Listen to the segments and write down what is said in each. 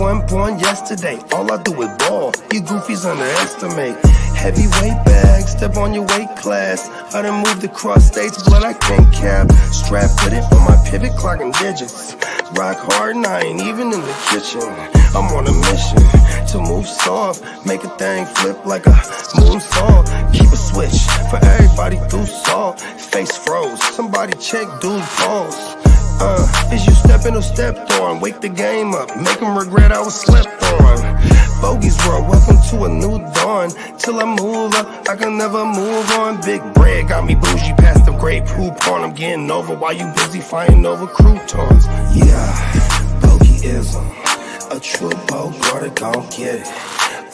wasn't born yesterday. All I do is ball. You goofies underestimate. Heavyweight bag, step on your weight class. I done moved across states, blood I can't cap. Strap with it on my pivot, clocking digits. Rock hard and I ain't even in the kitchen. I'm on a mission to move soft, make a thing flip like a moonsault. Keep a switch for everybody through salt. Face froze, somebody check dude's pulse. Is you stepping or stepped on? Wake the game up, make them regret I was slept on. Bogey's world, welcome to a new dawn. Till I move up, I can never move on. Big bread got me bougie past the great poop on. I'm getting over while you busy fighting over croutons. Yeah, bogeyism, a true Bogart, gon' get it.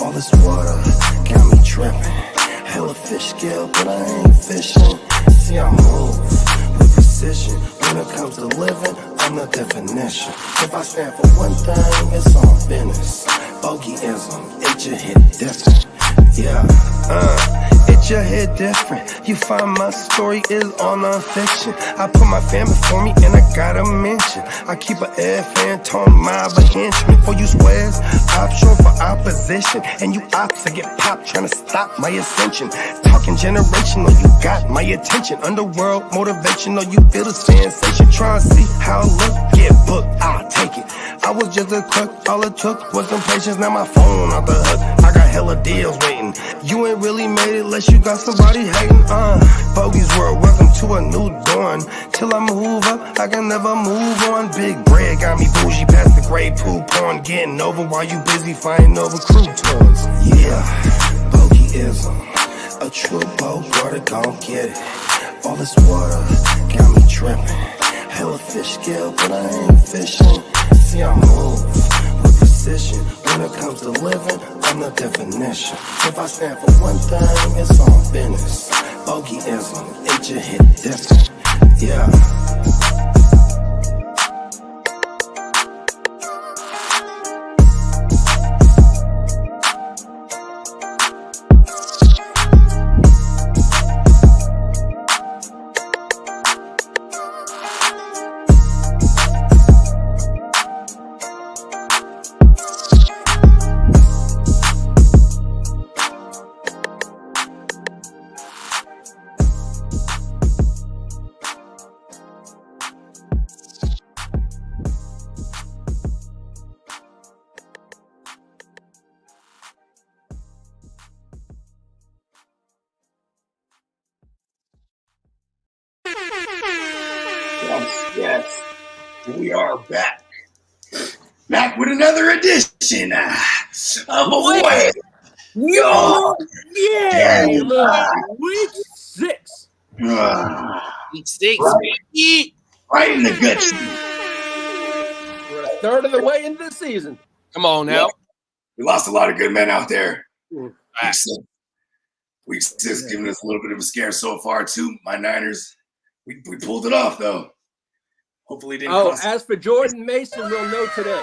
All this water got me tripping. Hella fish scale, but I ain't fishing. See, I move with precision. When it comes to living, I'm the definition. If I stand for one thing, it's on business. Bogeyism, it just hit different. Yeah, it just hit different. You find my story is all non-fiction. I put my family for me and I gotta mention. I keep an air fan tone mob a henchman. For you squares, option for opposition. And you ops that get popped trying to stop my ascension. Talking generational, you got my attention. Underworld motivational, you feel the sensation. Try and see how I look, get booked, I'll take it. I was just a cook, all it took was some patience. Now my phone off the hook, I got hella deals waiting. You ain't really made it unless you got somebody hating. Bogey's world, welcome to a new dawn. Till I move up, I can never move on. Big bread got me bougie past the gray poop on. Getting over while you busy fighting over croutons. Yeah, bogeyism, a true Bogart, gon' get it. All this water got me tripping. Hella fish scale, but I ain't fishing. See, I move with precision. When it comes to living, I'm the definition. If I stand for one thing, it's on business. Bogeyism, it just hit different. Yeah. Yes, we are back. Back with another edition of Away. Yo! Yeah! Week 6. Week 6. Right in the guts. We're a third of the way into the season. Come on now. We lost a lot of good men out there. Mm. Week 6 giving us a little bit of a scare so far, too. My Niners. We pulled it off, though. Hopefully it didn't cost. As for Jordan Mason, we'll know today.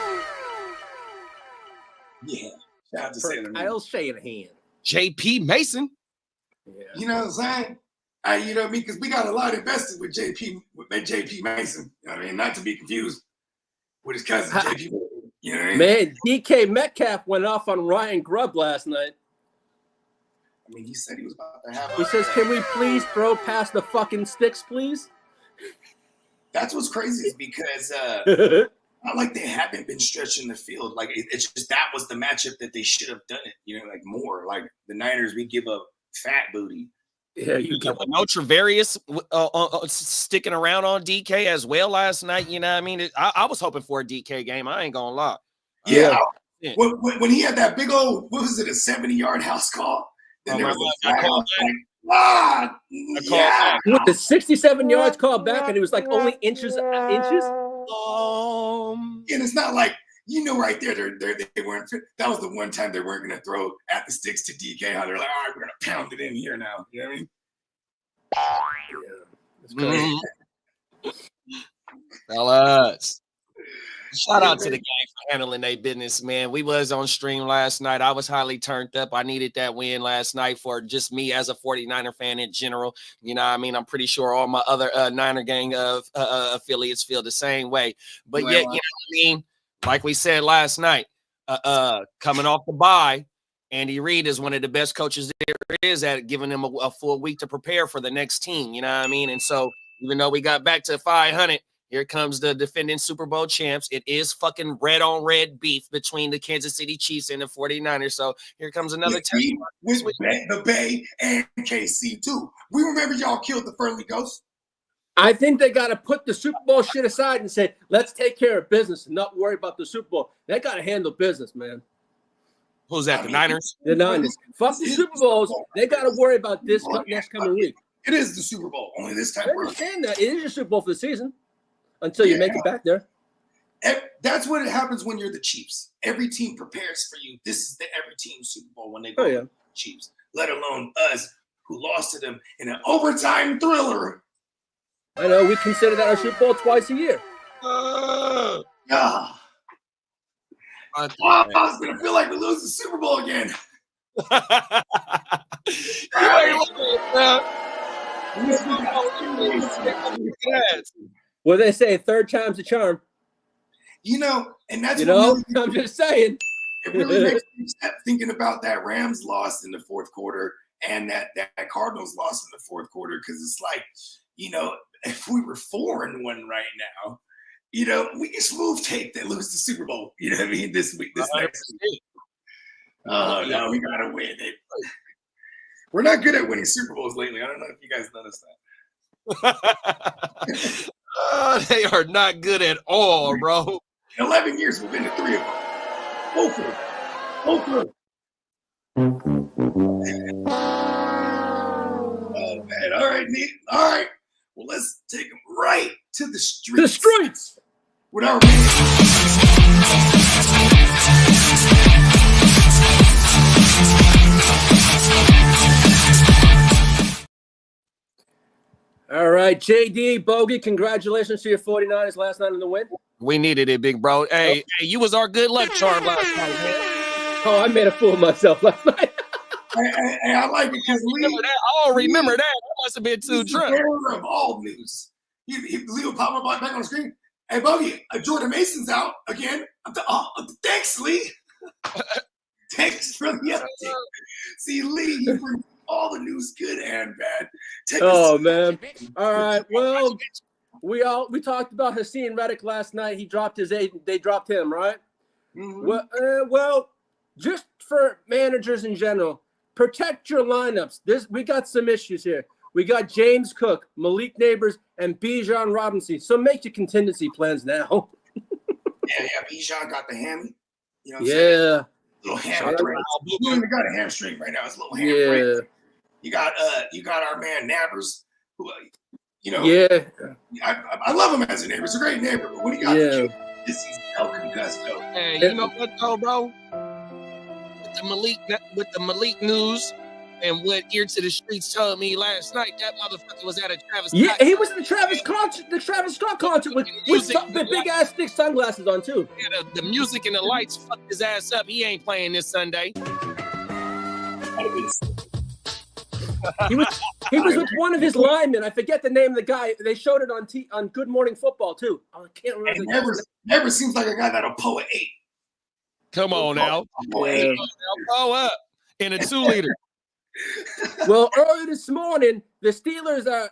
Yeah. Shout out to Kyle Shanahan. JP Mason. Yeah. You know what I'm saying? You know what I mean? Because we got a lot invested with JP Mason. You know what I mean? Not to be confused with his cousin, JP. You know what I mean? Man, DK Metcalf went off on Ryan Grubb last night. I mean, he said he was about to have. He says, "Can we please throw past the fucking sticks, please?" That's what's crazy is because not like they haven't been stretching the field. Like it's just that was the matchup that they should have done it. You know, like more like the Niners. We give up fat booty. Yeah, you got no Travarius sticking around on DK as well last night. You know what I mean? I was hoping for a DK game. I ain't gonna lie. Yeah. When he had that big old, what was it, a 70-yard house call? Then there was with the 67 yards called back, and it was like only inches. And it's not like, you know, right there, they weren't. That was the one time they weren't going to throw at the sticks to DK. How they're like, all right, we're going to pound it in here now. You know what I mean? Yeah, it's crazy. Fellas. Shout out to the gang for handling their business, man. We was on stream last night. I was highly turned up. I needed that win last night for just me as a 49er fan in general. You know what I mean? I'm pretty sure all my other Niner gang affiliates feel the same way. But yet, you know what I mean? Like we said last night, coming off the bye, Andy Reid is one of the best coaches there is at giving them a full week to prepare for the next team. You know what I mean? And so even though we got back to 500, here comes the defending Super Bowl champs. It is fucking red on red beef between the Kansas City Chiefs and the 49ers. So here comes another test. With the Bay and KC too. We remember y'all killed the Fernley Ghost. I think they got to put the Super Bowl shit aside and say, let's take care of business and not worry about the Super Bowl. They got to handle business, man. Who's that? The Niners? The Niners. Fuck the Super Bowls. They got to worry about this next coming week. It is the Super Bowl. Only this time. I understand that. It is your Super Bowl for the season until you make it back there. That's what happens when you're the Chiefs. Every team prepares for you. This is the every team Super Bowl when they go to the Chiefs, let alone us who lost to them in an overtime thriller. I know. We consider that our Super Bowl twice a year. I was going to feel like we lose the Super Bowl again. Well, they say third time's the charm. You know, and that's I'm just saying. It really makes me step thinking about that Rams loss in the fourth quarter and that Cardinals loss in the fourth quarter, because it's like, you know, if we were 4-1 right now, you know, we can smooth tape that lose the Super Bowl. You know what I mean? This next week. Oh, no, we got to win it. We're not good at winning Super Bowls lately. I don't know if you guys noticed that. They are not good at all, bro. In 11 years, we've been to 3 of them. Hopefully. Oh, man. All right, Nate. All right. Well, let's take them right to the streets. The streets. With our All right, JD, Bogey, congratulations to your 49ers last night in the win. We needed it, big bro. Hey, you was our good luck charm last night, man. Oh, I made a fool of myself last night. Hey, I like it because remember that. Oh, remember that. That must have been too drunk. Of all news. Lee will pop up back on the screen. Hey, Bogey, Jordan Mason's out again. Thanks, Lee. Thanks for the update. See, Lee, you bring all the news, good and bad. Man. All right. Well, we talked about Haason Reddick last night. He dropped his agent. They dropped him, right? Mm-hmm. Well, just for managers in general, protect your lineups. We got some issues here. We got James Cook, Malik Neighbors, and Bijan Robinson. So make your contingency plans now. yeah, Bijan got the hammy. You know what I'm saying? Little hamstring. He even got a hamstring right now. It's a little hamstring. Yeah. You got our man Nabbers, who, you know. Yeah. I love him as a neighbor. It's a great neighbor. But when he got the kid, this is El Concusto. Hey, you know what though, bro? With the Malik news and what Ear to the Streets told me last night, that motherfucker was at a Travis Scott. Yeah, he was at the Travis Scott concert with big ass thick sunglasses on too. Yeah, the music and the lights fucked his ass up. He ain't playing this Sunday. He was with one of his linemen. I forget the name of the guy. They showed it on Good Morning Football too. I can't remember. Never seems like a guy that'll pull an 8. Come on now. Pull up in a 2-liter. Well, early this morning, the Steelers are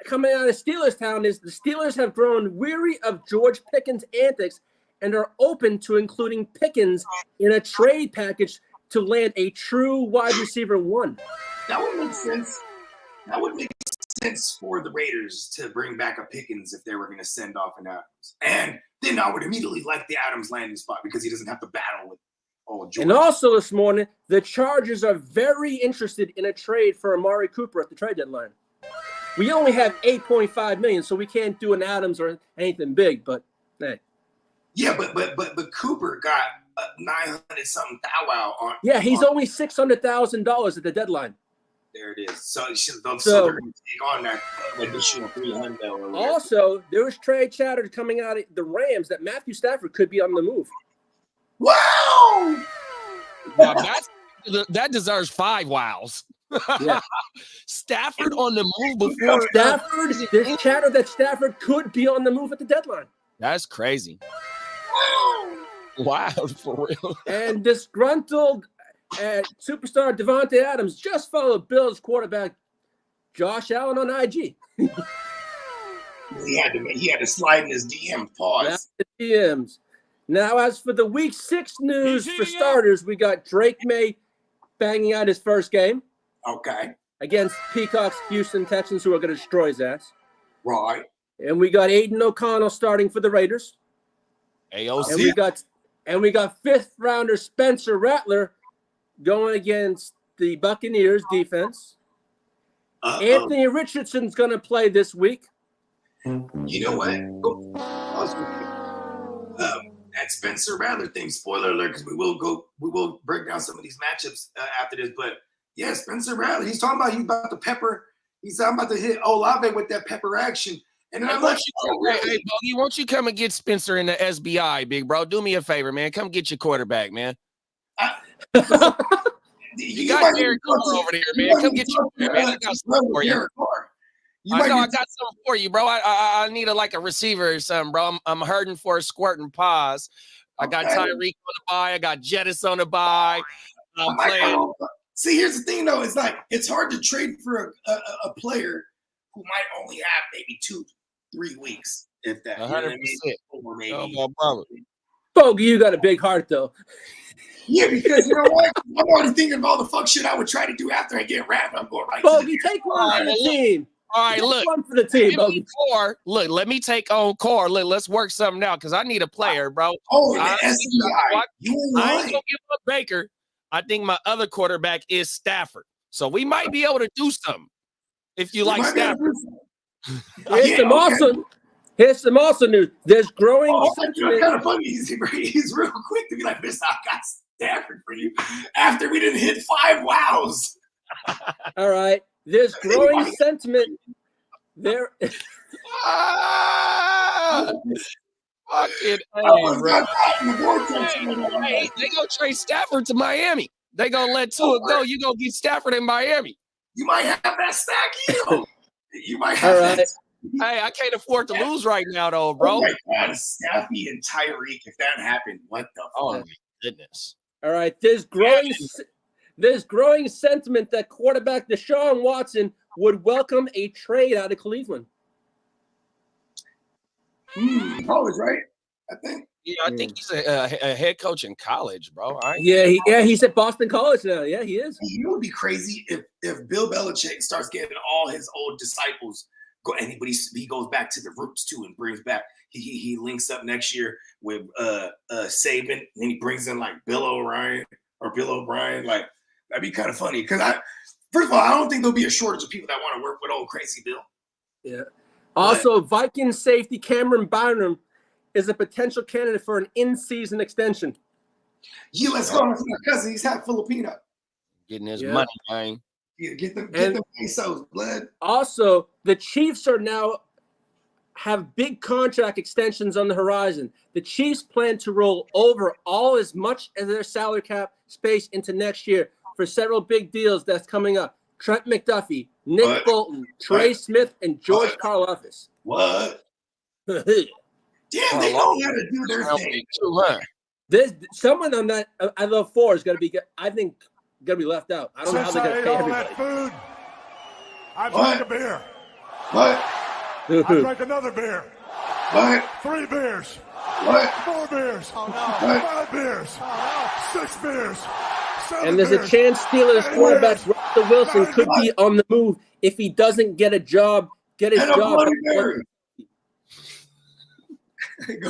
coming out of Steelers Town. The Steelers have grown weary of George Pickens' antics and are open to including Pickens in a trade package to land a true wide receiver 1. That would make sense. That would make sense for the Raiders to bring back a Pickens if they were going to send off an Adams. And then I would immediately like the Adams landing spot because he doesn't have to battle with George. And also this morning, the Chargers are very interested in a trade for Amari Cooper at the trade deadline. We only have $8.5 million, so we can't do an Adams or anything big, but hey. Yeah, but Cooper got 900 something thou on. Yeah, he's only $600,000 at the deadline. There it is. So they're going to take on that additional 300. Also, there was trade chatter coming out of the Rams that Matthew Stafford could be on the move. Wow! Now that deserves 5 wows. Yeah. Stafford on the move before Stafford. There's chatter that Stafford could be on the move at the deadline. That's crazy. Wild for real. And disgruntled superstar Devontae Adams just followed Bills quarterback Josh Allen on IG. He had to slide in his DM. Pause. The DMs. Now, as for the Week 6 news for starters, we got Drake May banging out his first game. Okay. Against Peacock's Houston Texans, who are going to destroy his ass. Right. And we got Aiden O'Connell starting for the Raiders. AOC. And we got fifth rounder Spencer Rattler going against the Buccaneers defense. Anthony Richardson's going to play this week. You know what? That Spencer Rattler thing, spoiler alert, because we will break down some of these matchups after this. But yeah, Spencer Rattler, he's talking about he's about to hit Olave with that pepper action. And then I'm like, hey, Bogey, won't you come and get Spencer in the SBI, big bro? Do me a favor, man. Come get your quarterback, man. You got Derek Carr over there, man. Come get your man. I got something for you. I got something for you, bro. I need a receiver or something, bro. I'm hurting for a squirt and pause. I got Tyreek on the bye. I got Jettis on the bye. I'm playing. See, here's the thing, though. It's like it's hard to trade for a player who might only have maybe 2-3 weeks, if that. 100%. Maybe. Oh, my brother. Bogey, you got a big heart, though. Yeah, because you know what? I'm already thinking of all the fuck shit I would try to do after I get wrapped. I'm going right. Bogey, take one for the team. All right, look. One for the team, Bogey. Look, let me take on Core. Look, let's work something out because I need a player, bro. I ain't gonna give up Baker. I think my other quarterback is Stafford. So we might be able to do something if you like Stafford. Here's some awesome news. There's growing sentiment. Kind of funny. He's real quick to be like, "This, I got Stafford for you." After we didn't hit 5 wows. All right. There's growing sentiment there. Fucking hey, they gonna trade Stafford to Miami. They gonna let Tua go. You gonna get Stafford in Miami. You might have that stack, you might have that. Hey, I can't afford to lose right now, though, bro. Oh my God, Staffy and Tyreek. If that happened, what the fuck? Oh my goodness. All right. There's growing sentiment that quarterback Deshaun Watson would welcome a trade out of Cleveland. College, right? I think. Yeah, I think he's a head coach in college, bro. He's at Boston College now. Yeah, he is. You know, it would be crazy if Bill Belichick starts getting all his old disciples go, and he goes back to the roots too, and brings back. He links up next year with Saban, and then he brings in like Bill O'Brien. Like that'd be kind of funny because first of all, I don't think there'll be a shortage of people that want to work with old crazy Bill. Yeah. Also, Vikings safety Cameron Bynum is a potential candidate for an in-season extension. Yeah, let's go. My cousin, he's half Filipino. Getting his money, man. Yeah, get them pesos, blood. Also, the Chiefs are now have big contract extensions on the horizon. The Chiefs plan to roll over as much as their salary cap space into next year for several big deals that's coming up. Trent McDuffie, Nick Bolton, Trey Smith, and George Karlaftis. What? Damn, they know how to do their thing. There's someone on that out of the 4 is going to be, I think, going to be left out. I don't know how they're going to pay everybody. That food, I drank a beer. What? I drank another beer. What? 3 beers. What? 4 beers. Oh, no. 5 beers. Oh, no. 6 beers. 7 and there's beers. a chance Steelers quarterback Russell Wilson could be on the move if he doesn't get his job. Go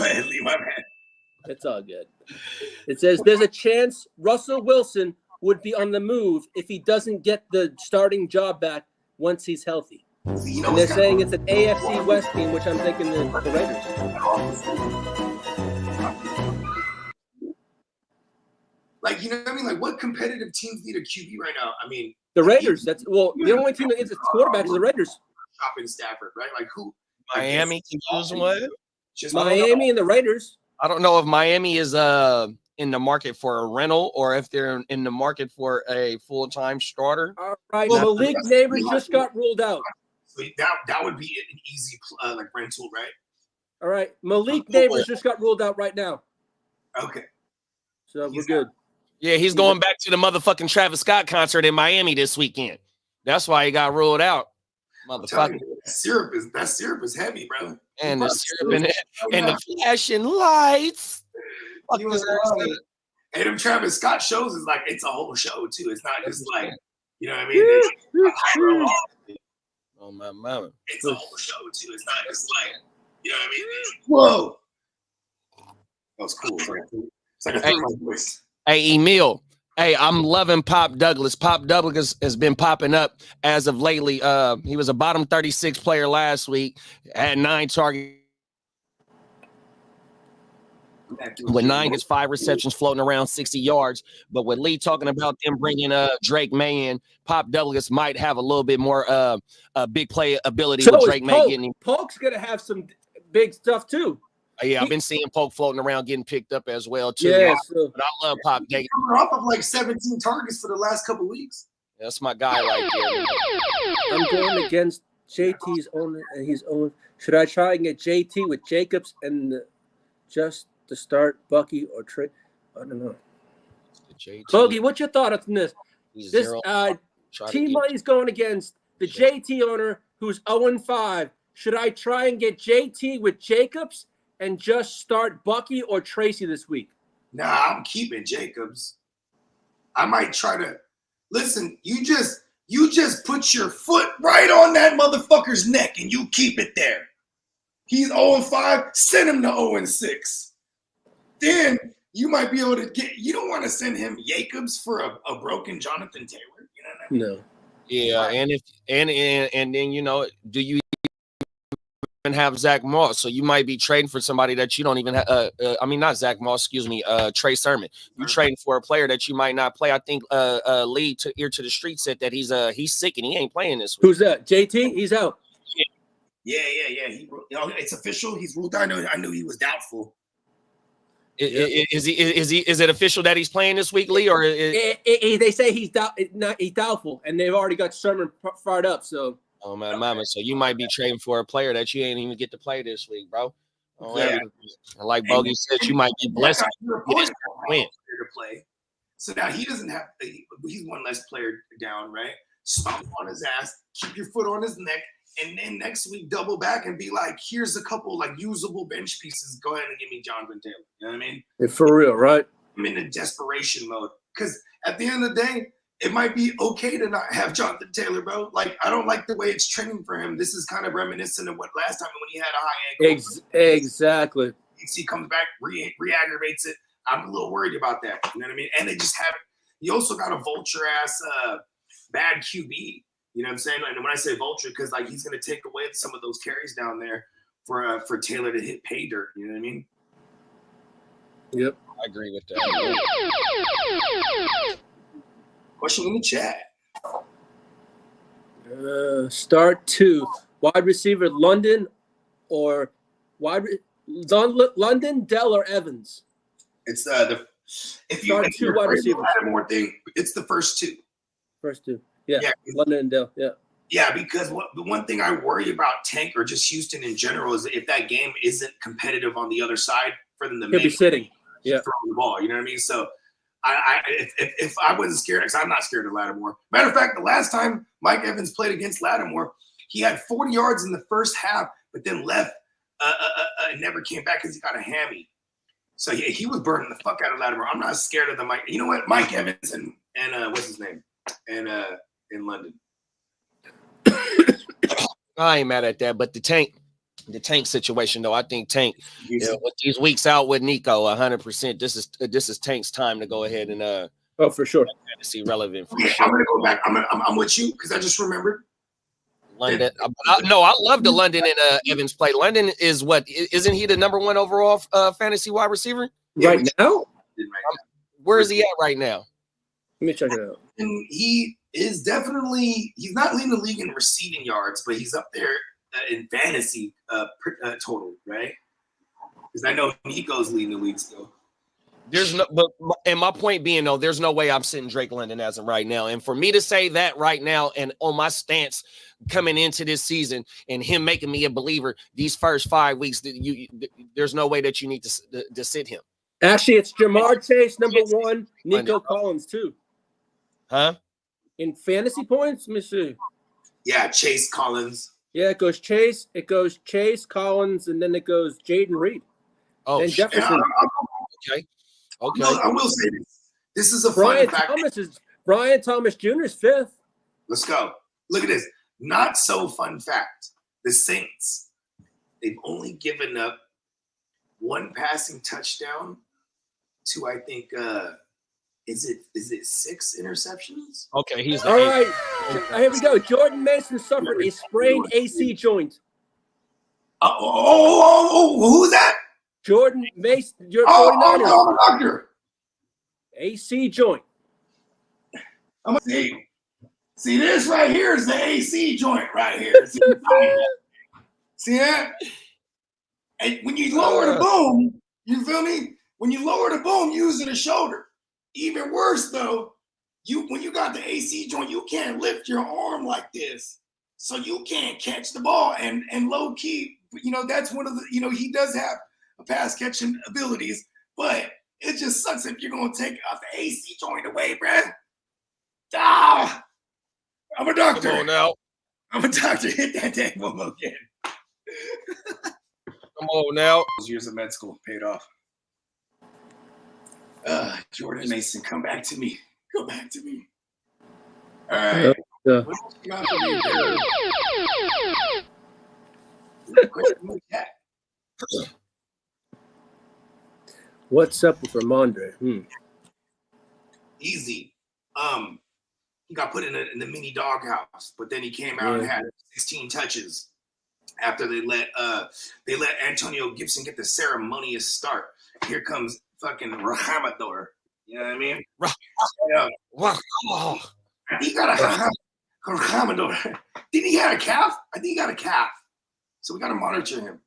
ahead, leave my man. It's all good. It says there's a chance Russell Wilson would be on the move if he doesn't get the starting job back once he's healthy. And they're saying it's an AFC West team, which I'm thinking the Raiders. Like, you know what I mean? Like, what competitive teams need a QB right now? I mean, the Raiders. The only team that gets its quarterback is the Raiders. Shopping Stafford, right? Like, who? Miami can use one. Just Miami and the Raiders. I don't know if Miami is in the market for a rental or if they're in the market for a full-time starter. All right, Malik Neighbors just got ruled out. So that would be an easy like rental, right? All right, Malik Neighbors just got ruled out right now. Okay. So we're good. Yeah, he's going back to the motherfucking Travis Scott concert in Miami this weekend. That's why he got ruled out. Motherfucker. That syrup is heavy, bro. And the syrup and the flashing lights. And them Travis Scott shows is like it's a whole show too. It's not just like, you know what I mean? Oh my mama. It's a whole show too. It's not just like, you know what I mean? Whoa. That was cool. It's like a thermal voice. Hey, Emil. Hey, I'm loving Pop Douglas. Pop Douglas has been popping up as of lately. He was a bottom 36 player last week, had 9 targets. With 9 gets 5 receptions, floating around 60 yards. But with Lee talking about them bringing Drake May in, Pop Douglas might have a little bit more big play ability with Drake May getting him. Polk's gonna have some big stuff too. Yeah, I've been seeing Polk floating around getting picked up as well too. Yeah, but I love Pop Douglas. Coming off of like 17 targets for the last couple weeks. That's my guy right there. I'm going against JT's owner and his own. Should I try and get JT with Jacobs and just to start Bucky or Trey? I don't know. Bogey, what's your thought on this? This team money's going against the JT owner who's 0-5. Should I try and get JT with Jacobs and just start Bucky or Tracy this week? Nah, I'm keeping Jacobs. I might try to listen. You just put your foot right on that motherfucker's neck and you keep it there. He's 0-5. Send him to 0-6. Then you might be able to get. You don't want to send him Jacobs for a broken Jonathan Taylor. You know what I mean? No. Yeah, and then do you even have Zach Moss? So you might be trading for somebody that you don't even have. Not Zach Moss. Excuse me, Trey Sermon. You trading for a player that you might not play. I think Lee to ear to the street said that he's sick and he ain't playing this week. Who's that? JT? He's out. Yeah. It's official. He's ruled out. I knew he was doubtful. Is it official that he's playing this week, Lee? Or they say he's doubtful, and they've already got Sermon fired up. So, oh my mama, so you might be trading for a player that you ain't even get to play this week, bro. Like Bogey said, you might be blessed to win to play. So now he doesn't have. He's one less player down, right? Stomp on his ass, keep your foot on his neck. And then next week, double back and be like, here's a couple like usable bench pieces. Go ahead and give me Jonathan Taylor. You know what I mean? For real, right? I'm in a desperation mode. Because at the end of the day, it might be okay to not have Jonathan Taylor, bro. Like, I don't like the way it's trending for him. This is kind of reminiscent of what last time when he had a high ankle. Exactly. He comes back, re-aggravates it. I'm a little worried about that. You know what I mean? And they just haven't. You also got a vulture-ass bad QB. You know what I'm saying? And when I say vulture, because like he's going to take away some of those carries down there for Taylor to hit pay dirt. You know what I mean? Yep, I agree with that. Question in the chat. Start 2 wide receiver London or London, Dell, or Evans. It's if you start 2 wide receivers. More thing, it's the first 2. First 2. Yeah, London and Dell. Yeah. Yeah, because the one thing I worry about Tank or just Houston in general is if that game isn't competitive on the other side for them to he'll be sitting. Yeah, throwing the ball. You know what I mean? So if I wasn't scared, because I'm not scared of Lattimore. Matter of fact, the last time Mike Evans played against Lattimore, he had 40 yards in the first half, but then left and never came back because he got a hammy. So yeah, he was burning the fuck out of Lattimore. I'm not scared of the Mike. You know what? Mike Evans and what's his name? And in London. I ain't mad at that, but the tank situation though, I think Tank, with these weeks out with Nico, 100%. This is Tank's time to go ahead and for sure, fantasy relevant. For sure. I'm gonna go back. I'm with you because I just remembered London. I love the London and Evans play. London is what? Isn't he the number 1 overall fantasy wide receiver right now? Where is he at right now? Let me check it out. And he is definitely, he's not leading the league in receiving yards, but he's up there in fantasy total, right? Because I know Nico's leading the league still. And my point being though, there's no way I'm sitting Drake London as of right now. And for me to say that right now, and on my stance coming into this season, and him making me a believer these first 5 weeks, there's no way that you need to sit him. Actually, it's Jamar Chase, number 1, Nico Collins, 2. Huh? In fantasy points, let me see. Yeah, Chase Collins. Yeah, it goes Chase, Collins, and then it goes Jaden Reed. Oh, and Jefferson. Okay. I will say this. This is a Brian fun fact. Brian Thomas Jr. is 5th. Let's go. Look at this. Not so fun fact. The Saints, they've only given up 1 passing touchdown to, I think, is it 6 interceptions? Okay, he's all right. Here we go. Jordan Mason suffered a sprained AC joint. Who's that? Jordan Mason, your 49ers. Oh, doctor. AC joint. I'm gonna see this right here is the AC joint right here. See that? And when you lower the boom, you feel me? When you lower the boom using the shoulder. Even worse though, when you got the AC joint, you can't lift your arm like this. So you can't catch the ball. And low key, that's one of the, he does have a pass catching abilities, but it just sucks if you're gonna take out the AC joint away, bruh. Ah, I'm a doctor. Come on now. I'm a doctor. Hit that table again. Come on now. Those years of med school paid off. Jordan Mason, come back to me. Come back to me. All right. What else you got for me? What's up with Ramondre? Easy. He got put in the mini doghouse, but then he came out and had 16 touches after they let Antonio Gibson get the ceremonious start. Here comes fucking Rahamador. You know what I mean? I think he got a Rahamador. Did he have a calf? I think he got a calf. So we got to monitor him.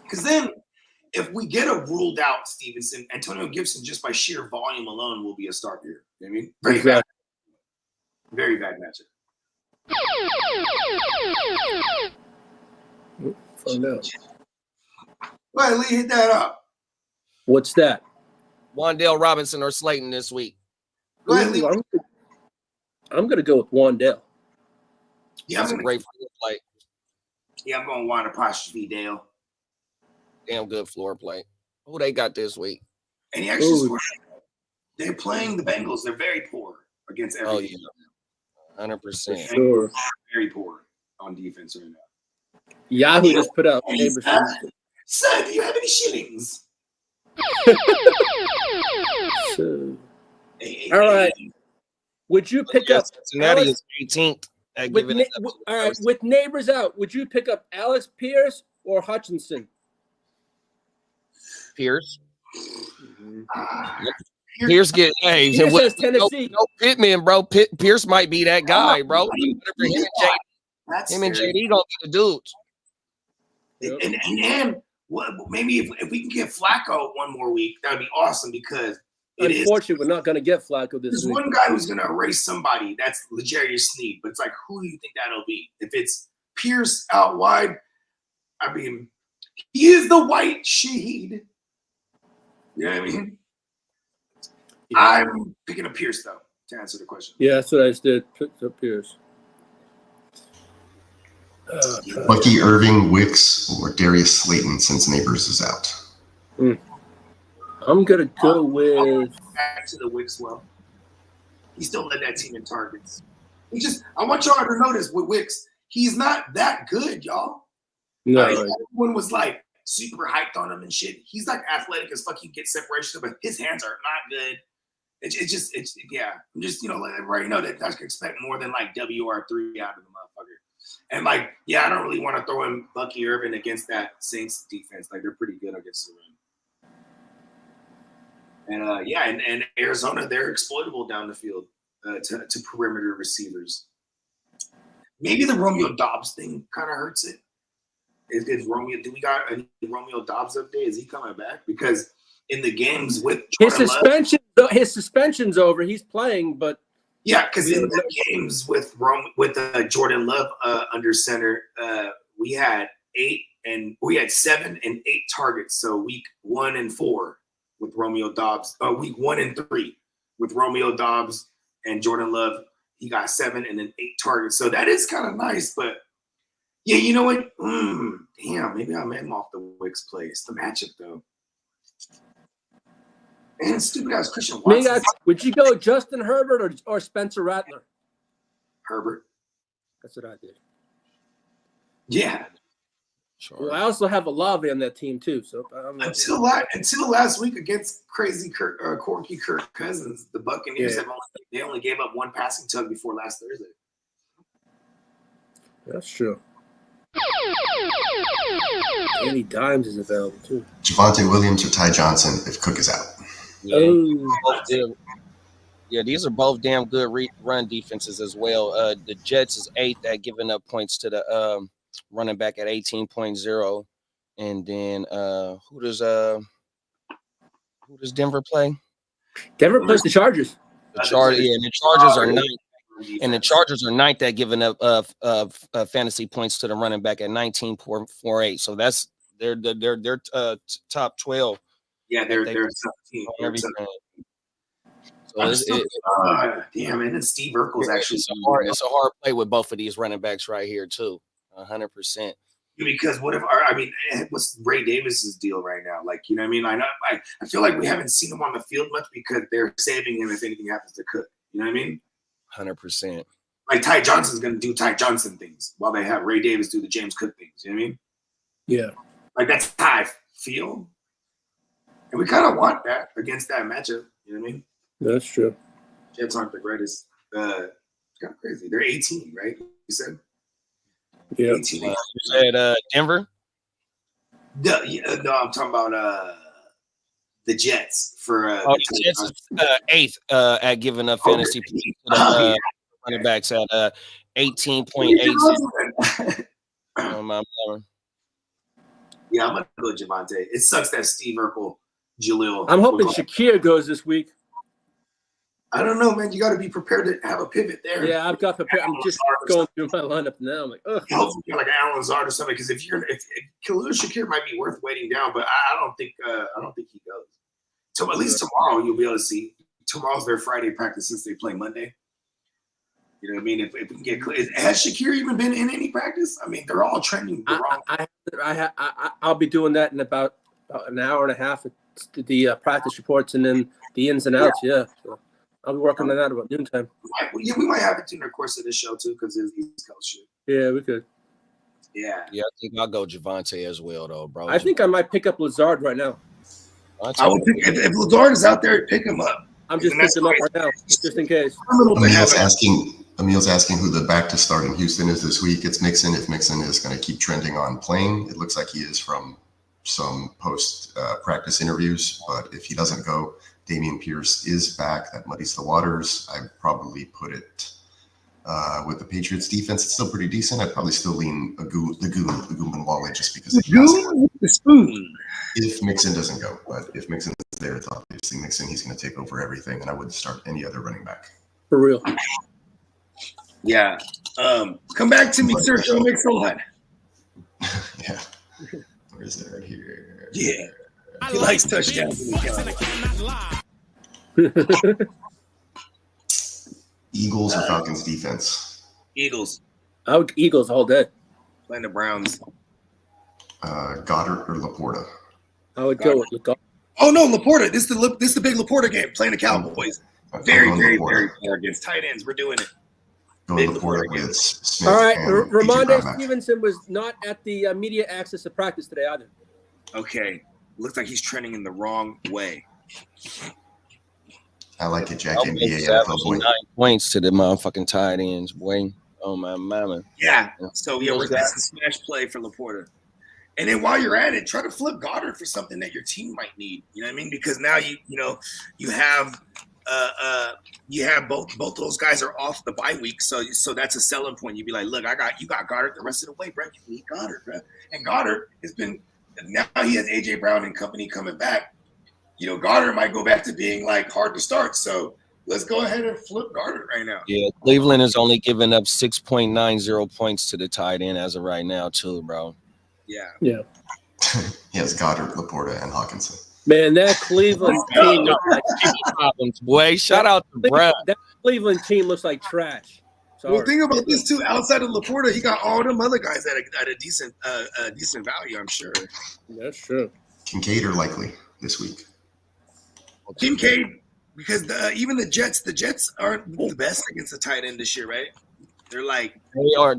Because then if we get a ruled out Stevenson, Antonio Gibson, just by sheer volume alone, will be a start here. You know what I mean? Very bad matchup. Find out. Well, Lee, hit that up. What's that? Wan'Dale Robinson or Slayton this week. Go ahead, Lee. I'm going to go with Wan'Dale. Yeah, That's a great floor play. Yeah, I'm going Juan apostrophe Dale. Damn good floor play. Who they got this week? And he actually scored. They're playing the Bengals. They're very poor against everything. Oh, yeah. 100%. Sure. Very poor on defense right now. Yahoo just put out. Son, do you have any shillings? All right. Would you pick up Cincinnati is 18th? All right, with neighbors out, would you pick up Alex Pierce or Hutchinson? Pierce. Pierce get Pierce Tennessee. No Pittman, bro. Pierce might be that guy, bro. Him and JD gonna be the dudes. And maybe if we can get Flacco one more week, that would be awesome because unfortunately, we're not going to get Flacco this week. There's one guy who's going to erase somebody. That's L'Jarius Sneed. But it's like, who do you think that'll be? If it's Pierce out wide, I mean, he is the white shade. You know what I mean? Yeah. I'm picking up Pierce, though, to answer the question. Yeah, that's what I just did. Picked up Pierce. Bucky Irving, Wicks, or Darius Slayton since Neighbors is out. I'm going to go with... Back to the Wicks well. He still led that team in targets. I want y'all to notice with Wicks, he's not that good, y'all. No. Everyone was like super hyped on him and shit. He's like athletic as fuck. He gets separation, but his hands are not good. I'm just, right now that I can expect more than like WR3 out of the motherfucker. And like, yeah, I don't really want to throw in Bucky Irvin against that Saints defense. Like they're pretty good against the run. And and Arizona, they're exploitable down the field to perimeter receivers. Maybe the Romeo Dobbs thing kind of hurts it. Do we got any Romeo Dobbs update? Is he coming back? Because in the games with his suspension's over. He's playing, but yeah, because in the games with Jordan Love under center, we had 7 and 8 targets. So week 1 and 4, with Romeo Dobbs. Week 1 and 3 with Romeo Dobbs and Jordan Love. He got 7 and then 8 targets. So that is kind of nice. But yeah, you know what? Damn, maybe I'm off the Wicks play. It's the matchup though. Man, stupid ass Christian Watson. Would you go Justin Herbert or Spencer Rattler? Herbert. That's what I did. Yeah. Sure. Well, I also have Olave on that team too. So until last week against crazy Corky Kirk Cousins, the Buccaneers only gave up 1 passing tug before last Thursday. That's true. Danny Dimes is available too. Javonte Williams or Ty Johnson if Cook is out. Yeah, these are both damn good run defenses as well. The Jets is 8th at giving up points to the running back at 18.0. And then who does Denver play? Denver plays the Chargers. The Chargers are 9th. And the Chargers are 9th at giving up fantasy points to the running back at 19.48. So that's their top 12. Yeah, they're top team. Everything. So damn, and then Steve Urkel's actually it's a hard play with both of these running backs right here too. 100%. Because what's Ray Davis's deal right now? Like, you know what I mean? I feel like we haven't seen him on the field much because they're saving him if anything happens to Cook. You know what I mean? 100%. Like Ty Johnson's going to do Ty Johnson things while they have Ray Davis do the James Cook things. You know what I mean? Yeah. Like that's how I feel. And we kind of want that against that matchup. You know what I mean? That's true. Jets aren't the greatest. It's kind of crazy. They're 18, right? You said? Yeah. 18. You said Denver? No, I'm talking about the Jets for the Jets is 8th at giving up fantasy running backs at 18.8. Yeah, I'm gonna go Javonte. It sucks that Steve Urkel, Jaleel. I'm hoping Shakir goes this week. I don't know, man. You got to be prepared to have a pivot there. Yeah, I've got prepared. I'm just going through my lineup now. I'm like, ugh. Hopefully, like Alan Lazard or something. Because if Khalil Shakir might be worth waiting down, but I don't think he goes. So at least tomorrow you'll be able to see. Tomorrow's their Friday practice since they play Monday. You know what I mean? If we can get has Shakir even been in any practice? I mean, they're all trending the wrong. I'll be doing that in about an hour and a half. The practice reports and then the ins and outs. Yeah. So I'll be working on that about noontime. We might have it during the course of this show too, because it's East Coast shit. Yeah, we could. Yeah. Yeah, I think I'll go Javonte as well, though, bro. I think I might pick up Lazard right now. I would pick if Lazard is out there, pick him up. I'm just picking him up right now, just in case. Emil's asking who the back to start in Houston is this week. It's Mixon. If Mixon is going to keep trending on playing, it looks like he is from some post-practice interviews. But if he doesn't go, Dameon Pierce is back. That muddies the waters. I'd probably put it with the Patriots defense. It's still pretty decent. I'd probably still lean the Goom and Wale just because of the spoon. If Mixon doesn't go. But if Mixon is there, it's obviously Mixon. He's going to take over everything, and I wouldn't start any other running back. For real. Yeah. Come back to me, Sergio Mix-a-Lot. Yeah. Where is it? Right here. Yeah. He likes touchdowns. Eagles or Falcons defense? Eagles. I would Eagles all day. Playing the Browns. Goddard or Laporta? I would go with Laporta. Oh no, Laporta. This is the big Laporta game. Playing the Cowboys. Very fair against tight ends. We're doing it. Going Laporta with Smith. All right, Ramondre Stevenson was not at the media access to practice today either. Okay, looks like he's trending in the wrong way. I like it, Jack. NBA 9 points to the motherfucking tight ends, boy. Oh my mama. Yeah. So yeah, that's a smash play for Laporta. And then while you're at it, try to flip Goddard for something that your team might need. You know what I mean? Because now you have both those guys are off the bye week, so that's a selling point. You'd be like, look, you got Goddard the rest of the way, bro. You need Goddard, bro. And Goddard has been now he has AJ Brown and company coming back. Goddard might go back to being like hard to start. So let's go ahead and flip Goddard right now. Yeah, Cleveland is only giving up 6.90 points to the tight end as of right now, too, bro. Yeah. He has Goddard, Laporta, and Hawkinson. Man, that Cleveland team looks like problems, boy. Shout out to Brad. that Cleveland team looks like trash. Sorry. Well, think about this too. Outside of Laporta, he got all them other guys at a decent value. I'm sure. That's true. Kincaid are likely this week. Kincaid, because even the Jets aren't the best against the tight end this year, right? They're like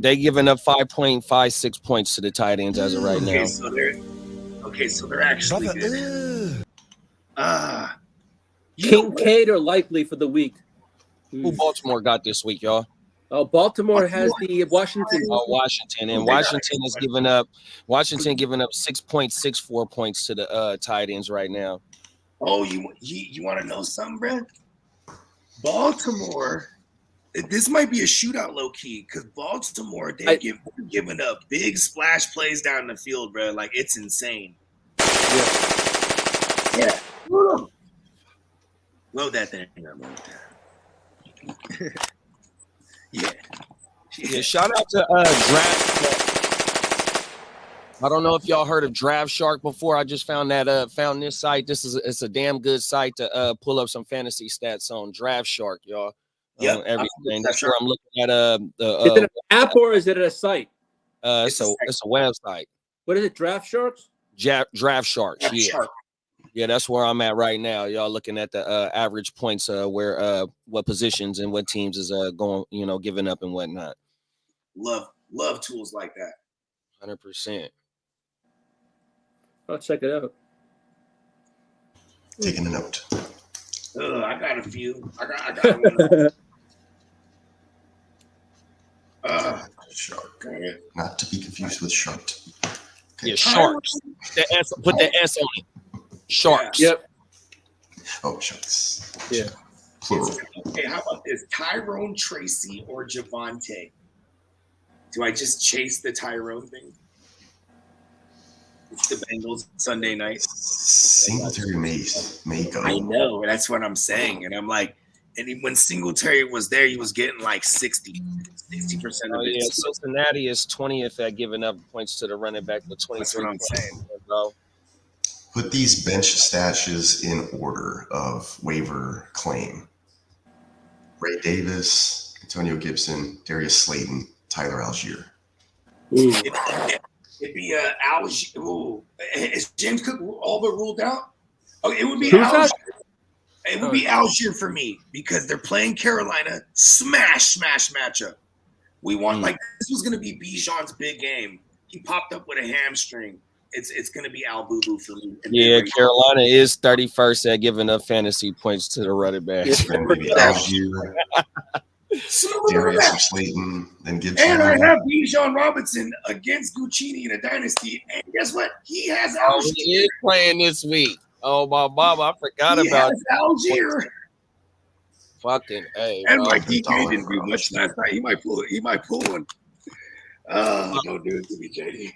they giving up 5.56 points to the tight ends as of right now. So they're actually good. Kincaid are likely for the week. Who Baltimore got this week, y'all? Oh, Baltimore has the Washington. Oh, Washington, and Washington is giving up 6.64 points to the tight ends right now. Oh, you want to know something, Brad? Baltimore. This might be a shootout, low key, because Baltimore they're giving up big splash plays down the field, bro. Like it's insane. Yeah. Load that thing up, man. Yeah. Shout out to Draft. I don't know if y'all heard of Draft Shark before. I just found this site. It's a damn good site to pull up some fantasy stats on. Draft Shark, y'all. Yeah, everything. That's where I'm looking at. Is it an app or is it a site? It's a website. What is it? Draft Sharks? Draft Sharks. Draft Shark. Yeah, that's where I'm at right now. Y'all looking at the average points, where what positions and what teams is going, giving up and whatnot. Love tools like that. 100%. I'll check it out. Taking a note. I got a few. I got one. Shark. Not to be confused with shark. Okay. Yeah, sharks. Put the S on it. Sharks. Yep. Oh, sharks. Yeah. Plural. Okay, how about this? Tyrone Tracy or Javonte? Do I just chase the Tyrone thing? It's the Bengals Sunday night. Singletary may go. I know. That's what I'm saying. And I'm like, when Singletary was there, he was getting like 60% of it. Cincinnati is 20th at giving up points to the running back with 23. That's what I'm saying. Put these bench stashes in order of waiver claim. Ray Davis, Antonio Gibson, Darius Slayton, Tyler Algier. It'd be Algier. Ooh. Is James Cook all but ruled out? Oh, it would be Algier. It would be Algier for me because they're playing Carolina. Smash matchup. We want this was going to be Bijan's big game. He popped up with a hamstring. It's going to be Al Boo Boo for me. Yeah, Carolina is 31st at giving up fantasy points to the running back. Algier, Darius Slayton, then Gibson. And I have Bijan Robinson against Guccini in a dynasty. And guess what? He has Algier. He is playing this week. Oh, my mom, I forgot about Algier. Fucking hey. And my DK didn't do much last night. He might pull one. Don't do it to me, JD.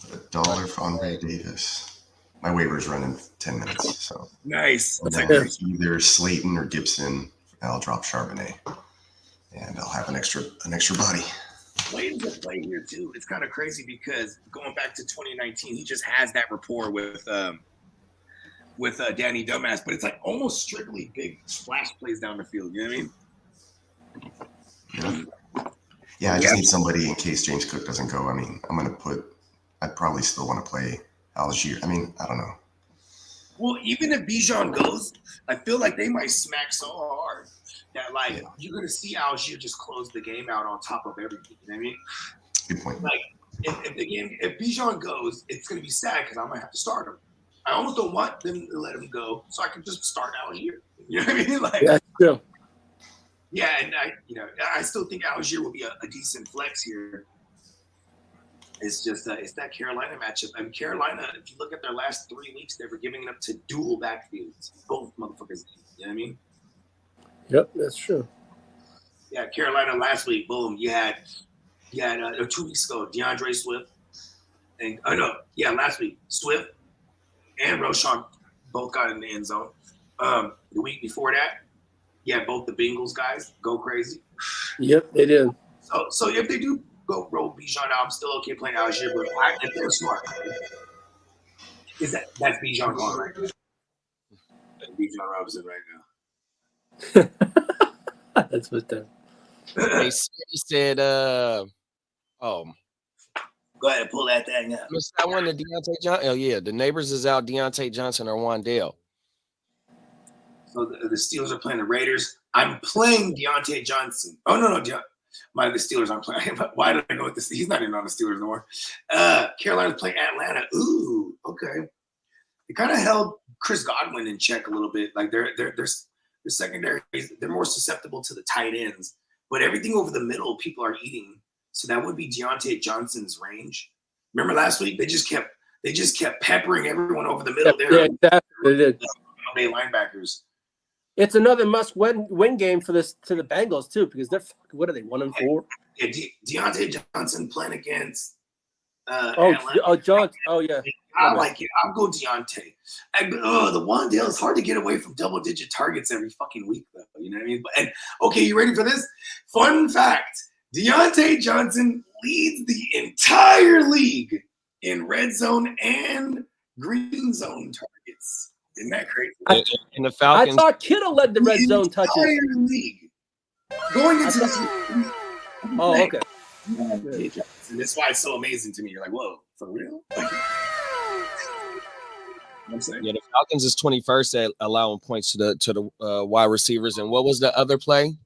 $1 for Andre Davis. My waiver's running 10 minutes, so nice. Either Slayton or Gibson. I'll drop Charbonnet, and I'll have an extra body. Slayton's a play here too. It's kind of crazy because going back to 2019, he just has that rapport with Danny Dumbass, but it's like almost strictly big splash plays down the field. You know what I mean? Yeah, I just need somebody in case James Cook doesn't go. I mean, I'd probably still want to play Algier. I mean, I don't know. Well, even if Bijan goes, I feel like they might smack so hard that you're going to see Algier just close the game out on top of everything. You know what I mean? Good point. Like if Bijan goes, it's going to be sad because I might have to start him. I almost don't want them to let him go, so I can just start Algier. You know what I mean? That's true. Yeah, and I still think Algier will be a decent flex here. It's just it's that Carolina matchup. I mean, Carolina, if you look at their last 3 weeks, they were giving it up to dual backfields. Both motherfuckers. You know what I mean? Yep, that's true. Yeah, Carolina last week, boom, you had 2 weeks ago, DeAndre Swift. And last week, Swift and Roschon both got in the end zone. The week before that, both the Bengals guys go crazy. Yep, they did. So if they do go roll Bijan out, I'm still okay playing Algier, but if they're smart, that's Bijan gone right? Bijan Robinson right now. That's what the. He said, oh, Go ahead and pull that thing up. missed that one to Deontay Johnson. Oh, yeah. The neighbors is out Deontay Johnson or Wandale. So the Steelers are playing the Raiders. I'm playing Deontay Johnson. Oh, no. The Steelers aren't playing. Why did I go with this? He's not even on the Steelers no more. Carolina's playing Atlanta. Ooh, okay. They kind of held Chris Godwin in check a little bit. Like their secondary, they're more susceptible to the tight ends. But everything over the middle, people are eating. So that would be Deontay Johnson's range. Remember last week they just kept peppering everyone over the middle there. Yeah, exactly. They did. They linebackers. It's another must-win game for this to the Bengals too, because they're what are they 1-4? Yeah, Deontay Johnson playing against. John. Oh yeah. I like it. I'll go Deontay. The Wandale is hard to get away from double-digit targets every fucking week, though. You know what I mean? And okay, you ready for this? Fun fact: Deontay Johnson leads the entire league in red zone and green zone targets. Isn't that crazy? And the Falcons. I thought Kittle led the red zone touches. Entire league going into this. Oh, okay. And that's why it's so amazing to me. You're like, whoa, for real? I'm saying. Yeah, the Falcons is 21st at allowing points to the wide receivers. And what was the other play?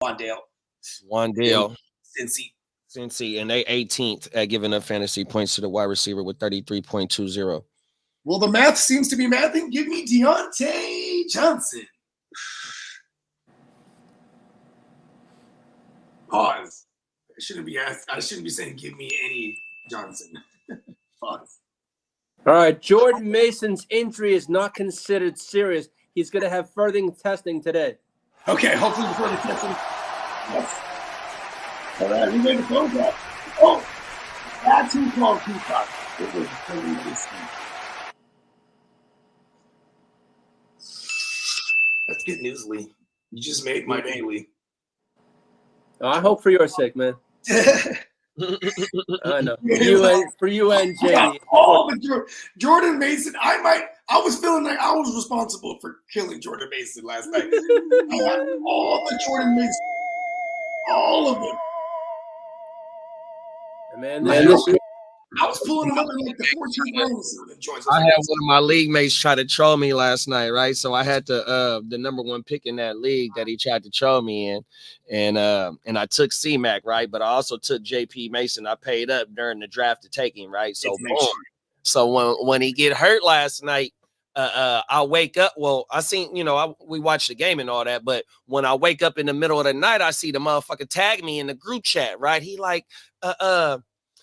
Wandale. Cincy, and they 18th at giving up fantasy points to the wide receiver with 33.20. Well, the math seems to be mathing. Give me Deontay Johnson. Pause. I shouldn't be saying give me any Johnson. Pause. All right, Jordan Mason's injury is not considered serious. He's going to have further testing today. Okay, hopefully before the testing. Yes. All right, we made a phone call. Oh, that's who called Peacock. It was pretty risky. That's good news, Lee. You just made my day, Lee. I hope for your sake, man. I know. For you and JD. Oh, but Jordan Mason, I was feeling like I was responsible for killing Jordan Mason last night. I got all the Jordan Mason. All of them. Man, I was pulling them up in like the 14 rounds. I had one of my league mates try to troll me last night, right? So I had the number one pick in that league that he tried to troll me in, and I took C-Mac, right? But I also took JP Mason. I paid up during the draft to take him, right? So boom. So when he get hurt last night, I wake up. Well, I seen, we watched the game and all that, but when I wake up in the middle of the night, I see the motherfucker tag me in the group chat, right? He like,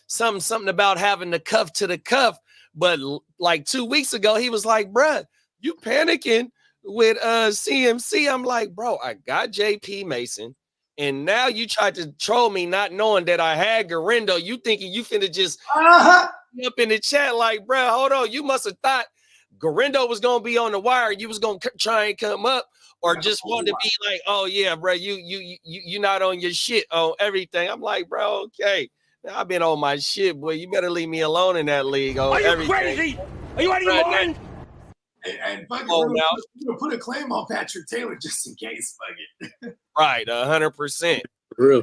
something about having the cuff to the cuff. But like 2 weeks ago, he was like, bruh, you panicking with CMC. I'm like, bro, I got JP Mason. And now you tried to troll me not knowing that I had Garindo. You thinking you finna just up in the chat like, bro, hold on. You must have thought Garindo was going to be on the wire. You was going to try and come up or just wanted to be like, oh, yeah, bro, you not on your shit on everything. I'm like, bro, okay. I've been on my shit, boy. You better leave me alone in that league. Are you crazy? Are you out of your mind? And fucking put a claim on Patrick Taylor just in case. Fuck Right, 100%. Real.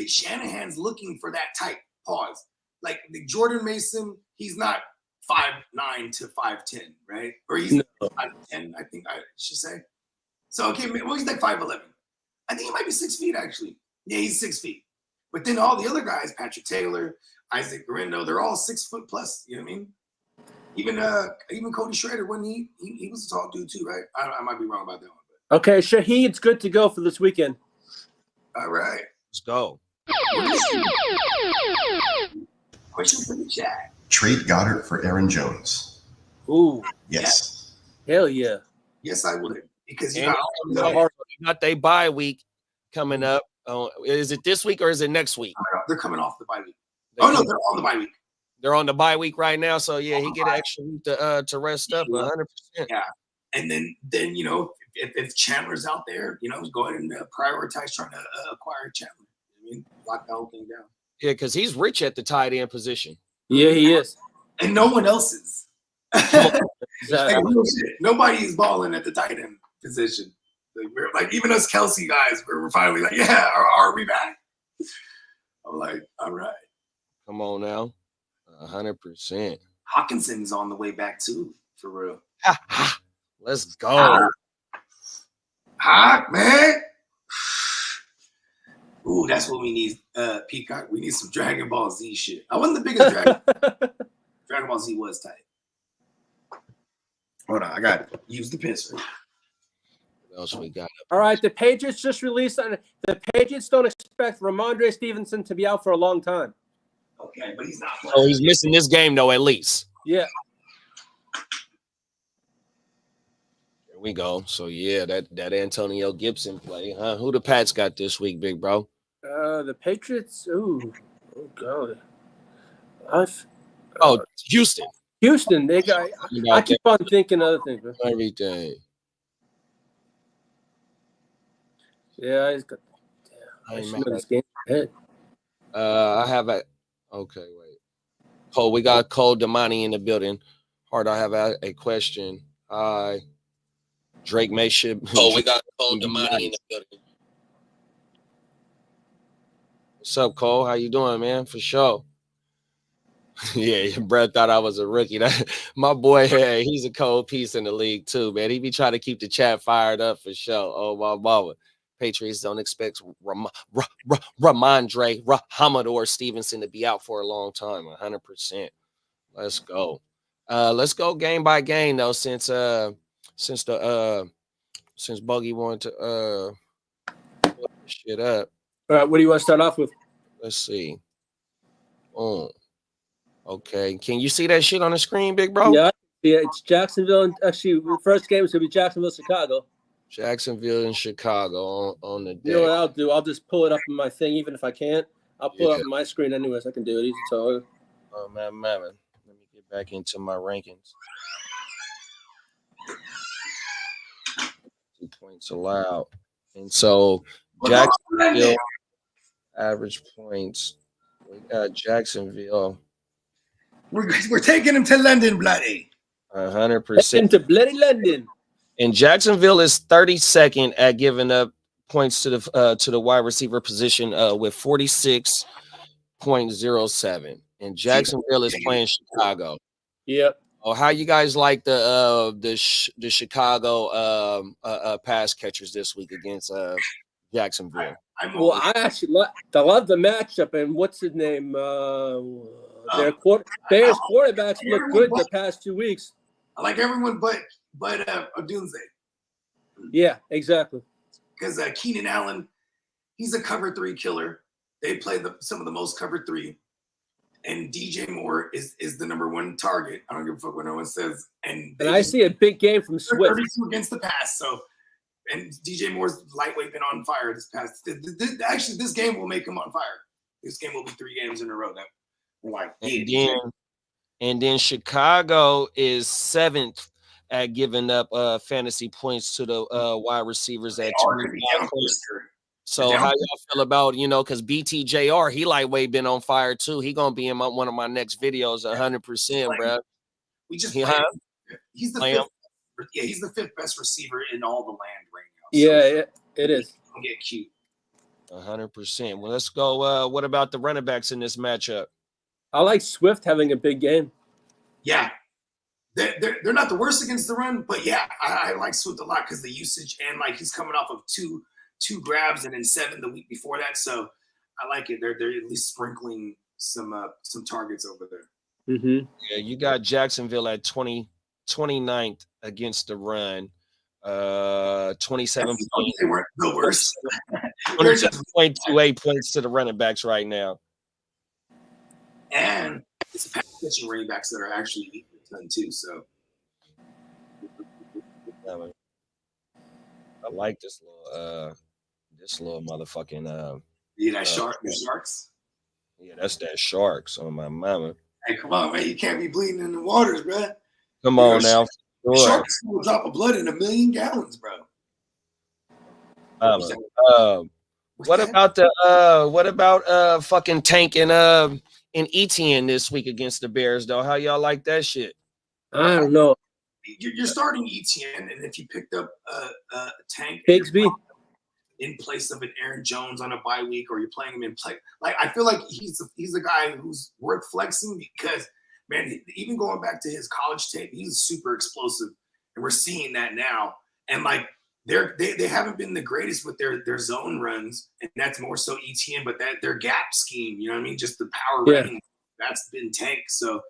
Shanahan's looking for that type. Pause. Like the Jordan Mason, he's not 5'9" to 5'10", right? Or he's 5'10", I think I should say. So okay, well he's like 5'11". I think he might be 6 feet actually. Yeah, he's 6 feet. But then all the other guys, Patrick Taylor, Isaac Garindo, they're all 6 foot plus. You know what I mean? Even Cody Schrader, when he was a tall dude too, right? I might be wrong about that one. But. Okay, Shahid's good to go for this weekend. All right. Let's go. Question for the chat. Trade Goddard for Aaron Jones. Ooh. Yes. Hell yeah. Yes, I would. Because you got their bye week coming up. Is it this week or is it next week? They're coming off the bye week. They're on the bye week. They're on the bye week right now, so yeah, he get an extra week to rest up 100%. Yeah, and then if Chandler's out there, go ahead and prioritize trying to acquire Chandler. I mean, lock the whole thing down. Yeah, because he's rich at the tight end position. Yeah, he is, and no one else is. Like, real shit. Nobody is balling at the tight end position. Like even us Kelsey guys, we're finally like, yeah, are we back? I'm like, all right. Come on now. 100%. Hawkinson's on the way back too, for real. Let's go. Hawk, man. Ooh, that's what we need, Peacock. We need some Dragon Ball Z shit. I wasn't the biggest Dragon Ball Z was tight. Hold on, I got to use the piss. What else we got? All right, the Patriots just released on the Patriots don't expect Ramondre Stevenson to be out for a long time. Okay, but he's not playing. Oh, he's missing this game though, at least. Yeah. There we go. So yeah, that Antonio Gibson play, huh? Who the Pats got this week, big bro? The Patriots. Ooh, oh god. Houston. Houston, they got. I keep on thinking other things. Man. Everything. Yeah, I just got. Damn, I should know this game ahead. I have a. Okay, wait. Cole, we got Cole Damani in the building. Hard, I have a question. Hi, Drake Mayship. Oh, we got Cole Damani in the building. What's up, Cole? How you doing, man? For sure. Yeah, Brett thought I was a rookie. My boy, hey, he's a cold piece in the league too, man. He be trying to keep the chat fired up for sure. Oh, my mama. Patriots don't expect Ramondre Hamador Stevenson to be out for a long time. 100%. Let's go. Let's go game by game though, since Buggy wanted to put shit up. All right, what do you want to start off with? Let's see. Okay, can you see that shit on the screen, big bro? Yeah, it's Jacksonville. And actually, the first game is going to be Jacksonville, Chicago. Jacksonville and Chicago on the day. You know what I'll do? I'll just pull it up on my thing, even if I can't. I'll pull it up on my screen anyways. I can do it easy. So, oh, man. Let me get back into my rankings. 2 points allowed. And so, Jacksonville, average points. We got Jacksonville. We're taking him to London, bloody. 100%. Into bloody London. And Jacksonville is 32nd at giving up points to the wide receiver position with 46.07. And Jacksonville is playing Chicago. Yep. Oh, how you guys like the Chicago pass catchers this week against Jacksonville? Well, I actually love the matchup. And what's his name? Bears quarterbacks look good the past 2 weeks. I like everyone but Odunze. Yeah, exactly. Because Keenan Allen, he's a cover 3 killer. They play some of the most cover 3. And DJ Moore is the number 1 target. I don't give a fuck what no one says. And I see a big game from Swift. 32 against the pass. So, and DJ Moore's lightweight been on fire this past. Actually, this game will make him on fire. This game will be 3 games in a row that we're like. And then Chicago is 7th at giving up fantasy points to the wide receivers at 25 points. So how y'all feel about, because BTJR, he lightweight been on fire too. He gonna be in one of my next videos, 100%, bro. We just he's the 5th. Yeah, he's the 5th best receiver in all the land right now. Yeah, it is. Get cute. 100%. Well, let's go. What about the running backs in this matchup? I like Swift having a big game. Yeah. They're not the worst against the run, but yeah, I like Swift a lot because the usage and like he's coming off of two grabs and then 7 the week before that. So I like it. They're at least sprinkling some targets over there. Mm-hmm. Yeah, you got Jacksonville at 29th against the run. 27 points. They weren't the worst. 27.28 points to the running backs right now. And it's pass catching running backs that are actually equal to them too. So I like this little motherfucking the sharks. Yeah, that's that sharks on my mama. Hey, come on, man! You can't be bleeding in the waters, bro. Come on now. Sharks will drop of blood in 1 million gallons, bro. What about fucking Tank and Etienne this week against the Bears though? How y'all like that shit? I don't know. You're starting ETN, and if you picked up Tank Bigsby in place of an Aaron Jones on a bye week, or you're playing him in play, like I feel like he's a guy who's worth flexing because, man, even going back to his college tape, he's super explosive, and we're seeing that now. And like they haven't been the greatest with their zone runs, and that's more so ETN, but that their gap scheme, you know what I mean, just the power running, that's been Tank. So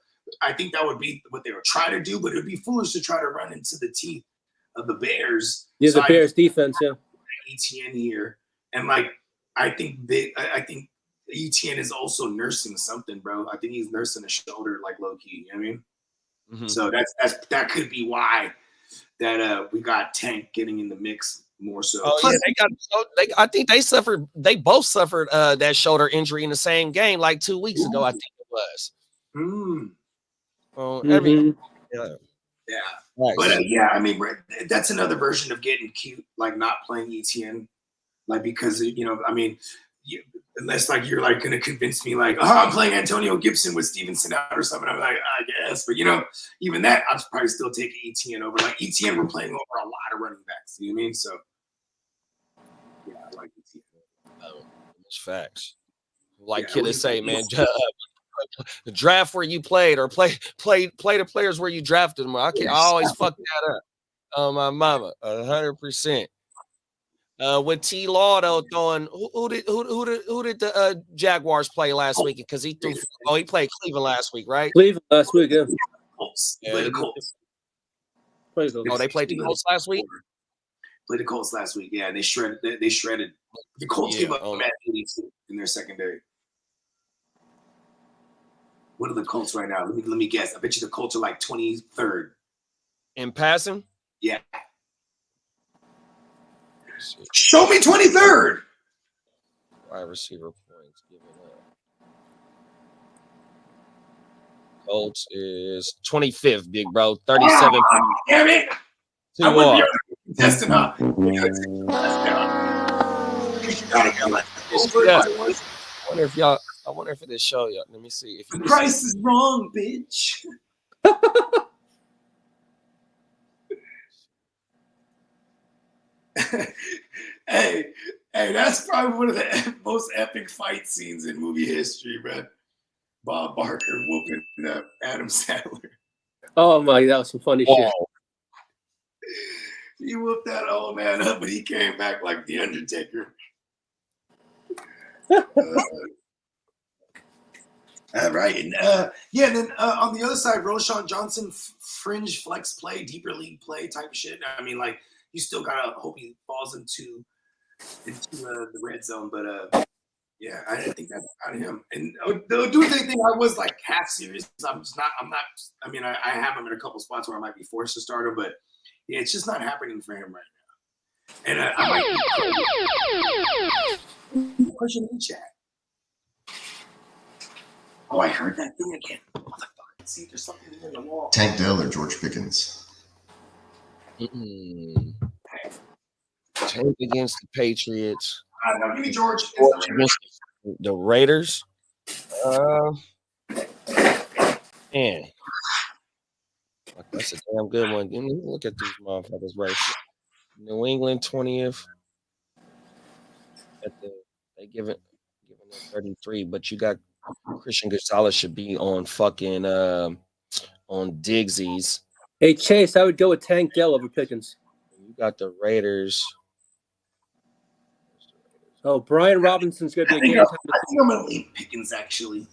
I think that would be what they would try to do, but it would be foolish to try to run into the teeth of the Bears. Yeah, so the Bears defense, yeah. ETN here, and like I think ETN is also nursing something, bro. I think he's nursing a shoulder, like low key. You know what I mean? Mm-hmm. So that could be why that we got Tank getting in the mix more so. Oh yeah, I think they both suffered that shoulder injury in the same game like 2 weeks ago. I think it was. Yeah. Nice. But I mean, that's another version of getting cute, like not playing ETN, like because I mean, unless like you're like gonna convince me like, oh, I'm playing Antonio Gibson with Stevenson out or something. I'm like, I guess, but even that, I'd probably still take ETN over. Like ETN, we're playing over a lot of running backs. You know what I mean? So yeah, I like ETN. Oh, that's facts. Like kiddos say, man. The draft where you played or play the players where you drafted them. I always fuck that up. Oh my mama, 100%. With T. Law though throwing who did the Jaguars play last week? Because he played Cleveland last week, right? Cleveland last week, yeah. Played the Colts. Oh, they played the Colts last week. Played the Colts last week. Yeah, they shredded. The Colts gave up Matt 82 in their secondary. What are the Colts right now? Let me guess. I bet you the Colts are like 23rd. In passing? Yeah. Show me 23rd. Wide receiver points given up. Colts is 25th, big bro. 37. Damn it. I wouldn't be contesting, huh? You gotta go like I wonder if it show you. Let me see. If the price is wrong, bitch. hey, that's probably one of the most epic fight scenes in movie history, man. Bob Barker whooping up Adam Sandler. Oh my, that was some funny shit. He whooped that old man up, but he came back like the Undertaker. All right. And then on the other side, Roshan Johnson, fringe flex play, deeper league play type of shit. I mean, like, you still got to hope he falls into the red zone. But, yeah, I didn't think that about him. And the dude thing, I was, like, half serious. I mean, I have him in a couple spots where I might be forced to start him. But, yeah, it's just not happening for him right now. And I might be question in the chat. Oh, I heard that thing again. Motherfucker. See, there's something in the wall. Tank Dell or George Pickens? Tank against the Patriots. Now, give me George. Against the Raiders. Man. That's a damn good one. Look at these motherfuckers right here. New England 20th. They give it 33, but you got Christian Gonzalez should be on fucking on Diggsy's. Hey Chase, I would go with Tank Dell over Pickens. You got the Raiders. Oh, Brian Robinson's gonna be a game time. I think I'm gonna leave Pickens actually.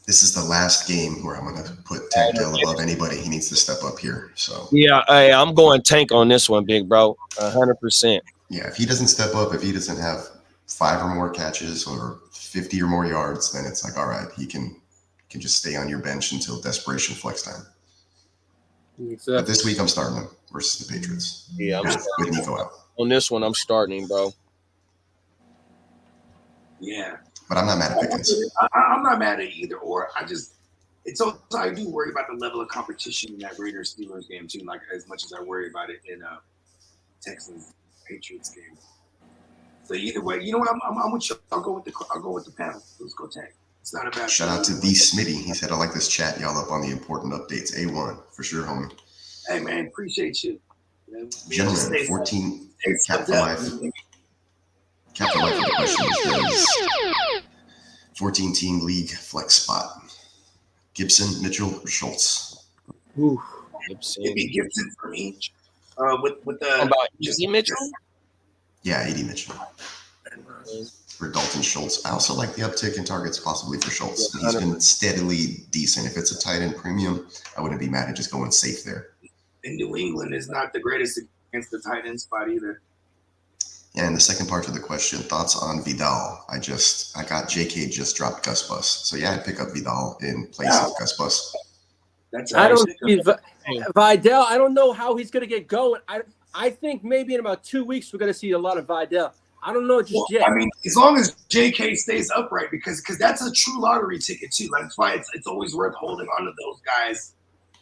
This is the last game where I'm going to put Tank Dell above anybody. He needs to step up here. So yeah, I'm going Tank on this one, big bro. 100%. Yeah, if he doesn't step up, if he doesn't have 5 or more catches or 50 or more yards, then it's like, all right, he can just stay on your bench until desperation flex time. Exactly. But this week I'm starting him versus the Patriots. Yeah, with Nico out. On this one, I'm starting, bro. Yeah. But I'm not mad at Pickens. I'm not mad at either or. It's also, I do worry about the level of competition in that Raiders Steelers game too, like as much as I worry about it in Texans Patriots game. So either way, you know what? I'm with you. I'll go with the panel. Let's go Tank. It's not a bad. Shout out to D Smitty. He said, "I like this chat. Y'all up on the important updates. A1 for sure, homie." Hey man, appreciate you. Gentlemen, 14 Cap for Life. Cap for Life with the question is, 14 team league flex spot. Gibson, Mitchell, or Schultz? Ooh. Gibson. It'd be Gibson for me. With the About just AD Mitchell? Yeah, AD Mitchell. For Dalton Schultz. I also like the uptick in targets possibly for Schultz. He's been steadily decent. If it's a tight end premium, I wouldn't be mad at just going safe there. And New England is not the greatest against the tight end spot either. And the second part of the question, thoughts on Vidal? I got JK just dropped Gus Bus. So yeah, I'd pick up Vidal in place of Gus Bus. I don't see Vidal. I don't know how he's going to get going. I think maybe in about 2 weeks we're going to see a lot of Vidal. I don't know just yet. I mean, as long as JK stays upright, because that's a true lottery ticket too. That's why it's always worth holding on to those guys,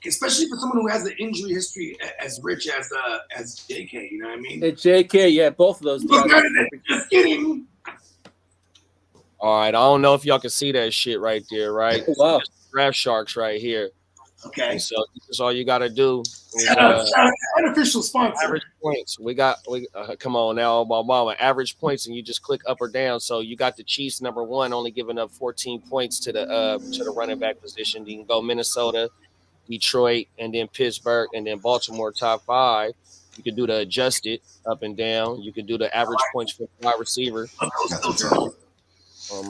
especially for someone who has an injury history as rich as JK. You know what I mean? It's JK, yeah, both of those guys. Just kidding. All right, I don't know if y'all can see that shit right there, right? Wow. Draft Sharks right here. Okay. And so that's all you got to do. Is, unofficial sponsor. Average points. We come on now, Obama. Average points, and you just click up or down. So you got the Chiefs number 1, only giving up 14 points to the running back position. You can go Minnesota, Detroit, and then Pittsburgh, and then Baltimore top 5. You can do the adjusted up and down. You can do the average points for the wide receiver. That's what's up.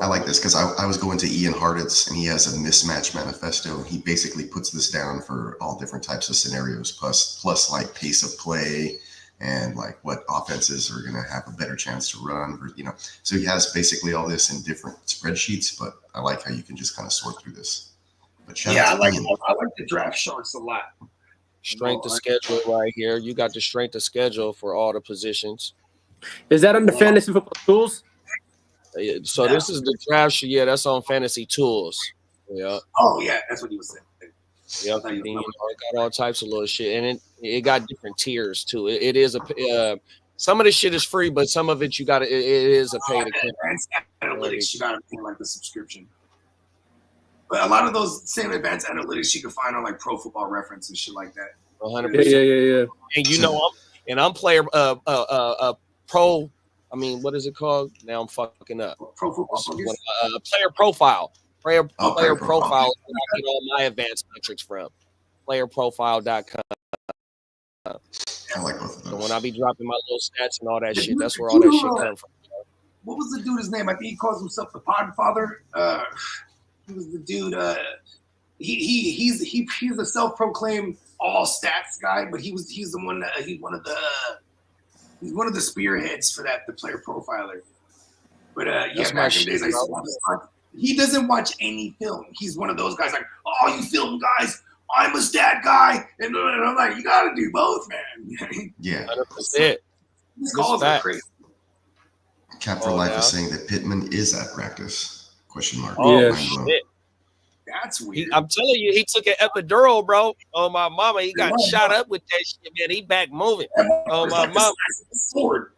I like this because I was going to Ian Hartitz, and he has a mismatch manifesto. He basically puts this down for all different types of scenarios, plus like pace of play and like what offenses are going to have a better chance to run, or, So he has basically all this in different spreadsheets, but I like how you can just kind of sort through this. But I like the Draft Sharks a lot. Strength of schedule right here. You got the strength of schedule for all the positions. Is that under Fantasy Football Tools? So this is the draft sheet. Yeah, that's on Fantasy Tools. Yeah. Oh yeah, that's what he was saying. Yep. It got all types of little shit, and it got different tiers too. It is some of the shit is free, but some of it it is a paid account. Advanced analytics, you gotta pay like the subscription. But a lot of those same advanced analytics you can find on like Pro Football Reference and shit like that. 100%. Yeah. And I'm player pro. I mean, what is it called? Now I'm fucking up. Pro Football. Player profile. Player profile. Okay. I get all my advanced metrics from playerprofile.com. I like both of those. So when I be dropping my little stats and all that shit, that's where all that shit comes from. What was the dude's name? I think he calls himself the Podfather. He was the dude. He's a self-proclaimed all stats guy, but he's the one that he's one of the spearheads for that, the player profiler. But back in the days, I used to watch this. He doesn't watch any film. He's one of those guys like, oh, you film guys, I'm a stat guy. And I'm like, you got to do both, man. Yeah. 100%. These calls are crazy. Cap for Life is saying that Pittman is at practice. Question mark. Oh, shit. That's weird. I'm telling you, he took an epidural, bro. Oh, my mama. He got shot up with that shit, man. He back moving. Oh, my mama. Sword.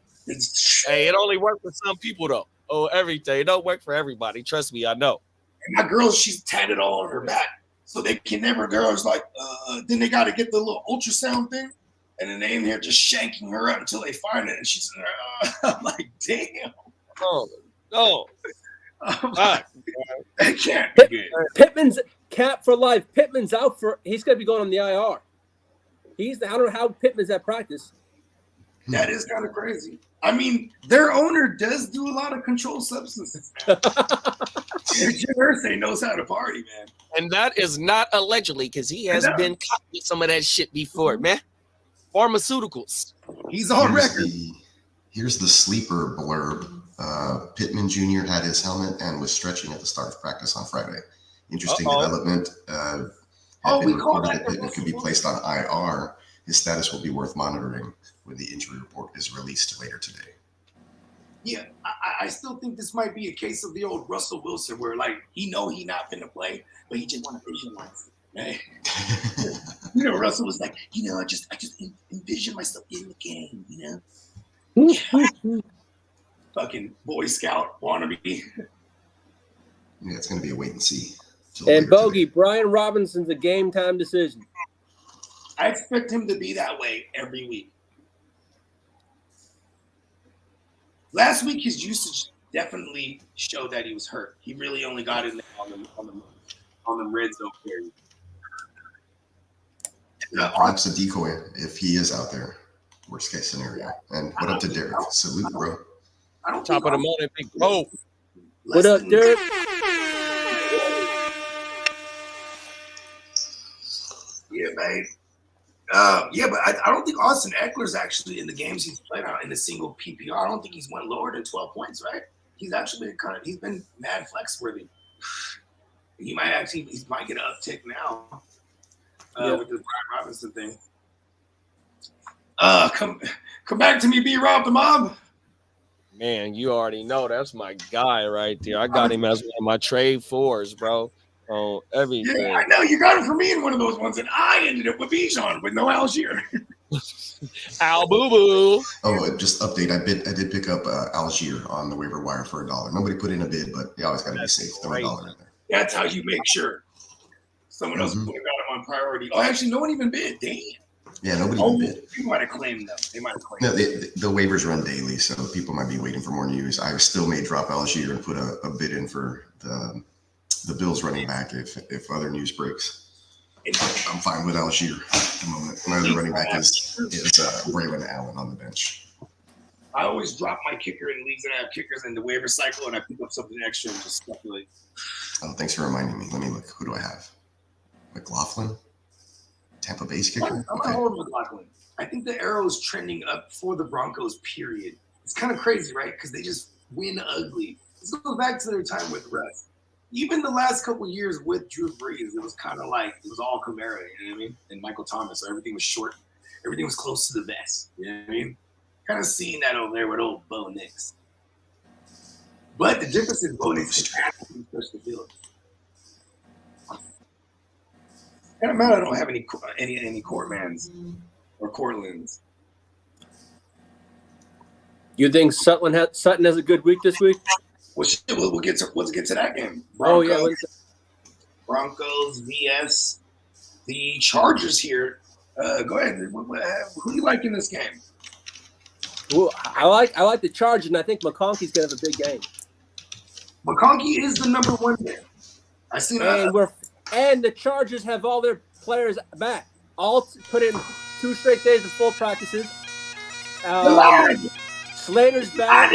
Hey, it only worked for some people, though. Oh, everything. It don't work for everybody. Trust me, I know. And my girl, she's tatted all on her back. So they can never, girls like, then they got to get the little ultrasound thing. And then they in there just shanking her up until they find it. And she's in there. I'm like, damn. Oh, no. Like, they can't. Pittman's Cap for Life. Pittman's out he's going to be going on the IR. I don't know how Pittman's at practice. That is kind of crazy. I mean, their owner does do a lot of controlled substances. Jim knows how to party, man. And that is not allegedly, because he has been caught with some of that shit before, man. Pharmaceuticals. He's on record. Here's the sleeper blurb. Pittman Jr. had his helmet and was stretching at the start of practice on Friday. Interesting development. Had been reported that Pittman could be placed on IR. His status will be worth monitoring when the injury report is released later today. Yeah, I still think this might be a case of the old Russell Wilson, where like he not gonna play, but he just want to visualize it. Right? Russell was like, I just envision myself in the game. Fucking Boy Scout wannabe. Yeah, it's going to be a wait and see. And Bogey, Brian Robinson's a game time decision. I expect him to be that way every week. Last week, his usage definitely showed that he was hurt. He really only got in there on the red zone period. Yeah, perhaps a decoy if he is out there. Worst case scenario. And what up to Derek? Salute, bro. Top of the morning, big bro. What up, Derek? Yeah, man. Yeah, but I don't think Austin Eckler's actually in the games he's played out in the single PPR. I don't think he's went lower than 12 points, right? He's actually been he's been mad flex worthy. He might get an uptick now with this Brian Robinson thing. Come back to me, B-Rob the Mob. Man, you already know that's my guy right there. I got him as one of my trade fours, bro. On everything. Yeah, I know you got it for me in one of those ones, and I ended up with Bijan with no Algier. Al Boo Boo. Oh, just update. I did pick up Algier on the waiver wire for $1. Nobody put in a bid, but you always got to be safe. Throw $1 in there. That's how you make sure someone else put him on priority. Oh, actually, no one even bid. Damn. Yeah, nobody even bid. You might have claimed them. They might have claimed them. The waivers run daily, so people might be waiting for more news. I still may drop Algier and put a bid in for the Bills running back if other news breaks. I'm fine with Algier at the moment. My other running back is Braylon Allen on the bench. I always drop my kicker in leagues that I have kickers in the waiver cycle, and I pick up something extra and just speculate. Oh, thanks for reminding me. Let me look. Who do I have? McLaughlin? Tampa Bay's kicker? Okay. McLaughlin. I think the arrow is trending up for the Broncos, period. It's kind of crazy, right? Because they just win ugly. Let's go back to their time with Russ. Even the last couple of years with Drew Brees, it was kind of like it was all Kamara, you know what I mean? And Michael Thomas, so everything was short. Everything was close to the vest, you know what I mean? Kind of seeing that over there with old Bo Nix. But the difference is Bo Nix is actually push the field. And I'm mad I don't have any Courtmans or Cortlands. You think Sutton has a good week this week? Well, shit, we'll get to that game. Broncos vs. the Chargers here. Go ahead. Who do you like in this game? Well, I like the Chargers, and I think McConkey's gonna have a big game. McConkey is the number one there. I see that. And the Chargers have all their players back. All put in 2 straight days of full practices. Slater's back.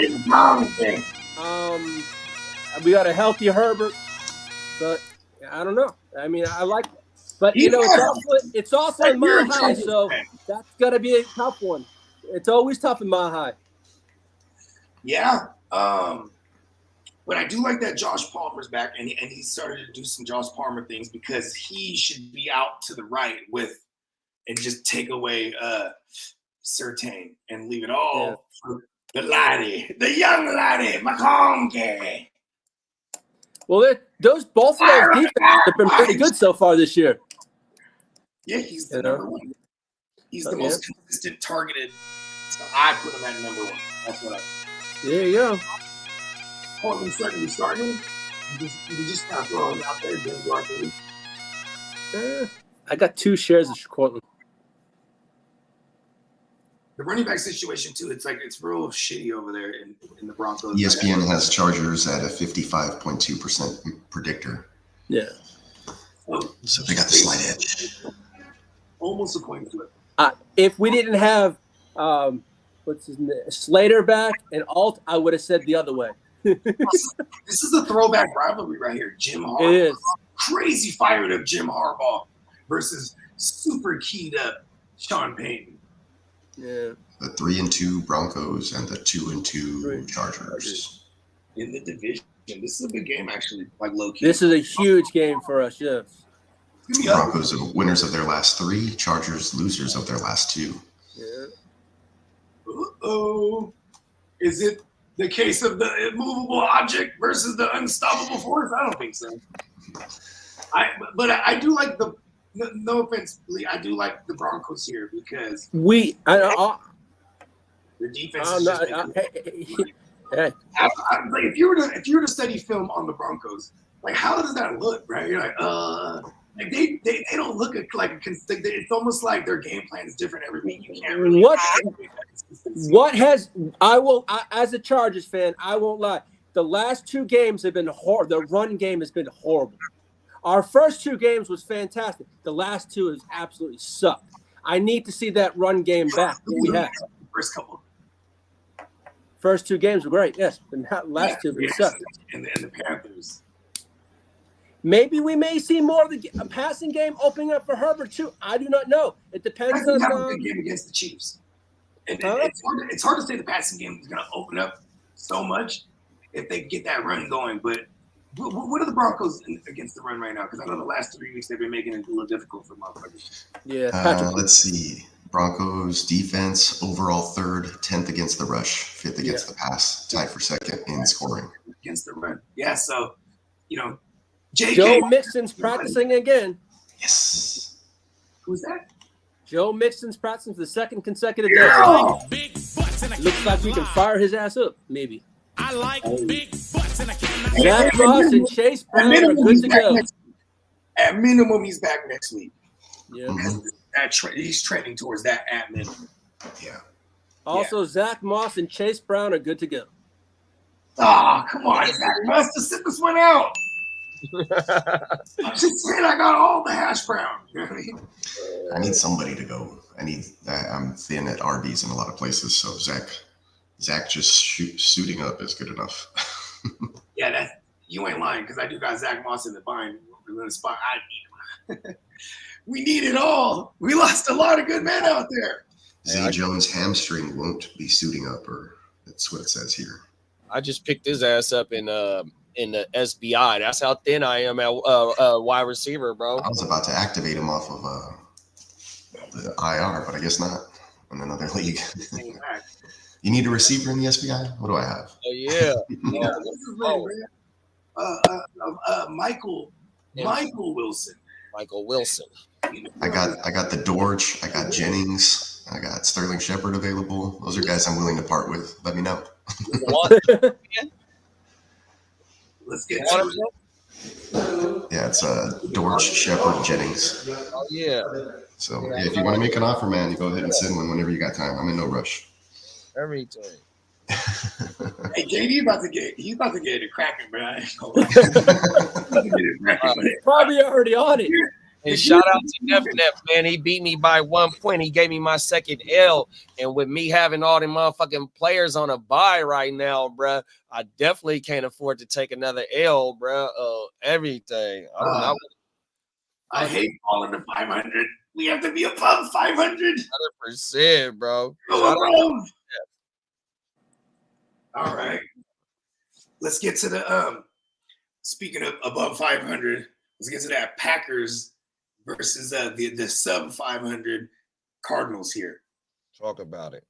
We got a healthy Herbert, but I don't know. I mean, I like, but it's also in Mile High, so that's gonna be a tough one. It's always tough in Mile High. Yeah, but I do like that Josh Palmer's back, and he started to do some Josh Palmer things because he should be out to the right and just take away Surtain and leave it all for the young laddie, McConkey. Well, both of those defenses have been pretty good so far this year. Yeah, he's the number one. He's the most consistent targeted. So I put him at number one. That's what I. There you go. Portland certainly starting. You just kind of throw him out there. I got 2 shares of Cortland. The running back situation too. It's real shitty over there in the Broncos. ESPN has Chargers at a 55.2% predictor. Yeah. So they got the slight edge. Almost a coin flip. If we didn't have what's his name, Slater back and Alt, I would have said the other way. This is a throwback rivalry right here. Jim Harbaugh. It is. Crazy fired up Jim Harbaugh versus super keyed up Sean Payton. Yeah. The 3-2 Broncos and the 2-2 Chargers. In the division. This is a big game, actually, like low key. This is a huge game for us, yes. Broncos are winners of their last 3, Chargers losers of their last 2. Yeah. Uh-oh. Is it the case of the immovable object versus the unstoppable force? I don't think so. But I do like no offense, Lee, I do like the Broncos here because the defense is just if you were to study film on the Broncos, Like, how does that look, right? You're like they don't look like a it's almost like their game plan is different every week. You can't really as a Chargers fan, I won't lie. The last 2 games have been horrible. The run game has been horrible. Our first 2 games was fantastic. The last 2 has absolutely sucked. I need to see that run game back that we had. First 2 games were great, yes, but last 2 sucked. And the Panthers. Maybe we may see more of the passing game opening up for Herbert too. I do not know. It depends on the game against the Chiefs. It's hard to say the passing game is going to open up so much if they get that run going. But what are the Broncos against the run right now? Because I know the last 3 weeks they've been making it a little difficult for motherfuckers. Yeah. Let's see. Broncos defense overall 3rd, 10th against the rush, 5th against the pass, tied for 2nd in scoring against the run. Yeah, so Joe Mixon's practicing again. Yes. Who's that? Joe Mixon's practicing for the 2nd consecutive day. Looks like we can fire his ass up, maybe. I like big butts and I cannot. Zach Moss and Chase Brown are good to go. At minimum, he's back next week. Yeah. Mm-hmm. He's trending towards that at minimum. Yeah. Also, Zach Moss and Chase Brown are good to go. Oh, come on, Zach Moss, to sit this one out. I'm just saying, I got all the hash brown. You know what I mean? I need somebody to go. I'm thin at Arby's in a lot of places, so Zach just suiting up is good enough. Yeah, you ain't lying, because I do got Zach Moss in the bind. In the spot I need him. We need it all. We lost a lot of good men out there. Zay Jones' hamstring won't be suiting up, or that's what it says here. I just picked his ass up in the SBI. That's how thin I am at wide receiver, bro. I was about to activate him off of the IR, but I guess not. In another league. You need a receiver in the SBI? What do I have? Oh yeah. Michael Wilson. Michael Wilson. I got the Dortch. I got Jennings. I got Sterling Shepard available. Those are guys I'm willing to part with. Let me know. Let's get to it. Yeah, it's Dortch, Shepard, Jennings. Oh yeah. So yeah, if you want to make an offer, man, you go ahead and send one whenever you got time. I'm in no rush. Everything. Hey, JD about to get it cracking, bro. Probably already on it. And shout out to Nef, man. He beat me by 1 point. He gave me my 2nd L. And with me having all the motherfucking players on a bye right now, bro, I definitely can't afford to take another L, bro. Everything. I hate falling to 500. We have to be above 500. 100%, bro. All right. Let's get to the speaking of above 500, let's get to that Packers versus the sub 500 Cardinals here. Talk about it.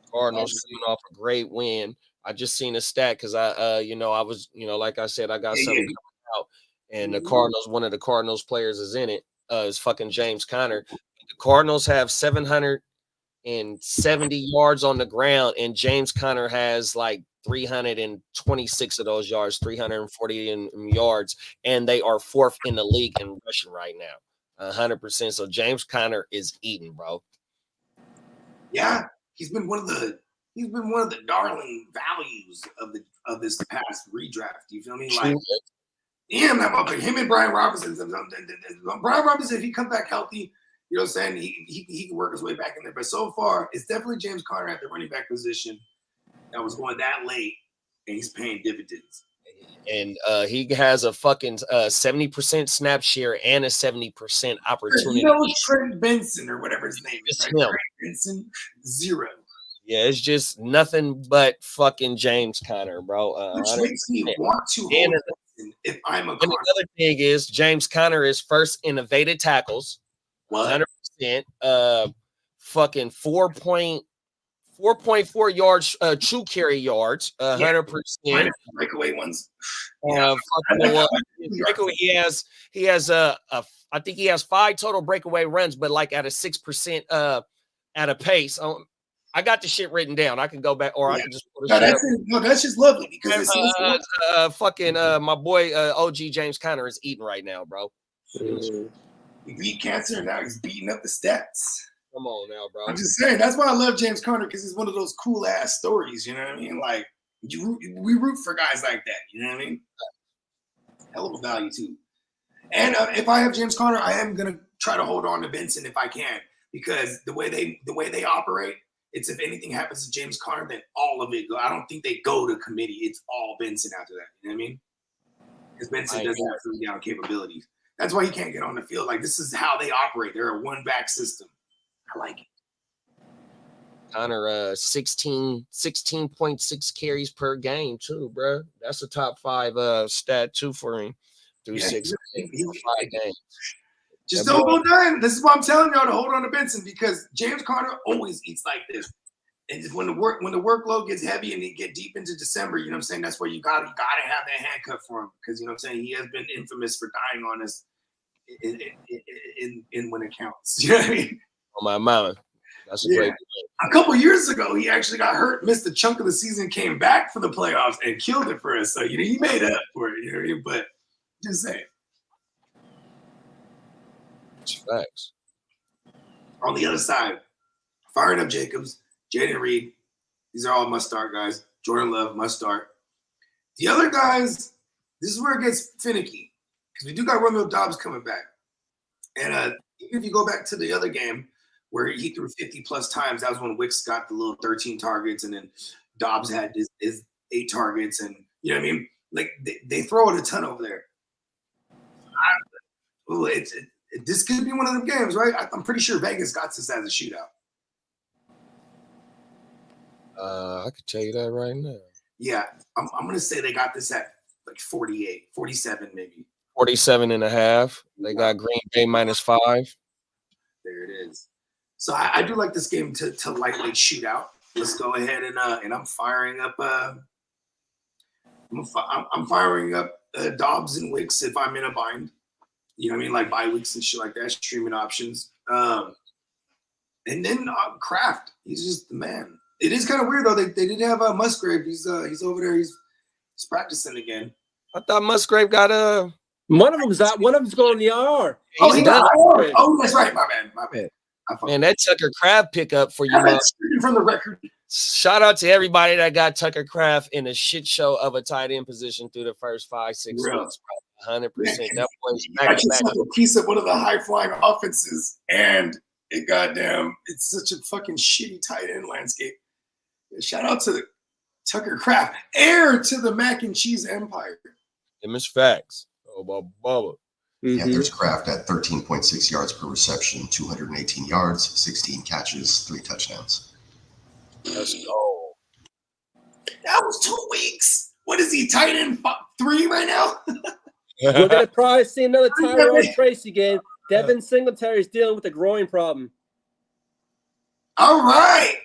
Cardinals coming off a great win. I just seen a stat because I was, like I said, I got something coming out, and the Cardinals, one of the Cardinals players is in it. Is fucking James Conner. The Cardinals have 770 yards on the ground, and James Conner has like 326 of those yards, 340 yards, and they are 4th in the league in rushing right now. 100%. So James Conner is eating, bro. Yeah, he's been one of the darling values of this past redraft. You feel me? Like, damn, that motherfucker. Him and Brian Robinson. Brian Robinson, if he comes back healthy, you know what I'm saying? He can work his way back in there. But so far, it's definitely James Conner at the running back position that was going that late, and he's paying dividends. And he has a fucking 70% snap share and a 70% opportunity. Trent Benson or whatever his name is. Right? Trent Benson, 0. Yeah, it's just nothing but fucking James Conner, bro. Which makes me want to hold Benson if I'm a Cardinal. Another thing is James Conner is first in evaded tackles. 100%. Fucking 4.4 yards, true carry yards, 100%. Breakaway ones. Breakaway, he has I think he has 5 total breakaway runs, but like at a 6% at a pace. I got the shit written down. I can go back, or I can just put that's just lovely because my boy OG James Conner is eating right now, bro. He beat cancer and now he's beating up the stats. Come on now, bro. I'm just saying that's why I love James Conner because he's one of those cool ass stories. You know what I mean? Like we root for guys like that. You know what I mean? Hell of a value too. And if I have James Conner, I am gonna try to hold on to Benson if I can, because the way they operate, it's if anything happens to James Conner, then all of it go. I don't think they go to committee. It's all Benson after that. You know what I mean? Because Benson doesn't have 3-down capabilities. That's why he can't get on the field. Like, this is how they operate. They're a one-back system. I like it. Conner 16.6 carries per game too, bro. That's a top 5 stat too for him through 5 games. Just don't go down. This is why I'm telling y'all to hold on to Benson, because James Conner always eats like this. And when the workload gets heavy and they get deep into December, you know what I'm saying? That's where you gotta have that handcuff for him, because you know what I'm saying, he has been infamous for dying on us in when it counts. You know what I mean? On my mama. That's a great point. A couple years ago, he actually got hurt, missed a chunk of the season, came back for the playoffs, and killed it for us. So you know, he made up for it. You know what I mean? But just saying. It's facts. On the other side, firing up Jacobs, Jaden Reed. These are all must start guys. Jordan Love must start. The other guys, this is where it gets finicky, because we do got Romeo Doubs coming back. And even if you go back to the other game where he threw 50 plus times, that was when Wicks got the little 13 targets, and then Doubs had his 8 targets, and you know what I mean? Like they throw it a ton over there. This could be one of them games, right? I'm pretty sure Vegas got this as a shootout. I could tell you that right now. Yeah, I'm going to say they got this at like 48, 47 maybe. 47.5. They got Green Bay -5. There it is. So I do like this game to lightweight shootout. Let's go ahead and I'm firing up. I'm firing up Dobbs and Wicks if I'm in a bind. You know what I mean? Like bye weeks and shit like that, streaming options. And then Kraft, he's just the man. It is kind of weird though. They did have Musgrave. He's over there. He's practicing again. I thought Musgrave got one of them's out. One of them's going to the IR. Oh, he got IR. Oh, that's right. My bad. Man, that Tucker Kraft pickup for you. From the record. Shout out to everybody that got Tucker Kraft in a shit show of a tight end position through the first 5-6 weeks. 100%. That was back a piece of one of the high flying offenses, and it's such a fucking shitty tight end landscape. Shout out to Tucker Kraft, heir to the mac and cheese empire. Them is facts. Oh, Bubba. Yeah, there's Kraft at 13.6 yards per reception, 218 yards, 16 catches, 3 touchdowns. Let's go. That was 2 weeks. What is he, tight end 3 right now? We're going to probably see another Tyrone Tracy game. Devin Singletary is dealing with a groin problem. All right.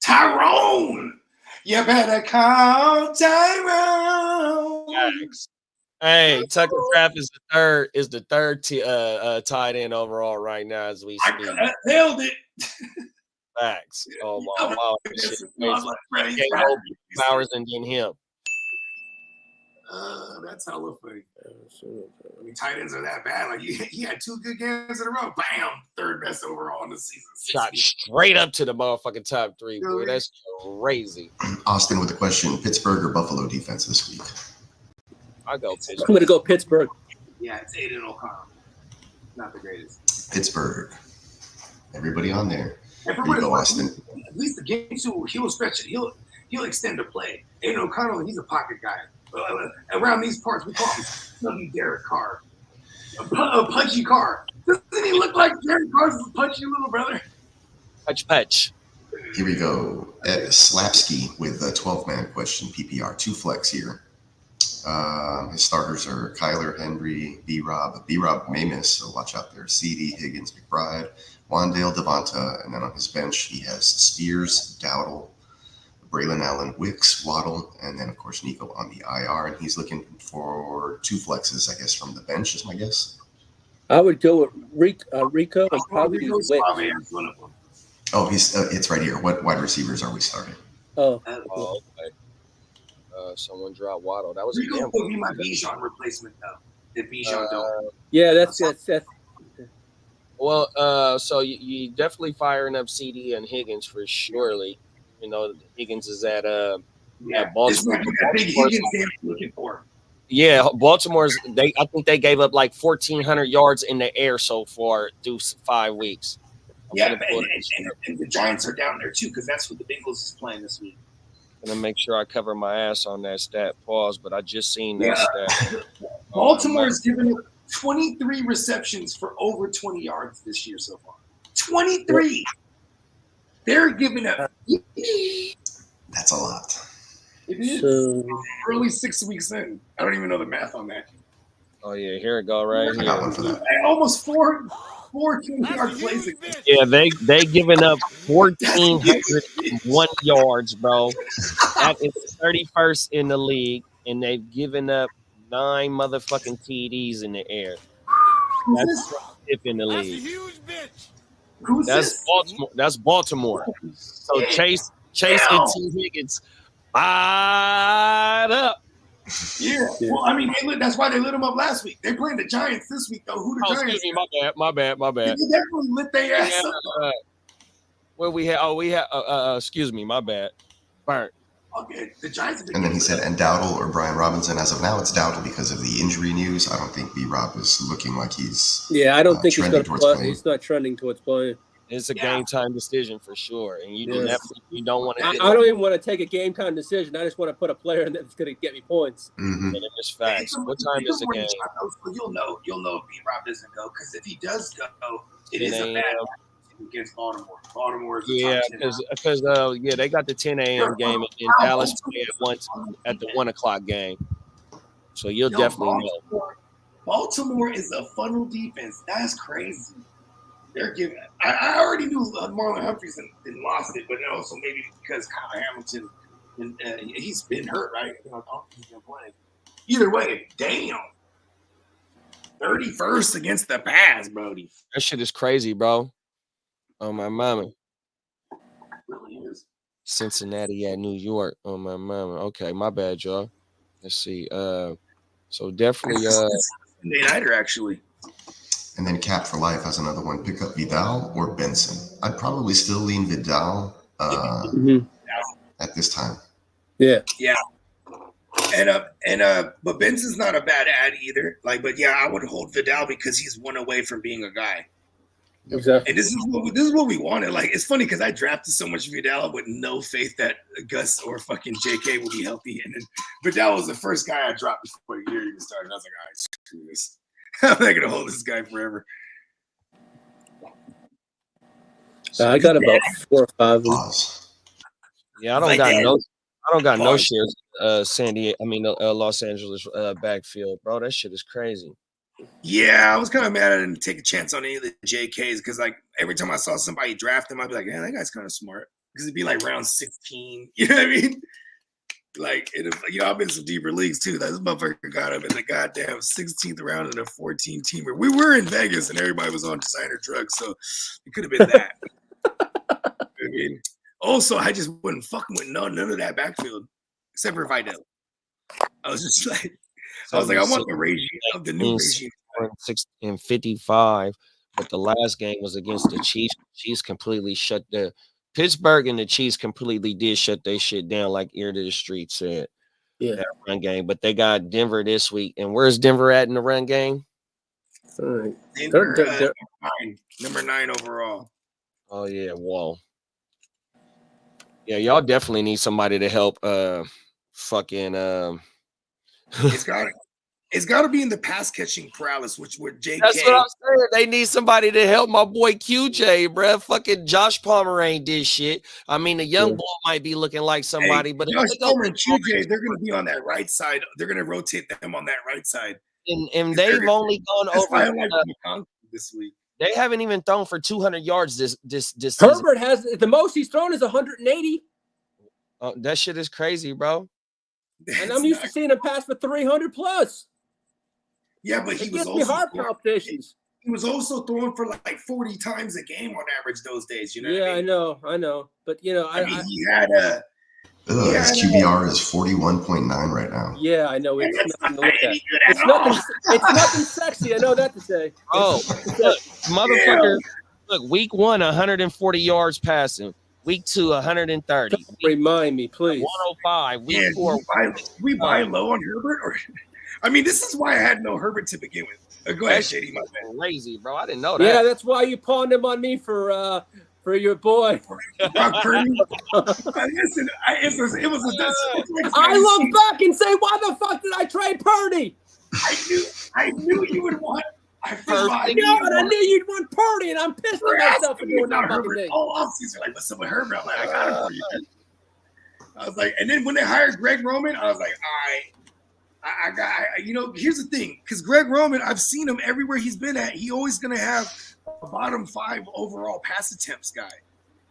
Tyrone. You better call Tyrone. Thanks. Hey, Tucker Kraft is the third tight end overall right now as we speak. I nailed it. Facts. Oh my wow. Flowers and then him. That's hella funny. I mean, tight ends are that bad. Like he had 2 good games in a row. Bam, 3rd best overall in the season. Shot straight up to the motherfucking top 3, boy. That's crazy. Austin with a question: Pittsburgh or Buffalo defense this week? I go Pittsburgh. I'm going to go Pittsburgh. Yeah, it's Aiden O'Connell. Not the greatest. Pittsburgh. Everybody on there. And for go, Austin. At least the game 2, he'll stretch it. He'll extend the play. Aiden O'Connell, he's a pocket guy. Around these parts, we call him Snuggy Derek Carr. A punchy Carr. Doesn't he look like Derek Carr's punchy little brother? Patch. Here we go. Slapsky with a 12-man question, PPR. 2 flex here. His starters are Kyler, Henry, B-Rob. B-Rob may miss, so watch out there. CD, Higgins, McBride, Wandale, Devonta, and then on his bench he has Spears, Dowdle, Braylon Allen, Wicks, Waddle, and then, of course, Nico on the IR. And he's looking for 2 flexes, I guess, from the bench, is my guess. I would go with Rico and probably Wicks. One of them. Oh, it's right here. What wide receivers are we starting? Oh, Oh, okay. Someone dropped Waddle. That was a Rico damn. will be my Bijan replacement though. If Bijan don't. yeah, that's. Well, so you definitely firing up CD and Higgins for surely. You know, Higgins is at Yeah, this Baltimore. might be that big Higgins they're looking for. Yeah, Baltimore's. I think they gave up like 1,400 yards in the air so far through 5 weeks. I'm Yeah, gonna pull it. and the Giants are down there too because that's what the Bengals is playing this week. Gonna make sure I cover my ass on that stat. Pause, but I just seen that Yeah, stat. Baltimore has given up 23 receptions for over 20 yards this year so far. 23. They're giving up. That's a lot. It is So, early 6 weeks in. I don't even know the math on that. Oh yeah, here it go right I here. got one for that. Almost four 20-yard plays. Yeah, they giving up 1,401 yards, bro. That is 31st in the league, and they've given up 9 motherfucking TDs in the air. That's fifth in the league. Who's That's this? Baltimore. That's Baltimore. So Yeah. Chase and T. Higgins fired up. Yeah. Well, I mean, that's why they lit them up last week. They're playing the Giants this week, though. Who the Oh, Giants? excuse me, my bad. They definitely lit their ass up. Where we had? Oh, we had. Excuse me, my bad. Burnt. Okay, the Giants. And then he said, and Dowdle or Brian Robinson. As of now, it's Dowdle because of the injury news. I don't think B-Rob is looking like he's. yeah, I don't think he's going to play. playing. He's not trending towards playing. It's a game time decision for sure, and you definitely don't want to. I don't even want to take a game time decision. I just want to put a player in that's going to get me points. Mm-hmm. It's facts. What time is the game? You'll know if B-Rob doesn't go because if he does go, it is a bad against Baltimore. Baltimore is because they got the 10 a.m. game in Dallas at the 1 o'clock game, so you'll definitely know. Baltimore is a funnel defense. That's crazy. They're giving. I already knew Marlon Humphreys and lost it, but also maybe because Kyle Hamilton and he's been hurt, right? He's been playing. Either way, damn. 31st against the pass, Brody. That shit is crazy, bro. Oh my mama. It really is. Cincinnati at New York. Oh my mama. Okay, my bad, y'all. Let's see. So definitely Sunday nighter actually. And then Cap for Life has another one. Pick up Vidal or Benson. I'd probably still lean Vidal at this time. Yeah. Yeah. But Benson's not a bad ad either. But yeah, I would hold Vidal because he's one away from being a guy. Exactly. And this is what we wanted. It's funny because I drafted so much Vidal with no faith that Gus or fucking JK will be healthy. And then Vidal was the first guy I dropped before the year even started. I was like, all right, screw this. I'm not gonna hold this guy forever. I got about 4 or 5. Yeah, I don't got no shares. Los Angeles backfield, bro. That shit is crazy. Yeah, I was kind of mad I didn't take a chance on any of the JKs because every time I saw somebody draft him, I'd be like, yeah, that guy's kind of smart because it'd be round 16. You know what I mean? I've been in some deeper leagues too. This motherfucker got him in the goddamn 16th round in a 14-teamer. We were in Vegas and everybody was on designer drugs, so it could have been that. I mean, also I just wasn't fucking with none of that backfield except for Vidal. I was just I want the regime of the new regime. 6 and 55, but the last game was against the Chiefs. Chiefs completely shut the Pittsburgh and the Chiefs completely did shut their shit down, like Ear to the Street said. Yeah, that run game. But they got Denver this week, and where's Denver at in the run game? Denver, number 9 overall. Oh yeah, whoa. Yeah, y'all definitely need somebody to help. It's got to be in the pass catching paralysis, which with JK. That's what I'm saying. They need somebody to help my boy QJ, bruh. Fucking Josh Palmer ain't this shit. I mean, the young boy might be looking like somebody, but Josh Palmer and QJ, they're going to be on that right side. They're going to rotate them on that right side. And they've only gone over this week. They haven't even thrown for 200 yards this Herbert has the most he's thrown is 180. That shit is crazy, bro. And I'm used to seeing him pass for 300 plus. Yeah, but he was also heart palpitations. he was also throwing for like 40 times a game on average those days. You know? Yeah, what I mean? I know. But you know, I mean, he had a. His QBR is 41.9 right now. Yeah, I know. It's nothing to look at. It's nothing. It's nothing sexy. I know that to say. Oh, look, motherfucker! Look, week 1, 140 yards passing. Week 2, 130. Don't remind me, please. 105. Week 4. We buy low on Herbert, or I mean, this is why I had no Herbert to begin with. Go ahead, JD. My bad. Crazy, bro. I didn't know that. Yeah, that's why you pawned him on me for your boy. Brock Purdy. Listen, it was a. I look back and say, why the fuck did I trade Purdy? I knew you would want. I knew you'd want Purdy, and I'm pissed at myself for doing that fucking thing. All offseason, like, what's up with Herbert? I'm like, I got him for you. I was like, and then when they hired Greg Roman, I was like, I got, you know, here's the thing, because Greg Roman, I've seen him everywhere he's been at. He always gonna have a bottom 5 overall pass attempts guy.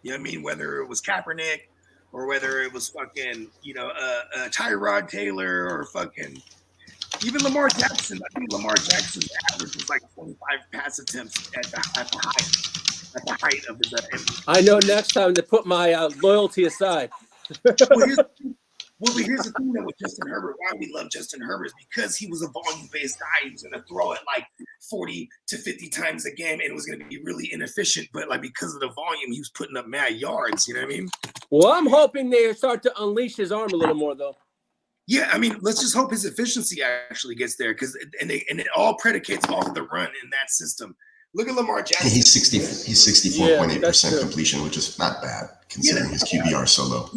You know what I mean? Whether it was Kaepernick or whether it was fucking, you know, Tyrod Taylor or fucking. Even Lamar Jackson, I think Lamar Jackson's average was like 25 pass attempts at the height of the. I know next time to put my loyalty aside. Well, here's the thing though with Justin Herbert. Why we love Justin Herbert is because he was a volume-based guy. He was going to throw it like 40 to 50 times a game, and it was going to be really inefficient. But like because of the volume, he was putting up mad yards. You know what I mean? Well, I'm hoping they start to unleash his arm a little more, though. Yeah, I mean, let's just hope his efficiency actually gets there, because it all predicates off the run in that system. Look at Lamar Jackson. He's 64.8% completion, which is not bad considering his QBR so low.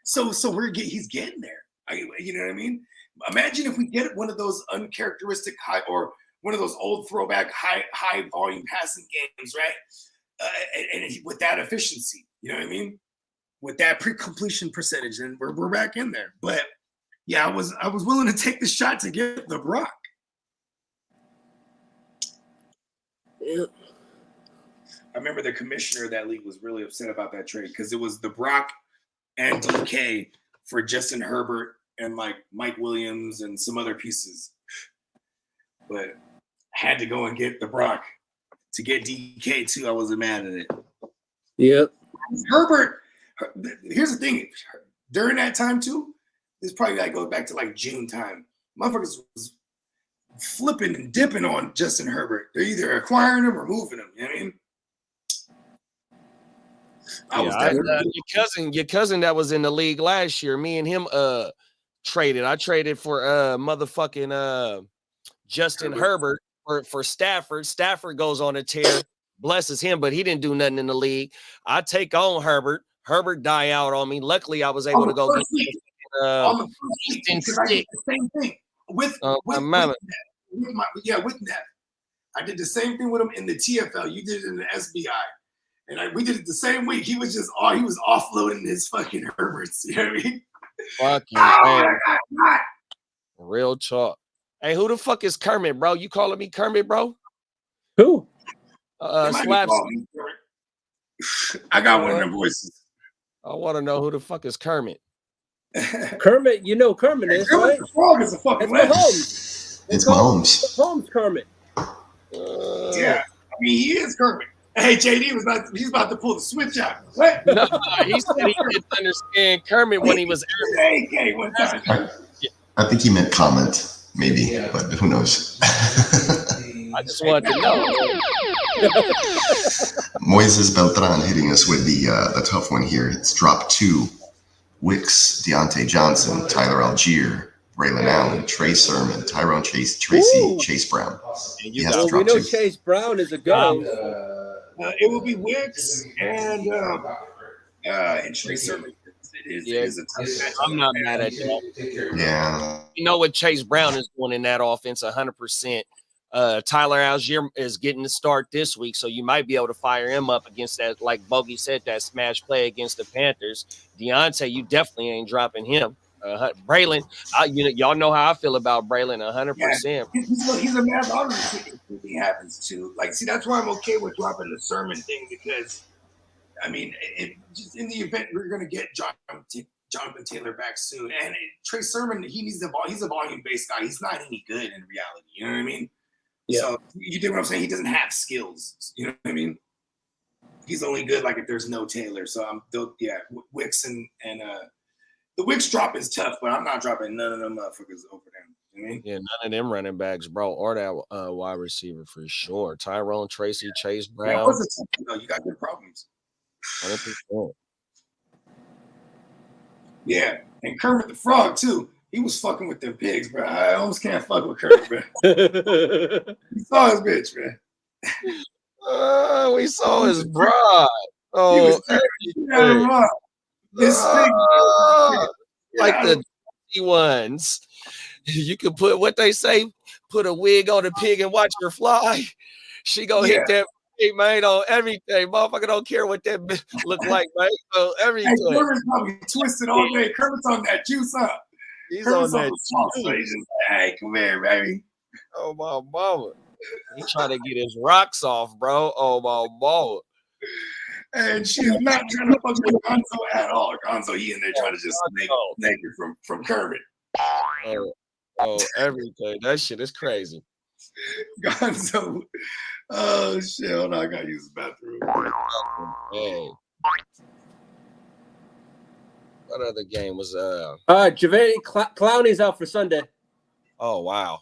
So he's getting there. You know what I mean? Imagine if we get one of those uncharacteristic high or one of those old throwback high volume passing games, right? And with that efficiency, you know what I mean? With that pre-completion percentage, and we're back in there. But yeah, I was willing to take the shot to get the Brock. Yeah. I remember the commissioner of that league was really upset about that trade because it was the Brock and DK for Justin Herbert and like Mike Williams and some other pieces. But I had to go and get the Brock to get DK too. I wasn't mad at it. Yep. Herbert, here's the thing. During that time too, this probably like goes back to like June time. Motherfuckers was flipping and dipping on Justin Herbert. They're either acquiring him or moving him. You know what I mean? Your cousin that was in the league last year, me and him traded. I traded for motherfucking Justin Herbert for Stafford. Stafford goes on a tear, blesses him, but he didn't do nothing in the league. I take on Herbert. Herbert die out on me. Luckily, I was able to go get the same thing with Neff. I did the same thing with him in the TFL. You did it in the SBI. And we did it the same week. He was offloading his fucking Herberts. You know what I mean? Fucking man. Real talk. Hey, who the fuck is Kermit, bro? You calling me Kermit, bro? Who? Slaps. I got one of them voices. I want to know who the fuck is Kermit. Kermit, you know Kermit is, right? The frog is a fucking legend. It's Mahomes. Mahomes Kermit. Yeah, I mean he is Kermit. Hey, JD he's about to pull the switch out. What? No, he said he didn't understand Kermit when he was AK one time. I think he meant comment, maybe, but who knows? I just wanted to know. Moises Beltran hitting us with the tough one here. It's drop 2. Wicks, Deontay Johnson, Tyler Algier, Braylon Allen, Trey Sermon, Tyrone Chase Brown. We know Chase Brown is a go. It will be Wicks and Trey Sermon. It is a tough match. I'm not mad at that. Yeah. You know what Chase Brown is doing in that offense 100%. Tyler Algier is getting the start this week, so you might be able to fire him up against that, like Bogey said, that smash play against the Panthers. Deontay, you definitely ain't dropping him. Braylon, y'all know how I feel about Braylon 100%. Yeah. He's a mad lottery ticket if anything happens to. Like, see, that's why I'm okay with dropping the Sermon thing, because, I mean, just in the event we're going to get Jonathan Taylor back soon. And Trey Sermon, he's a volume-based guy. He's not any good in reality. You know what I mean? Yeah. So you get what I'm saying? He doesn't have skills. You know what I mean? He's only good like if there's no Taylor. So Wicks and the Wicks drop is tough, but I'm not dropping none of them motherfuckers over them. You know what I mean? Yeah, none of them running backs, bro, or that wide receiver for sure. Tyrone Tracy, Chase That Brown. was a tough, you got good problems. 100%. Yeah, and Kermit the Frog too. He was fucking with them pigs, bro. I almost can't fuck with Kermit, bro. You saw his bitch, man. We saw his bride. Oh, This thing, like the ones. You could put what they say, put a wig on a pig and watch her fly. She gonna hit that pig, man, on everything. Motherfucker don't care what that look like, man. So everything. Hey, Kermit's probably twisted all day. Kermit's on that juice, huh? He's Kermit's on that sauce, so he's just, hey, come here, baby. Oh my mama. He trying to get his rocks off, bro. Oh my mama. And she's not trying to fuck with Gonzo at all. Gonzo, he in there trying to just make it from Kermit. Oh, everything. That shit is crazy. Gonzo. Oh shit. Hold on, I gotta use the bathroom. Hey. What other game was Javante Clowney's out for Sunday. Oh wow.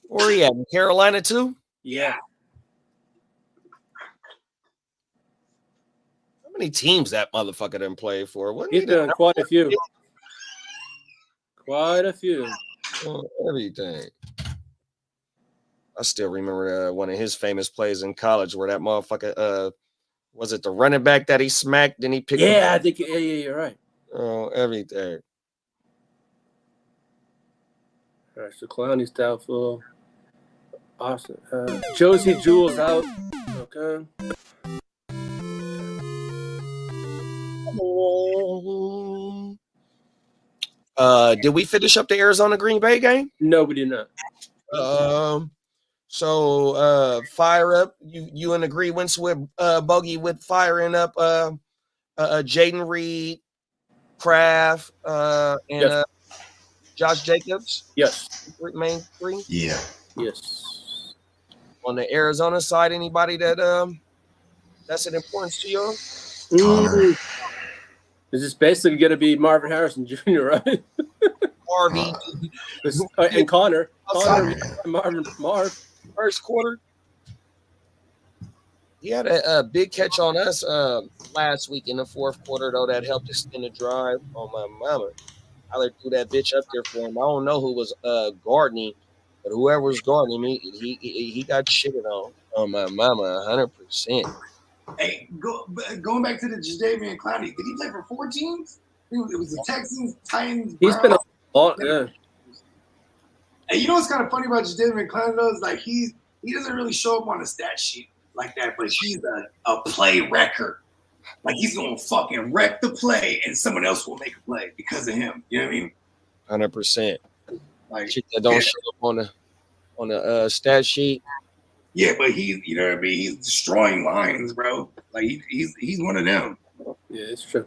Where he at? In Carolina too? Yeah. How many teams that motherfucker didn't play for? He's been on quite a few. Quite a few. Everything. I still remember one of his famous plays in college where that motherfucker was it the running back that he smacked? Then he picked. Yeah, I think. Yeah, you're right. Oh, everything. All right, so Clowney's doubtful. Awesome. Josie Jewell's out. Okay. Did we finish up the Arizona Green Bay game? No, we did not. So fire up. You in agreement with Bogey with firing up Jaden Reed, Kraft, and Josh Jacobs? Yes. Main three? Yeah. Yes. On the Arizona side, anybody that that's an importance to you? Connor. Is this basically going to be Marvin Harrison Jr., right? Harvey. And Connor. Marv. First quarter. He had a big catch on us last week in the fourth quarter, though, that helped extend the drive. On my mama. I threw that bitch up there for him. I don't know who was guarding, but whoever was guarding him, he got shitted on my mama 100%. Hey, going back to the Jadeveon Clowney, did he play for 4 teams? It was the Texans, Titans, Browns. He's been yeah. And you know what's kind of funny about Jadeveon Clowney though is like he doesn't really show up on the stat sheet like that, but he's a play wrecker. Like he's gonna fucking wreck the play, and someone else will make a play because of him. You know what I mean? 100%. Like shit that don't show up on the stat sheet. Yeah, but you know what I mean? He's destroying lines, bro. Like he's one of them. Yeah, it's true.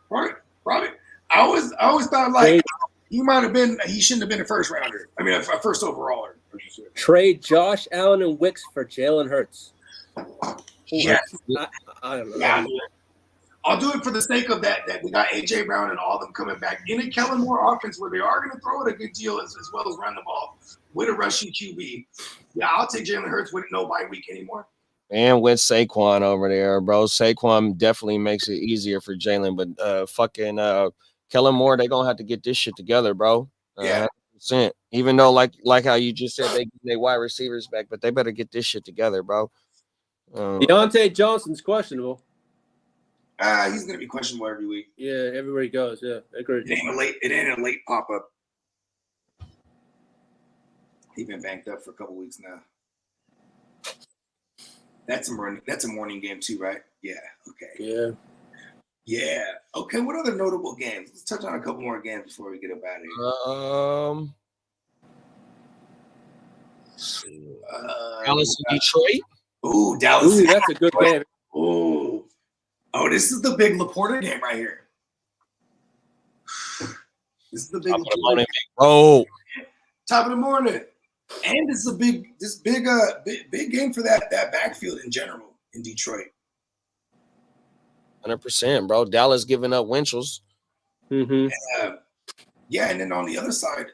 Right. I always thought like he shouldn't have been a first rounder. I mean, a first overall. Trade Josh Allen and Wicks for Jalen Hurts. Yes. I don't know. Yeah. I'll do it for the sake of that we got A.J. Brown and all of them coming back in a Kellen Moore offense where they are going to throw it a good deal as well as run the ball with a rushing QB. Yeah, I'll take Jalen Hurts with no bye week anymore. And with Saquon over there, bro. Saquon definitely makes it easier for Jalen, but fucking Kellen Moore, they going to have to get this shit together, bro. Yeah. 100%. Even though, like how you just said, they wide receivers back, but they better get this shit together, bro. Deontay Johnson's questionable. He's gonna be questionable every week. Yeah, everywhere he goes. Yeah, I agree. It ain't a late pop up. He's been banked up for a couple weeks now. That's a morning game too, right? Yeah. Okay. Yeah. Okay. What other notable games? Let's touch on a couple more games before we get up out of here. Dallas and Detroit. Ooh, Dallas. Ooh, that's a good game. Ooh. Oh, this is the big Laporta game right here. This is the big Oh, top of the morning. And this is a big game for that backfield in general in Detroit. 100%, bro. Dallas giving up Winchell's. Mm-hmm. Yeah, and then on the other side,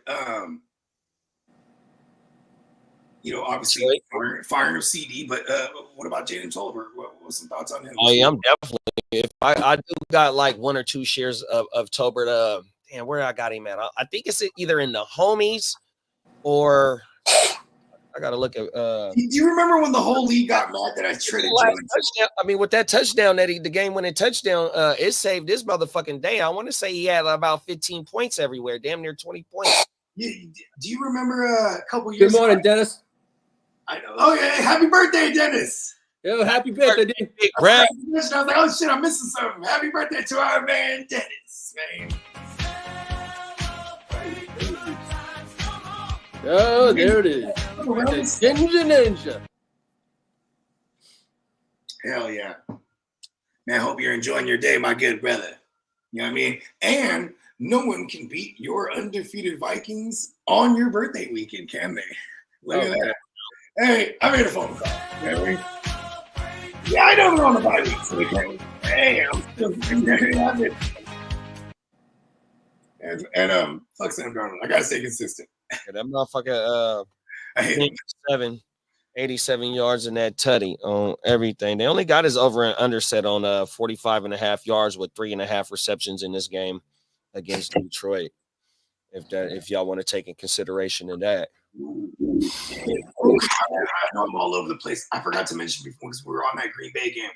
obviously firing of CD, but what about Jaden Tolbert? What's some thoughts on him? Oh yeah, I'm definitely. If I do got like 1 or 2 shares of Tolbert. Damn, where I got him at? I think it's either in the homies or I gotta look at. Do you remember when the whole league got mad that I traded touchdown? I mean, with that touchdown the game-winning touchdown, it saved this motherfucking day. I want to say he had about 15 points everywhere, damn near 20 points. Do you remember a couple years? Good morning, Dennis. I know. Oh yeah, happy birthday, Dennis. Yo, happy birthday, Dennis. Big I was like, oh shit, I'm missing something. Happy birthday to our man Dennis, man. Oh, there it is. Ninja. Hell yeah. Man, I hope you're enjoying your day, my good brother. You know what I mean? And no one can beat your undefeated Vikings on your birthday weekend, can they? Look at that. Hey, I made a phone call. You know what I mean? Yeah, I know they're on the bye week, so they can't. Hey, I'm still there. And fuck Sam Darnold. I gotta stay consistent. Yeah, that motherfucker 87 yards in that tutty on everything. They only got his over and under set on 45.5 yards with 3.5 receptions in this game against Detroit. If y'all want to take in consideration of that. I know I'm all over the place. I forgot to mention before because we were on that Green Bay game,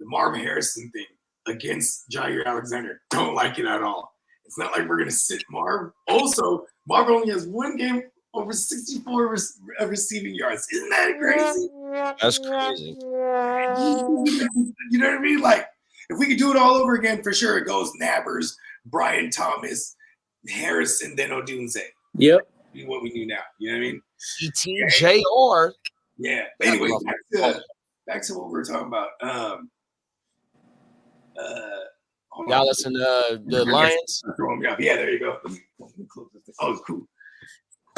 the Marvin Harrison thing against Jair Alexander. Don't like it at all. It's not like we're gonna sit Marv. Also, Marv only has one game over 64 receiving yards. Isn't that crazy? That's crazy. You know what I mean? Like, if we could do it all over again, for sure, it goes Nabbers, Brian Thomas, Harrison, then Odunze. Yep. What we do now. You know what I mean? ETJR. Yeah. But anyway, back to what we were talking about. Dallas and the Lions. Yeah, there you go. Oh, cool.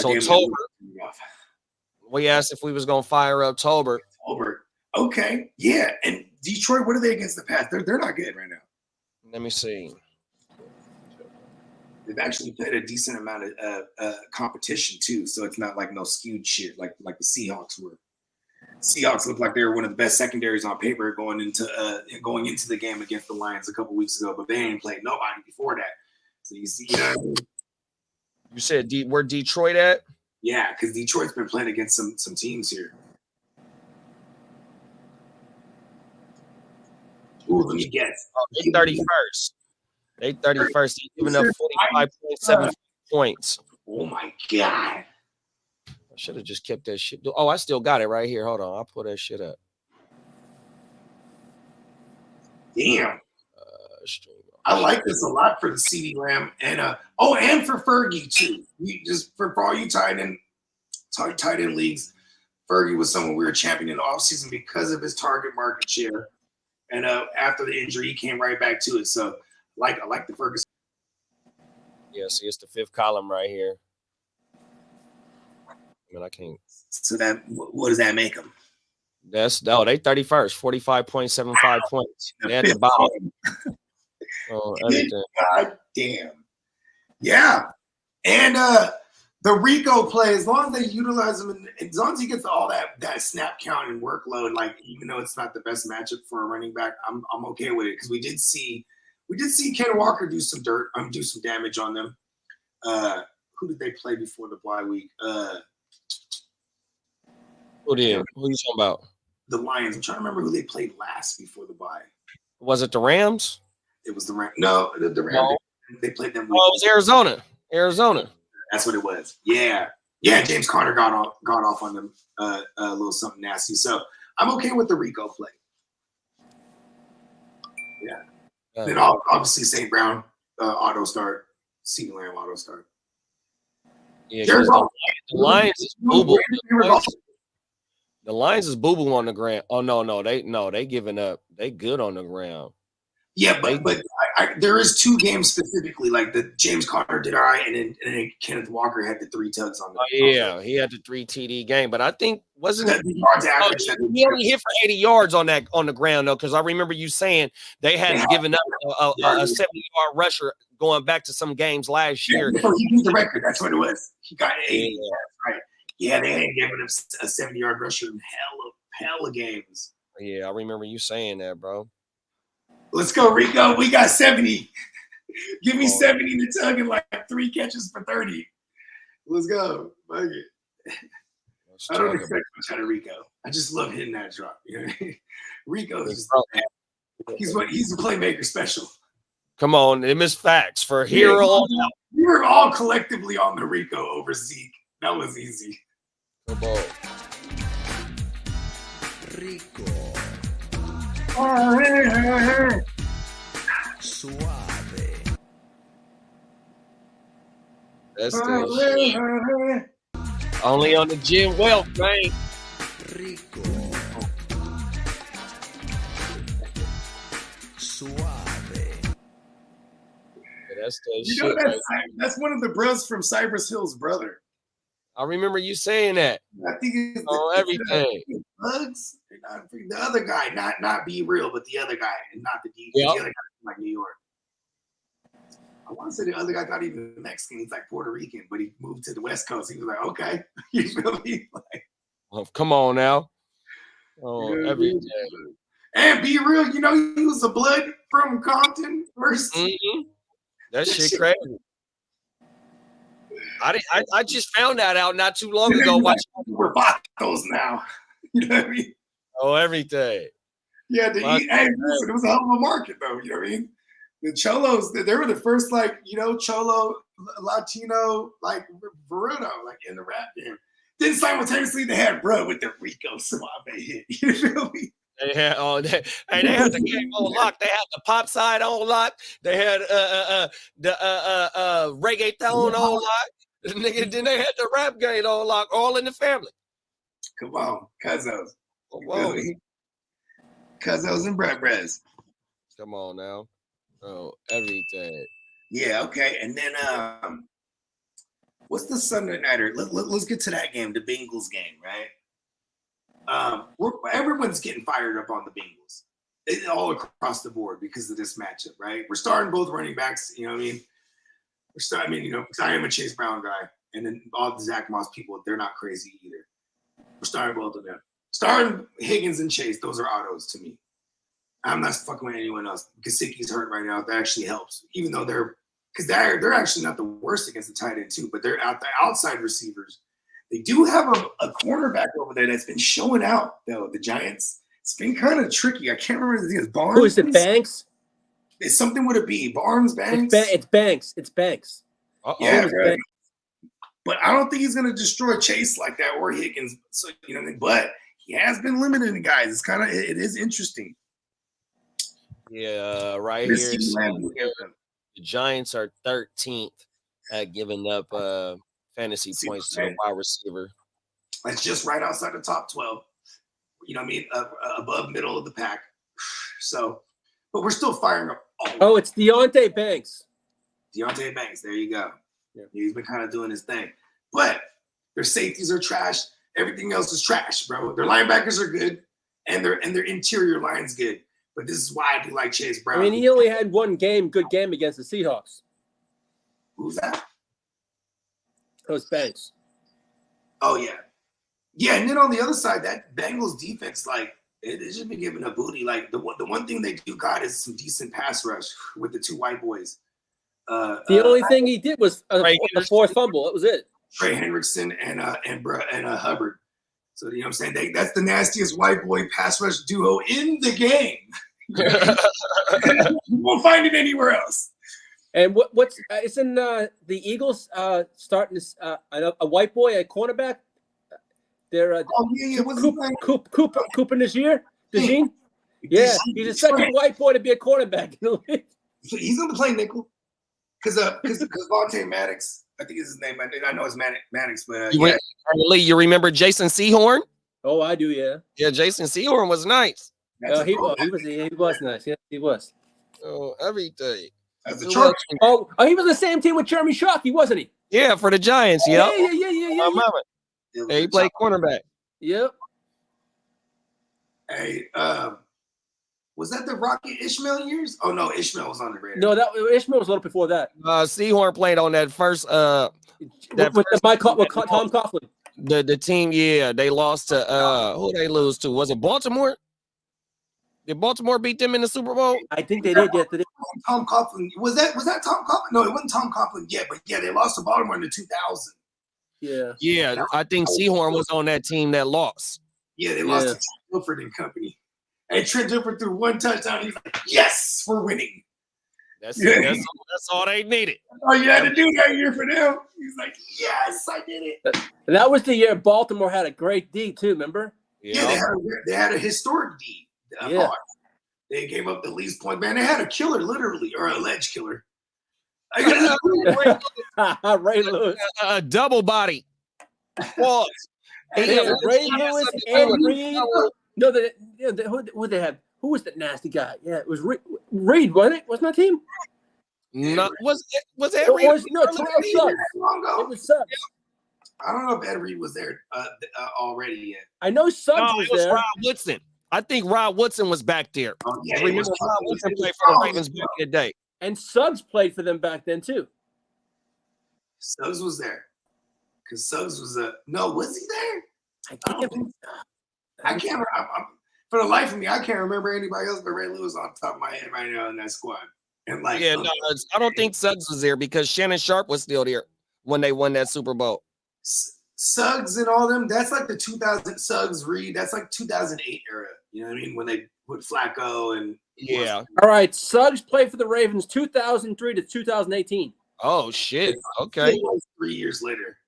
So Tolbert. We asked if we was gonna fire up Tolbert. Okay. Yeah. And Detroit, what are they against the pass? They're not good right now. Let me see. They've actually played a decent amount of competition too, so it's not like no skewed shit like the Seahawks were. Seahawks looked like they were one of the best secondaries on paper going into the game against the Lions a couple weeks ago, but they ain't played nobody before that. So you see, you know what I mean? You said where Detroit at? Yeah, because Detroit's been playing against some teams here. Ooh, let me guess. They 31st. They 31st. He's giving up 45.7 points. Oh my God. I should have just kept that shit. Oh, I still got it right here. Hold on. I'll pull that shit up. Damn. I like this a lot for the CeeDee Lamb and and for Fergie too. For all you tight end leagues, Fergie was someone we were championing in the offseason because of his target market share. And after the injury, he came right back to it. So I like the Ferguson. Yeah, see, it's the 5th column right here. I mean, I can't. So what does that make them? They 31st, 45.75 points. They at the bottom. God damn. Yeah. And the Rico play, as long as they utilize him, and as long as he gets all that snap count and workload, like even though it's not the best matchup for a running back, I'm okay with it because we did see Ken Walker do some damage on them. Who did they play before the bye week? Who did? Who are you talking about? The Lions. I'm trying to remember who they played last before the bye. Was it the Rams? It was the Rams. No, the Rams. No. They played them. Oh, it was Arizona. That's what it was. Yeah. James Conner got off on them a little something nasty. So I'm okay with the Rico play. Yeah. Then obviously St. Brown auto start, CeeDee Lamb auto start. Yeah, the Lions is boo-boo. The Lions is boo-boo on the ground. Oh no, they giving up. They good on the ground. Yeah, but there is 2 games specifically, like the James Conner did all right, and then Kenneth Walker had the 3 tugs on the. Oh, yeah, he had the 3 TD game, but I think wasn't it? The yards average. He only hit for 80 yards on the ground though, because I remember you saying they hadn't given up a 70-yard rusher going back to some games last year. He beat the record. That's what it was. He got 80 yards, right? Yeah, they ain't giving him a 70-yard rusher in hell of games. Yeah, I remember you saying that, bro. Let's go, Rico. We got 70. Give me 70 in the tug and like 3 catches for 30. Let's go. Fuck it. I don't expect much out of Rico. I just love hitting that drop. You know what I mean? Rico is he's a playmaker special. Come on, them is facts for hero. We were all collectively on the Rico over Zeke. That was easy. Come on. Rico. Suave. That's the shit. Only on the Jim Welch, man. Rico. Suave. That's the You shit. know, that's one of the bros from Cypress Hill's brother. I remember you saying that. I think it's everything. Bugs. The other guy, not Be Real, but the other guy, and not the DJ. Yep. The other guy from like New York. I want to say the other guy's not even Mexican. He's like Puerto Rican, but he moved to the West Coast. He was like, okay. You feel me? Like, Oh, come on now. Oh, every day. And Be Real, you know, he was a blood from Compton first. Mm-hmm. That shit crazy. I just found that out not too long ago. We're Vatos now. You know what I mean? Oh, everything. Yeah, listen, it was a hell of a market, though. You know what I mean? The Cholos, they were the first, like, you know, Cholo, Latino, like, Verudo, like, in the rap game. Then simultaneously, they had bro with the Rico Suave hit. You feel me? They had they had the game on lock. They had the pop side on lock. They had the reggaeton on lock. Nigga, then they had the rap game on lock. All in the family. Come on, Cuzos. Whoa. Cuzos and Brez. Come on now. Oh, everything. Yeah, okay. And then what's the Sunday nighter? Let's get to that game, the Bengals game, right? Everyone's getting fired up on the Bengals. All across the board because of this matchup, right? We're starting both running backs, you know what I mean? Because I am a Chase Brown guy, and then all the Zach Moss people, they're not crazy either. We're starting both of them. Starting Higgins and Chase, those are autos to me. I'm not fucking with anyone else. Gesicki's hurt right now. That actually helps, even though they're actually not the worst against the tight end too, but they're the outside receivers. They do have a cornerback over there that's been showing out though. The Giants. It's been kind of tricky. I can't remember his name. Barnes. Who is it? Banks. It's something with a B. Barnes, Banks. It's Banks. It's Banks. Yeah, right. But I don't think he's going to destroy Chase like that or Higgins. So you know what I mean? But he has been limited, guys. It's it is interesting. Yeah, right here. The Giants are 13th at giving up fantasy points to a wide receiver. That's just right outside the top 12. You know what I mean? Above middle of the pack. So, but we're still firing up. Oh, it's Deontay Banks. Deontay Banks. There you go. Yeah. He's been kind of doing his thing. But their safeties are trash. Everything else is trash, bro. Their linebackers are good, and their interior line's good. But this is why I do like Chase Brown. I mean, he only had one good game against the Seahawks. Who's that? That was Banks. Oh, yeah. Yeah, and then on the other side, that Bengals defense, like, it should be giving a booty. Like, the one thing they do got is some decent pass rush with the 2 white boys. The only thing he did was a 4th fumble. That was it. Trey Hendrickson and Hubbard. So, you know what I'm saying? That's the nastiest white boy pass rush duo in the game. You won't find it anywhere else. And what's isn't the Eagles starting this a white boy at cornerback? They're What's his name? Cooper this year. DeJean? Yeah, he's the second white boy to be a cornerback. He's going to play nickel because Vontae Maddox. I think is his name. I know it's Maddox, but Lee, you remember Jason Sehorn? Oh, I do. Yeah. Yeah, Jason Sehorn was nice. He was nice. Yeah, he was. Oh, everything. That's the Who Chargers. else? Oh, he was the same team with Jeremy Shockey, wasn't he? Yeah, for the Giants. Yeah, Yep. yeah. My mama. Yeah, he played cornerback. Yep. Hey, was that the Rocky Ishmael years? Oh no, Ishmael was on the Raiders. No, that Ishmael was a little before that. Seahorn played on that first With Tom Coughlin. The team, yeah, they lost to who they lose to? Was it Baltimore? Did Baltimore beat them in the Super Bowl? I think they did. Yeah, Tom Coughlin. Was that Tom Coughlin? No, it wasn't Tom Coughlin yet, but yeah, they lost to Baltimore in the 2000. Yeah, I think Seahorn was on that team that lost. Yeah, they lost to Trent Dilford and company. And Trent Dilford threw one touchdown. He's like, "Yes, we're winning." That's it. That's all they needed. All you had to do that year for them. He's like, "Yes, I did it." And that was the year Baltimore had a great D too. Remember? Yeah, they had a historic D. Yeah. They gave up the least point. Man, they had a killer, literally, or alleged killer. Ray Lewis. Double body. Pause. Ray Lewis and Reed. No, who they have? Who was that nasty guy? Yeah, it was Reed, wasn't it? Wasn't that team? No, was it It Reed? was no Terrell Suggs. It was Suggs. I don't know if Ed Reed was there already yet. I know Suggs was it was there. Rod Woodson. I think Rod Woodson was back there. Oh, yeah, Remember Rod Woodson played for the Ravens back in the day. And Suggs played for them back then too. Suggs was there. Because Suggs was was he there? I can't remember. For the life of me, I can't remember anybody else but Ray Lewis on top of my head right now in that squad. And I don't think Suggs was there because Shannon Sharp was still there when they won that Super Bowl. Suggs and all them, that's like the 2000 Suggs, Reed, that's like 2008 era. You know what I mean? When they put Flacco and All right, Suggs played for the Ravens 2003 to 2018. Oh shit! Okay, 3 years later.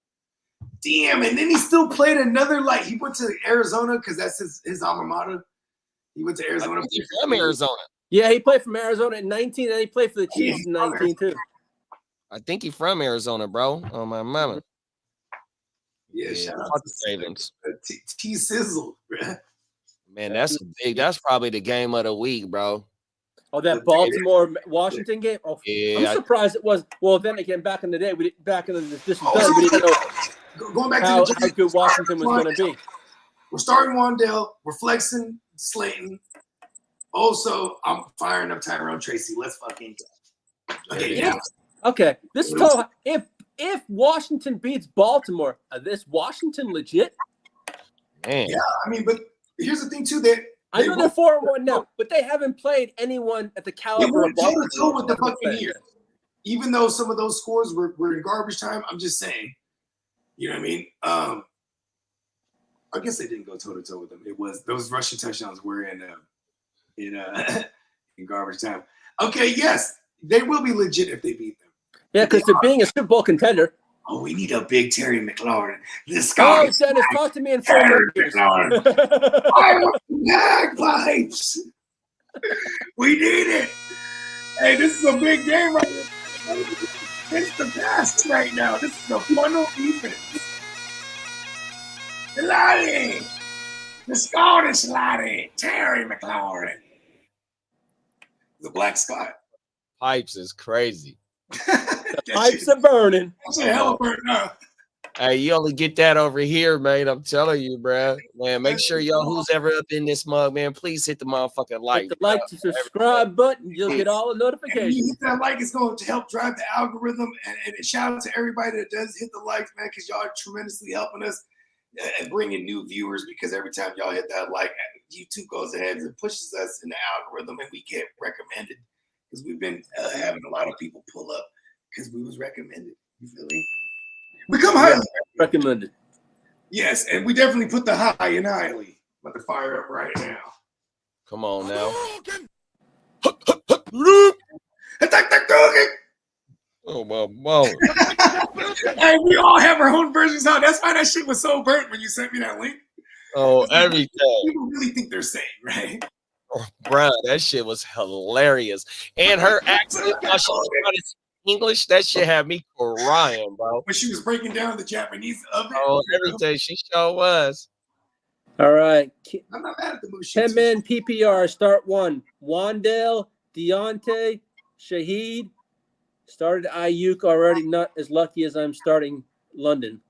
Damn, and then he still played another. Like he went to Arizona because that's his alma mater. He went to Arizona. He's from Arizona. Yeah, he played from Arizona in 19, and he played for the Chiefs in 19 too. I think he's from Arizona, bro. Oh my mama. Yeah, shout out to Ravens. T Sizzle, bro. Man, that's big. That's probably the game of the week, bro. Oh, that Baltimore-Washington game. Oh, yeah, I'm surprised it was. Well, then again, back in the day, we didn't know going back how to how good Washington was going to be. We're starting Wandale. We're flexing Slayton. Also, I'm firing up Tyrone Tracy. Let's fucking go. Okay, yeah. Okay, this is so. If Washington beats Baltimore, is this Washington legit? Man. Yeah, I mean, but here's the thing too. That I know they're 4-1 now, but they haven't played anyone at the caliber of Baltimore. Toe with the Buccaneers. Even though some of those scores were in garbage time, I'm just saying. You know what I mean? I guess they didn't go toe to toe with them. It was those rushing touchdowns were in garbage time. Okay, yes, they will be legit if they beat them. Yeah, because they're being a Super Bowl contender. Oh, we need a big Terry McLaurin. This guy. guy. Oh, Dennis, talk to me in 4 years. I want bagpipes. We need it. Hey, this is a big game right here. It's the best right now. This is a funnel defense. The laddie. The Scottish laddie. Terry McLaurin. The Black Scott. Pipes is crazy. Pipes are burning. That's a hell of a burn up. Hey, you only get that over here, man. I'm telling you, bro. Man, make sure y'all who's ever up in this mug, man, please hit the motherfucking like. Hit the like to subscribe button. You'll get all the notifications. You hit that like, it's going to help drive the algorithm. And shout out to everybody that does hit the likes, man, because y'all are tremendously helping us and bringing new viewers. Because every time y'all hit that like, YouTube goes ahead and pushes us in the algorithm, and we get recommended. Because we've been having a lot of people pull up because we was recommended. You feel me? We come highly recommended. Yes, and we definitely put the high in highly. I'm about to fire up right now. Come on now. Attack the cookie! Oh my mom. Hey, we all have our own versions out. That's why that shit was so burnt when you sent me that link. Oh, everything. People really think they're saying, right? Oh, bro, that shit was hilarious. And her accent, while she was trying to speak English, that shit had me crying, bro. When she was breaking down the Japanese of it. Oh, everything. She sure was. All right. I'm not mad at the movie. 10-man PPR, start one. Wandale, Deontay, Shaheed, started Ayuk already. Not as lucky as I'm starting London.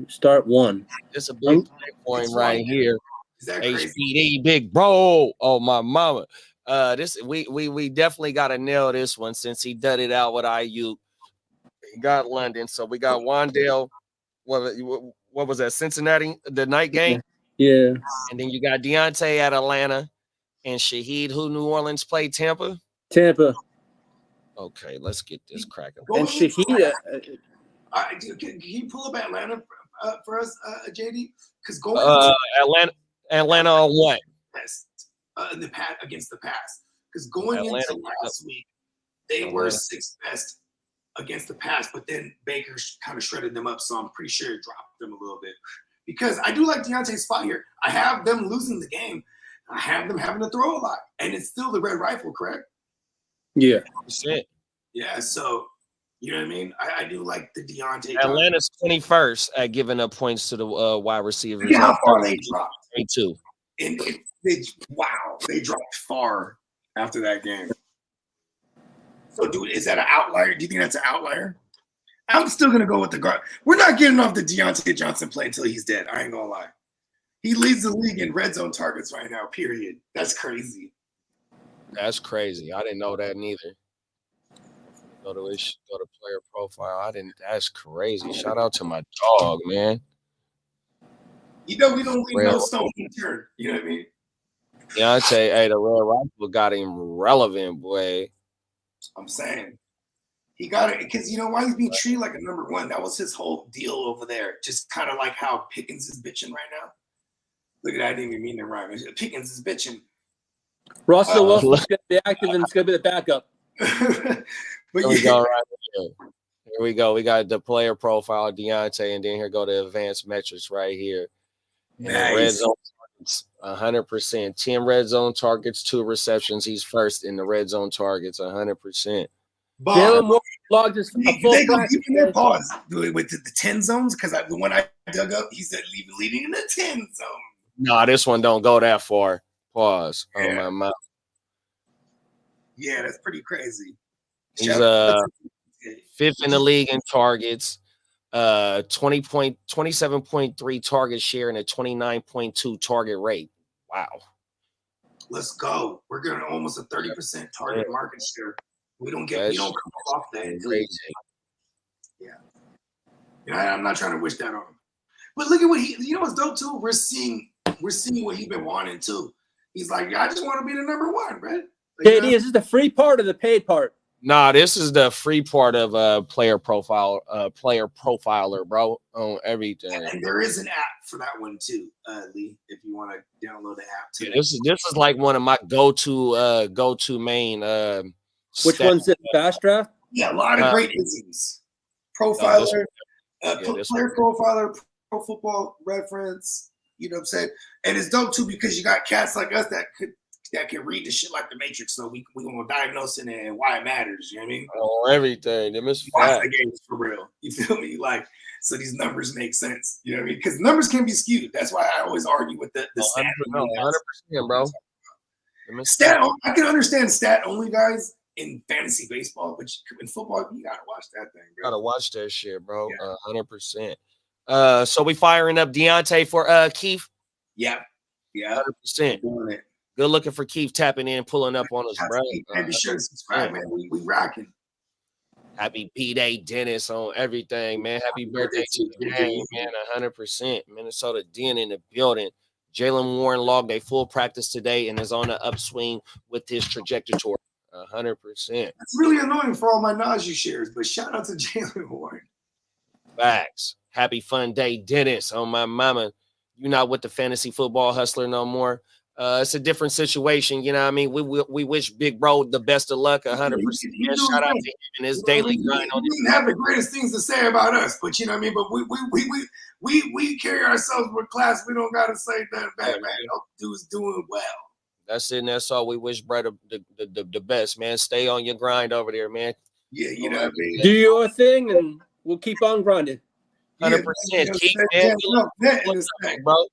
Start one. It's a big point right here. Is that crazy? HBD, big bro. Oh my mama. This we definitely got to nail this one since he did it out with IU. He got London, so we got Wandale. What was that? Cincinnati, the night game. Yeah. And then you got Deontay at Atlanta, and Shaheed, who New Orleans played Tampa. Tampa. Okay, let's get this cracking. And Shaheed. Can you pull up Atlanta for us, JD? Because going Atlanta on what? In the pass against the pass. Because going into last week, they were sixth best against the pass, but then Baker kind of shredded them up, so I'm pretty sure it dropped them a little bit. Because I do like Deontay's spot here. I have them losing the game. I have them having to throw a lot, and it's still the red rifle, correct? Yeah. That's it. Yeah, so you know what I mean? I do like the Deontay. Atlanta's 21st at giving up points to the wide receivers. Yeah, how far they dropped. 22. And they dropped far after that game. So, dude, is that an outlier? Do you think that's an outlier? I'm still gonna go with the guard. We're not getting off the Deontay Johnson play until he's dead. I ain't gonna lie. He leads the league in red zone targets right now. Period. That's crazy. That's crazy. I didn't know that neither. Go to player profile. I didn't. That's crazy. Shout out to my dog, man. You know we don't leave no stone unturned. You know what I mean? Deontay, hey, the red rifle got him relevant, boy. I'm saying he got it because you know why he's being treated like a number one. That was his whole deal over there. Just kind of like how Pickens is bitching right now. Look at that. I didn't even mean to rhyme. Pickens is bitching. Russell Wilson's going to be active and it's going to be the backup. But Here we go right here. Here we go. We got the player profile, Deontay, and then here go the advanced metrics right here. And nice. Red zone targets, 100%. 10 red zone targets, 2 receptions. He's first in the red zone targets, 100%. Jalen Moore logged his full practice. Pause with the 10 zones because the one I dug up, he said leading in the 10 zone. No, this one don't go that far. Pause. Yeah. Oh my mouth. Yeah, that's pretty crazy. He's fifth in the league in targets, 27.3 target share and a 29.2 target rate. Wow. Let's go. We're going to almost a 30% target market share. We don't come off that. Crazy. Yeah. I'm not trying to wish that on him. But look at what what's dope too? We're seeing what he's been wanting too. He's like, I just want to be the number one, right? Like, JD, is this the free part or the paid part? Nah, this is the free part of player profiler, bro, on everything. And there is an app for that one too, Lee, if you want to download the app too. Yeah, this is like one of my go-to main Which one's it? Fast Draft? Yeah, a lot of great isms. Profiler, player profiler, Pro Football Reference, you know what I'm saying? And it's dope too because you got cats like us that can read the shit like the Matrix, so we gonna diagnose it and why it matters. You know what I mean? Oh, everything. Them is watch the games for real. You feel me? Like, so these numbers make sense. You know what I mean? Because numbers can be skewed. That's why I always argue with the stat. 100%, bro. Stat. I can understand stat only guys in fantasy baseball, but in football, you gotta watch that thing, bro. Gotta watch that shit, bro. 100%. So we firing up Deontay for Keith. Yeah. 100%. Doing it. Good looking for Keith tapping in, pulling up on us, bro. Be sure to subscribe, man. We rocking. Happy B-Day, Dennis, on everything, man. Happy birthday to the game, man. 100%. Minnesota Den in the building. Jalen Warren logged a full practice today and is on the upswing with his trajectory. 100%. It's really annoying for all my Najee shares, but shout out to Jalen Warren. Facts. Happy fun day, Dennis, on my mama. You're not with the fantasy football hustler no more. It's a different situation, you know what I mean? We wish Big Bro the best of luck, 100%. Shout out to him and his daily grind on it. We didn't have the greatest things to say about us, but you know what I mean? But we carry ourselves with class. We don't gotta say that bad, man. Dude's doing well. That's it, and that's all. We wish Brett the best, man. Stay on your grind over there, man. Yeah, you know what I mean? Do your thing and we'll keep on grinding. 100%. Keep, man. Bro.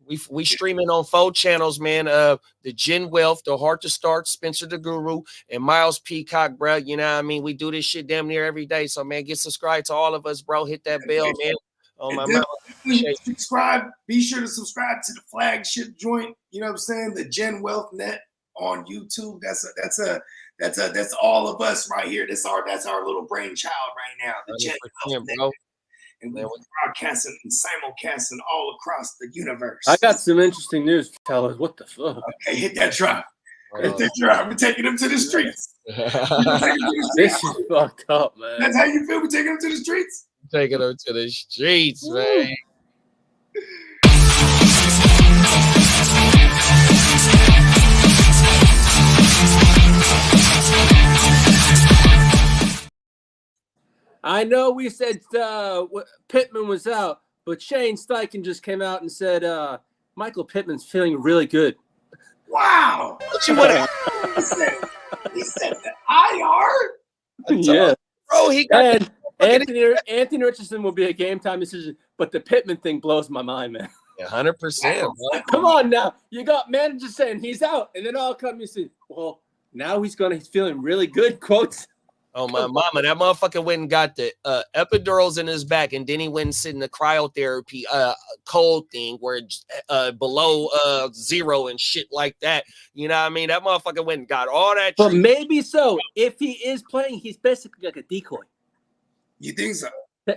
We streaming on 4 channels, man. The Gen Wealth, the Heart to Start, Spencer the Guru, and Miles Peacock, bro. You know what I mean? We do this shit damn near every day. So, man, get subscribed to all of us, bro. Hit that bell, man. Oh, my mama. Subscribe. Be sure to subscribe to the flagship joint. You know what I'm saying? The Gen Wealth Net on YouTube. That's all of us right here. That's our little brainchild right now. The Gen Wealth Net. Bro. And we're broadcasting and simulcasting all across the universe. I got some interesting news to tell us. What the fuck? Okay, hit that drop. Hit that drop. We're taking them to the streets. This is fucked up, man. That's how you feel? We're taking them to the streets? Taking them to the streets, man. I know we said Pittman was out, but Shane Steichen just came out and said Michael Pittman's feeling really good. Wow. What you want? He said the IR? Yeah. Bro, he got Anthony Richardson will be a game time decision, but the Pittman thing blows my mind, man. 100%. Come on now. You got managers saying he's out, and then all come you say, well, now he's feeling really good, quotes. Oh, my mama, that motherfucker went and got the epidurals in his back, and then he went and sit in the cryotherapy cold thing where it's below 0 and shit like that. You know what I mean? That motherfucker went and got all that. But maybe so. If he is playing, he's basically like a decoy. You think so?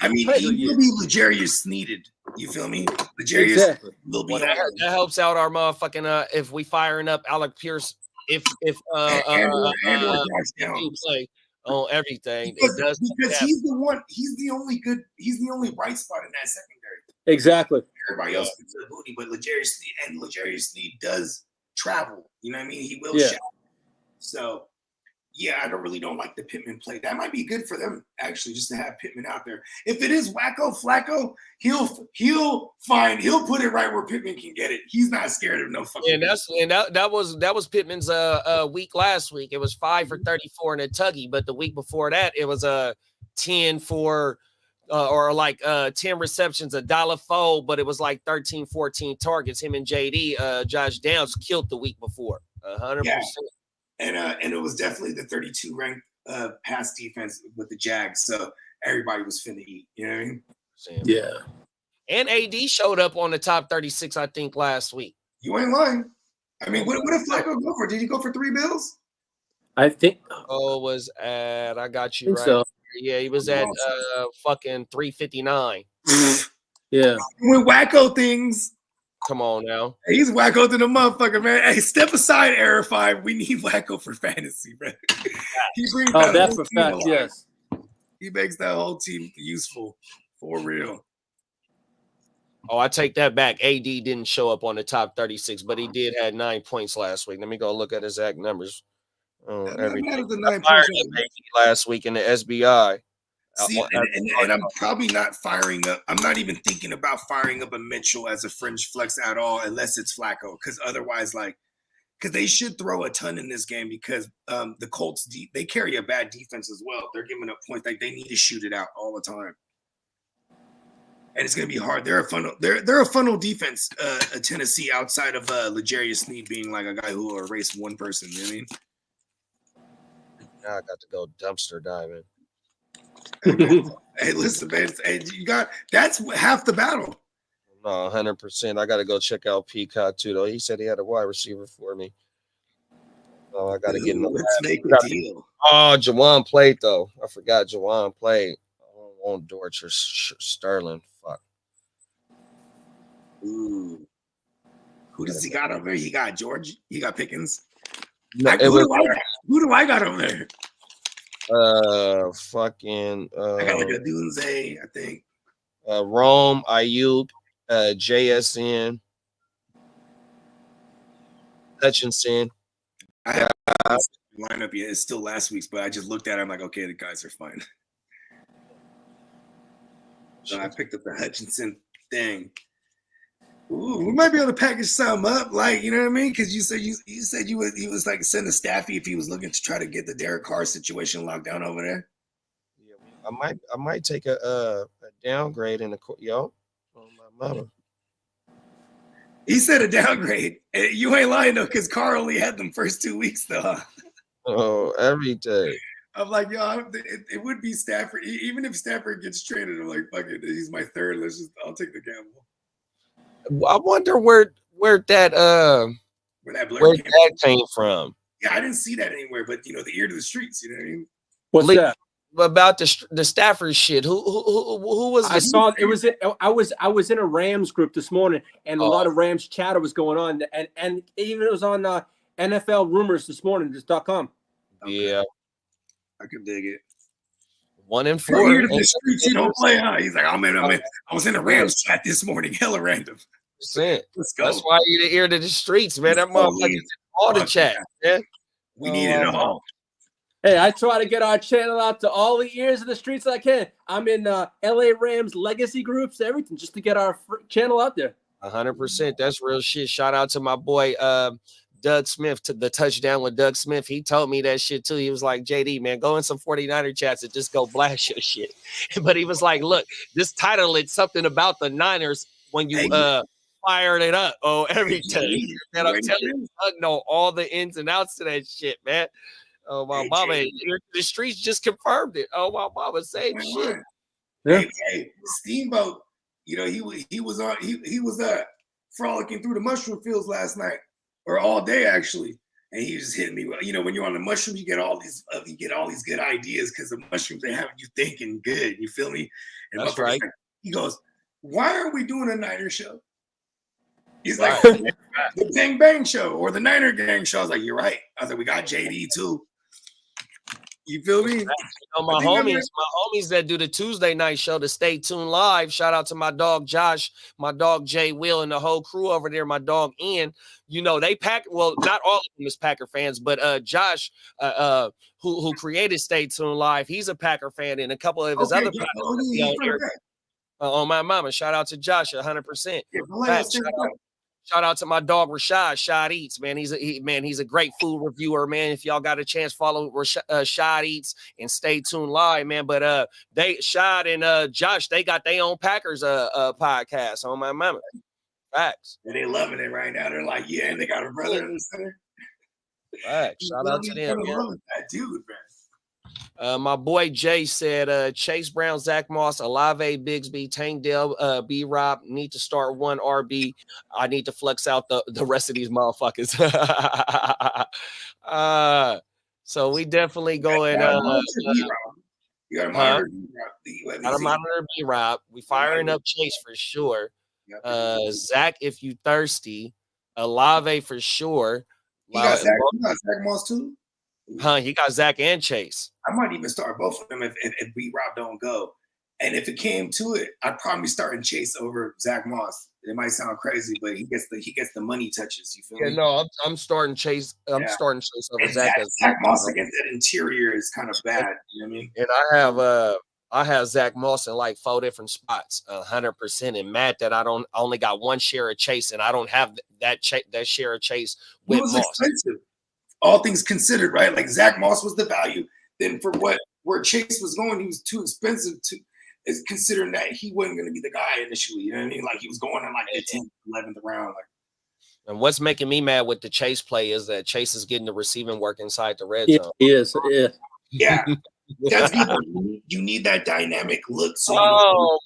I mean, he will be L'Jarius Sneeded. You feel me? L'Jarius exactly. will be. Well, that helps out our motherfucking if we firing up Alec Pierce and play on everything because he's the one. He's the only bright spot in that secondary. Exactly. Everybody else is a booty, but L'Jarius Sneed does travel. You know what I mean? He will shout. So. Yeah, I don't like the Pittman play. That might be good for them actually, just to have Pittman out there. If it is Flacco, he'll put it right where Pittman can get it. He's not scared of no fucking. That was Pittman's week last week. It was 5 for 34 in a tuggy, but the week before that it was 10 for or like 10 receptions, $1.04, but it was like 13, 14 targets. Him and JD, Josh Downs killed the week before. 100%. And it was definitely the 32 ranked pass defense with the Jags. So everybody was finna eat. You know what I mean? Yeah. And AD showed up on the top 36, I think, last week. You ain't lying. I mean, what did Flacco go for? Did he go for 3 bills? I think. Was at, I got you right. So. Yeah, he was at fucking 359. Yeah. With wacko things. Come on now. He's wacko to the motherfucker, man. Hey, step aside, Error 5. We need wacko for fantasy, man. He brings that for fact, yes. He makes that whole team useful. For real. Oh, I take that back. AD didn't show up on the top 36, but he did have 9 points last week. Let me go look at his exact numbers. Everything. Last week in the SBI. See, and I'm probably not firing up. I'm not even thinking about firing up a Mitchell as a fringe flex at all, unless it's Flacco. Because otherwise, because they should throw a ton in this game because the Colts they carry a bad defense as well. They're giving up points. Like they need to shoot it out all the time, and it's gonna be hard. They're a funnel defense. Tennessee outside of L'Jarius Sneed being like a guy who will erase one person. You know what I mean? Now I got to go dumpster diving. Hey, listen, man. Hey, that's half the battle. No, 100%. I got to go check out Peacock too, though. He said he had a wide receiver for me. Oh, I got to get in the let's make a deal. Oh, Jawan played though. I forgot Jawan played. I don't want Dortch or Sterling. Fuck. Ooh. Who does he got over there? He got George. He got Pickens. No, who do I got over there? Fucking I got like a Dunze, I think. Rome, Ayuk, JSN, Hutchinson. I have lineup yet. It's still last week's, but I just looked at it. I'm like, okay, the guys are fine. So I picked up the Hutchinson thing. Ooh, we might be able to package something up, like, you know what I mean? Because you said he was like sending Staffy if he was looking to try to get the Derek Carr situation locked down over there. Yeah, I might take a downgrade in the on my mother. He said a downgrade. You ain't lying though, because Carr only had them first 2 weeks though. Oh, every day. I'm like, yo, it would be Stafford. Even if Stafford gets traded, I'm like, fuck it. He's my third. I'll take the gamble. I wonder where that came from. Yeah, I didn't see that anywhere, but you know, the ear to the streets. You know what I mean? What's that? About the Stafford shit. Who was? I saw it was. I was in a Rams group this morning, and a lot of Rams chatter was going on, and even it was on NFL Rumors this morning, just.com. Okay. Yeah, I could dig it. 1-4. Ear to the streets, you don't play, huh? He's like, I was in the Rams chat this morning, hella random. Let's go. That's why you the ear to the streets, man. That motherfucker's in all the chat, man. We need it all. Hey, I try to get our channel out to all the ears of the streets I can. I'm in LA Rams legacy groups, everything, just to get our channel out there. 100%. That's real shit. Shout out to my boy Doug Smith, to the touchdown with Doug Smith. He told me that shit too. He was like, JD, man, go in some 49er chats and just go blast your shit. But he was like, look, this title, it's something about the Niners when you fired it up. Oh, everything. And I'm telling you, Doug know all the ins and outs to that shit, man. Oh, my mama. The streets just confirmed it. Oh, my mama, same shit. Yeah. Hey, Steamboat, you know, he was frolicking through the mushroom fields last night, or all day actually, and he was hitting me. You know, when you're on the mushroom, you get all these good ideas because the mushrooms, they have you thinking good. You feel me? And that's right. He goes, "Why are we doing a Niner show?" He's like, "The Bang Bang Show or the Niner Gang Show." I was like, "You're right." I was like, "We got JD too." You feel me? You know, my homies that do the Tuesday night show, the Stay Tuned Live. Shout out to my dog Josh, my dog Jay Will, and the whole crew over there. My dog Ian. You know, they pack. Well, not all of them is Packer fans, but Josh, who created Stay Tuned Live, he's a Packer fan, and a couple of his other on my mama. Shout out to Josh, 100%. Shout out to my dog Rashad. Shad Eats, man. He's a great food reviewer, man. If y'all got a chance, follow Shad Eats and Stay Tuned Live, man. But Shad and Josh, they got their own Packers podcast on my mama. Facts. And they loving it right now. They're like, yeah, and they got a brother in the center. Facts. Shout out to them, man. That dude, man. My boy Jay said, Chase Brown, Zach Moss, Olave, Bigsby, Tank Dell, B-Rob need to start one RB. I need to flex out the rest of these motherfuckers. So we definitely going. You got to monitor B-Rob. We firing up Chase for sure. Zach, if you thirsty. Olave for sure. You got Zach Moss too? He got Zach and Chase. I might even start both of them if B-Rob don't go. And if it came to it, I'd probably start Chase over Zach Moss. It might sound crazy, but he gets the money touches. You feel me? No, I'm starting Chase. I'm starting Chase over Zach. Zach Moss against that interior is kind of bad. You know what I mean? And I have Zach Moss in like 4 different spots, 100%. And mad that I only got one share of Chase, and I don't have that share of Chase with Moss. Expensive. All things considered, right? Like Zach Moss was the value. Then for where Chase was going, he was too expensive is considering that he wasn't going to be the guy initially. You know what I mean? Like he was going in like the 10th, 11th round. Like, and what's making me mad with the Chase play is that Chase is getting the receiving work inside the red zone. He is. Yeah. That's good. You need that dynamic look. So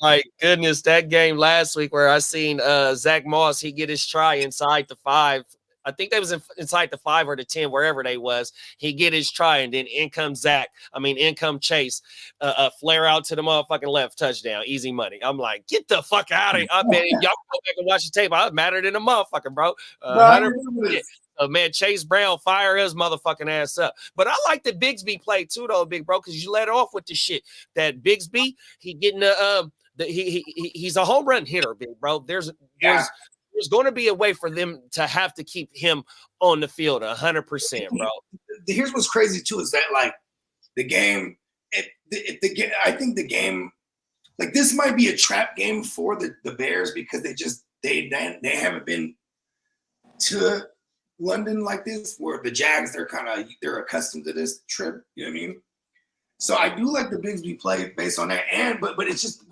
my goodness, that game last week where I seen Zach Moss, he get his try inside the 5. I think they was inside the 5 or the 10, wherever they was. He get his try, and then in comes Chase, flare out to the motherfucking left, touchdown, easy money. I'm like, get the fuck out of here. I mean, y'all go back and watch the tape. I was madder than a motherfucker, bro. 100%. Man, Chase Brown, fire his motherfucking ass up. But I like the Bigsby play too, though, big bro, because you let off with the shit that Bigsby, he getting he's a home run hitter, big bro. There's going to be a way for them to have to keep him on the field 100%, bro. Here's what's crazy too is that like the game, I think the game, like this might be a trap game for the Bears because they haven't been to London like this, where the Jags they're accustomed to this trip. You know what I mean? So I do like the Bigsby play based on that, but it's just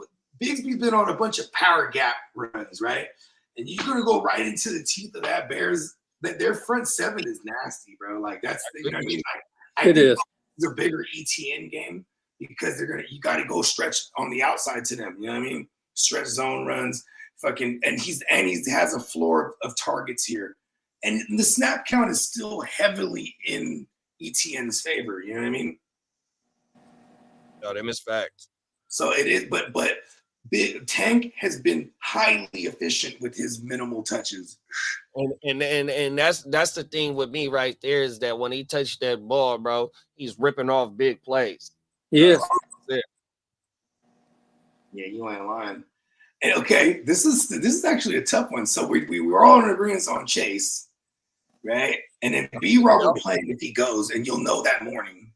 Bigsby's been on a bunch of power gap runs, right? and you're gonna go right into the teeth of that Bears. That their front seven is nasty, bro. Like that's you know what I mean. I It is. It's a bigger ETN game because you got to go stretch on the outside to them. You know what I mean? Stretch zone runs, and he has a floor of targets here, and the snap count is still heavily in ETN's favor. You know what I mean? No, them is facts. So it is, but Tank has been highly efficient with his minimal touches. And that's the thing with me right there is that when he touched that ball, bro, he's ripping off big plays. Yes. Yeah, you ain't lying. And okay, this is actually a tough one. So we were all in agreement on Chase, right? And then B-Rob will play if he goes, and you'll know that morning,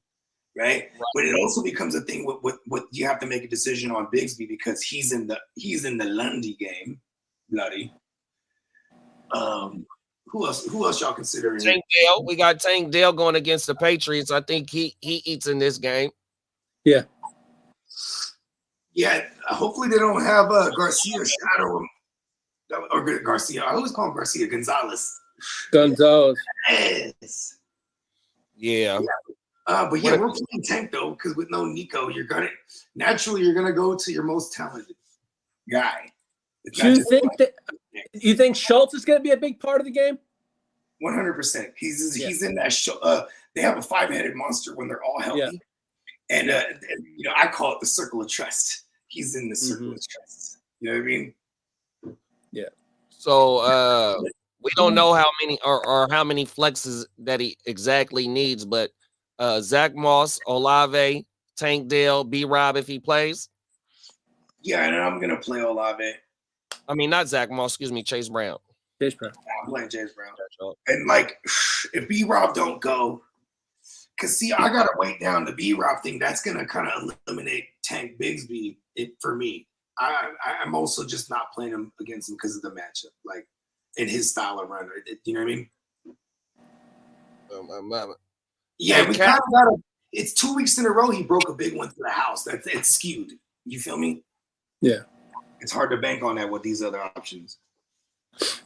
right? But it also becomes a thing with you have to make a decision on Bigsby because he's in the Lundy game, bloody. Who else y'all considering? Tank Dale. We got Tank Dale going against the Patriots. I think he eats in this game. Yeah. Yeah, hopefully they don't have Garcia shadow him. Or Garcia. I always call him Garcia. Gonzalez. Yes. Yeah. But yeah, we're playing Tank though, because with no Nico, you're gonna go to your most talented guy. You think Schultz is gonna be a big part of the game? 100%. He's in that show. They have a 5-headed monster when they're all healthy. Yeah. And I call it the circle of trust. He's in the circle of trust. You know what I mean? Yeah. So we don't know how many or how many flexes that he exactly needs, but Zach Moss, Olave, Tank Dale, B-Rob if he plays. Yeah, and I'm gonna play Olave. I mean, not Zach Moss, excuse me, Chase Brown. I'm playing Chase Brown. And like if B-Rob don't go, because see, I gotta wait down the B-Rob thing. That's gonna kind of eliminate Tank Bigsby for me. I'm also just not playing him against him because of the matchup, like in his style of run. You know what I mean? Yeah, we kind of got to. It's 2 weeks in a row he broke a big one to the house. It's skewed. You feel me? Yeah. It's hard to bank on that with these other options.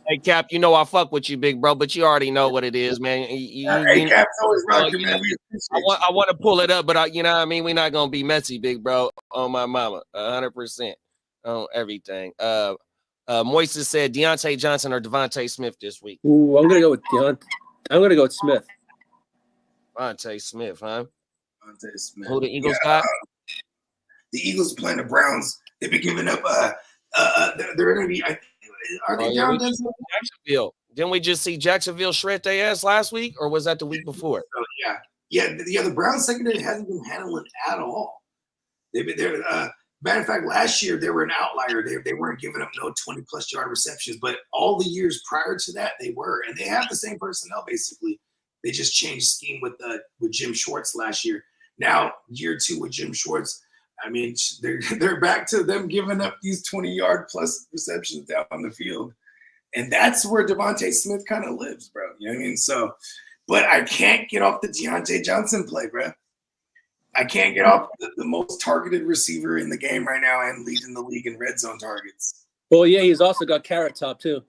Hey Cap, you know I fuck with you, big bro, but you already know what it is, man. Hey Cap's always rocking, man. I want to pull it up, but you know what I mean. We're not gonna be messy, big bro. On my mama, 100% on everything. Moises said Deontay Johnson or Devontae Smith this week. Ooh, I'm gonna go with Deontay. I'm gonna go with Smith. Devontae Smith, huh? Devontae Smith. Who the Eagles got? The Eagles are playing the Browns. They've been giving up. They're gonna be. Are they down? Jacksonville. Didn't we just see Jacksonville shred their ass last week, or was that the week before? Yeah. The Browns secondary hasn't been handling at all. They've been there. Matter of fact, last year they were an outlier. They weren't giving up no 20+ yard receptions, but all the years prior to that they were, and they have the same personnel basically. They just changed scheme with Jim Schwartz last year. Now year 2 with Jim Schwartz. I mean, they're back to them giving up these 20-yard plus receptions down on the field. And that's where Devontae Smith kind of lives, bro. You know what I mean? So, but I can't get off the Deontay Johnson play, bro. I can't get off the most targeted receiver in the game right now and leading the league in red zone targets. Well, yeah, he's also got Carrot Top, too.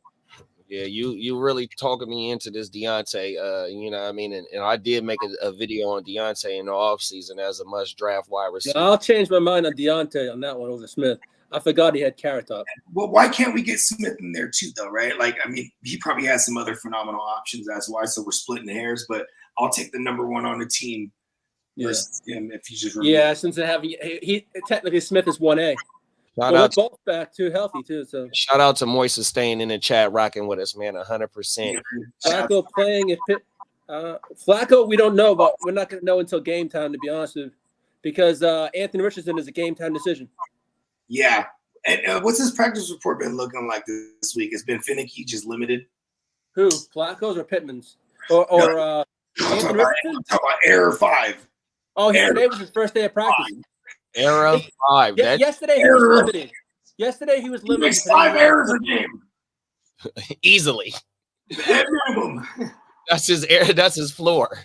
Yeah, you really talking me into this Deontay. You know what I mean? And I did make a video on Deontay in the offseason as a must-draft wide receiver. Yeah, I'll change my mind on Deontay on that one over Smith. I forgot he had Carrot Top. Well, why can't we get Smith in there too, though, right? Like, I mean, he probably has some other phenomenal options. That's why. So we're splitting hairs. But I'll take the number 1 on the team versus him if he's just. Since they have he technically Smith is 1A. Shout out both back too healthy too. So shout out to Moises staying in the chat, rocking with us, man. 100%. Flacco playing Flacco, we don't know about. We're not going to know until game time, to be honest with you, because Anthony Richardson is a game time decision. Yeah, and what's his practice report been looking like this week? It's been finicky, just limited. Who, Flacco's or Pittman's or Anthony Richardson? I'm talking about error 5. Oh, today was his first day of practice. Era 5. Yesterday he was limited. Yesterday he was limited. Makes 5 errors a game. Easily. At minimum. That's his floor.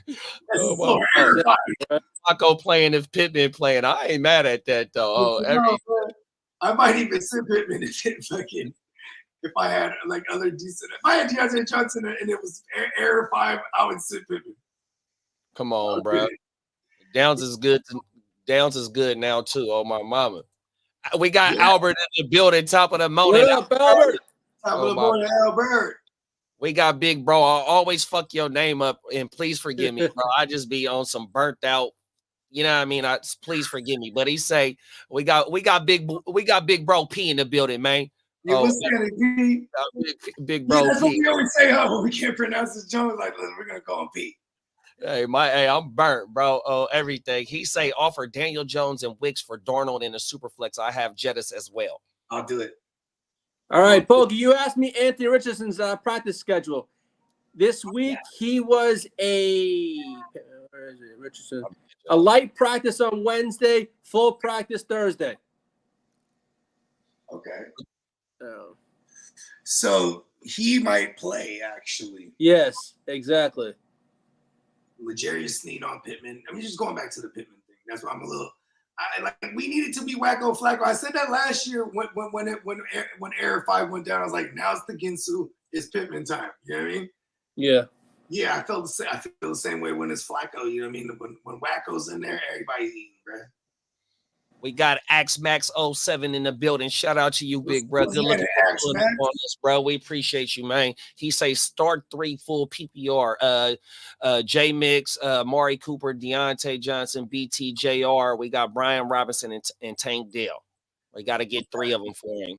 Flacco playing if Pittman playing. I ain't mad at that though. I might even send Pittman if it fucking if I had like other decent. If I had DeAndre Johnson and it was Air 5, I would sit Pippen. Come on, bro. Downs is good. Downs is good now too. Oh my mama. We got Albert in the building, top of the morning. What up, Albert? Top of the morning, Albert. We got big bro. I'll always fuck your name up, and please forgive me, bro. I just be on some burnt out. You know what I mean? Please forgive me. But he say we got big bro P in the building, man. Yeah, what's that? Big bro that's P. What we always say, oh, we can't pronounce his Jones. Like, listen, we're gonna call him P. Hey, I'm burnt, bro. Oh, everything. He say offer Daniel Jones and Wicks for Darnold in a super flex. I have Jettis as well. I'll do it. All right, Bogey, you asked me Anthony Richardson's practice schedule. This week he was where is it, Richardson? A light practice on Wednesday, full practice Thursday. Okay. So he might play, actually. Yes, exactly. L'Jarius Sneed on Pittman. I mean, just going back to the Pittman thing. That's why I'm a little. We needed to be Wacko Flacco. I said that last year when Air 5 went down. I was like, now it's the Ginsu, it's Pittman time. You know what I mean? Yeah. Yeah, I feel the same way when it's Flacco. You know what I mean? When Wacko's in there, everybody's eating, bro. We got AxMax07 in the building. Shout out to you, big bro. Good looking on us, bro. We appreciate you, man. He say start 3 full PPR. J Mix, Mari Cooper, Deontay Johnson, BTJR. We got Brian Robinson and Tank Dell. We got to get 3 of them for him.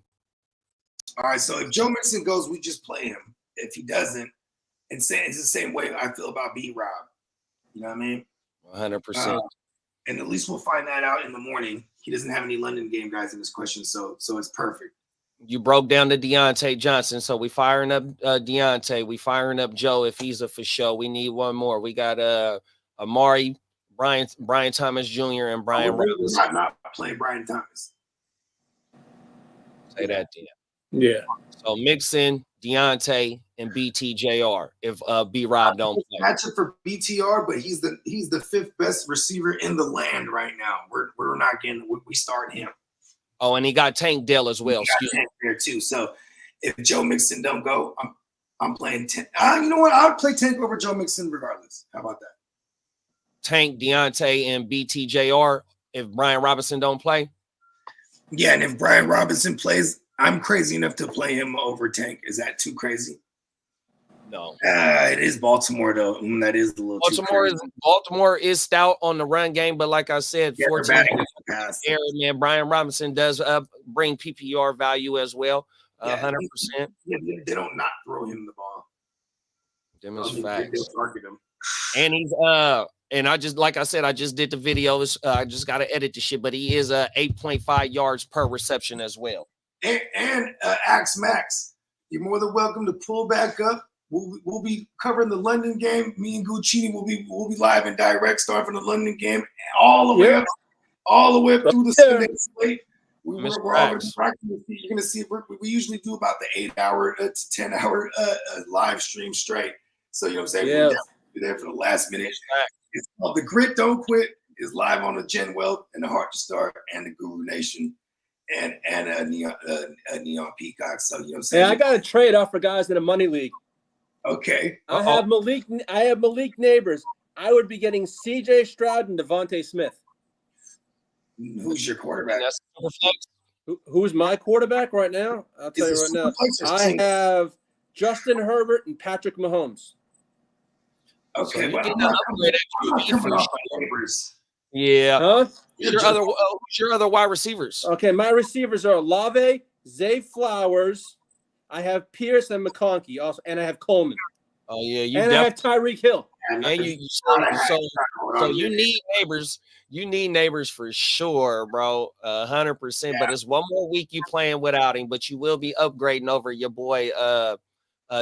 All right, so if Joe Mixon goes, we just play him. If he doesn't, it's the same way I feel about B-Rob. You know what I mean? 100%. And at least we'll find that out in the morning. He doesn't have any London game guys in his question, so it's perfect. You broke down to Deontay Johnson, so we firing up Deontay. We firing up Joe if he's a for sure. We need one more. We got Amari, Brian Thomas Jr. and Brian Robinson. Not playing Brian Thomas. Say that, Dan. Yeah. So Mixon, Deontay, and BTJR if B-Rob don't play. Matchup for BTR, but he's the 5th best receiver in the land right now. We're not getting. We start him. Oh, and he got Tank Dell as well. Tank there too. So if Joe Mixon don't go, I'm playing Tank. You know what? I'll play Tank over Joe Mixon regardless. How about that? Tank, Deontay, and BTJR if Brian Robinson don't play. Yeah, and if Brian Robinson plays, I'm crazy enough to play him over Tank. Is that too crazy? No. It is Baltimore though. That is a little. Baltimore is stout on the run game, but like I said, 14 air, man. Brian Robinson does bring PPR value as well. 100%. They don't not throw him the ball. Them is facts. They'll target him. And he's and I just like I said, I just did the videos. I just got to edit the shit, but he is 8.5 yards per reception as well. And Axe Max, you're more than welcome to pull back up. We'll be covering the London game. Me and Guccini will be live and direct starting from the London game all the way up through the Sunday slate. We're already practicing. You're gonna see we usually do about the 8-hour to 10-hour live stream straight. So you know what I'm saying? Yeah. We'll be there for the last minute. It's called The Grit Don't Quit. Is live on the Gen Wealth and the Heart to Start and the Guru Nation. And Neon Peacock. So you know what I'm saying? Hey, I got a trade off for guys in a money league. Okay. I have Malik Neighbors. I would be getting CJ Stroud and Devontae Smith. Who's your quarterback? Who's my quarterback right now? I'll tell you right now. I have Justin Herbert and Patrick Mahomes. Okay. So I'm not coming off my Neighbors. Yeah. Huh? Who's your other wide receivers? Okay, my receivers are Olave, Zay Flowers. I have Pierce and McConkey also, and I have Coleman. Oh yeah, I have Tyreek Hill. And so you need Neighbors. You need Neighbors for sure, bro. 100%. But it's one more week you playing without him, but you will be upgrading over your boy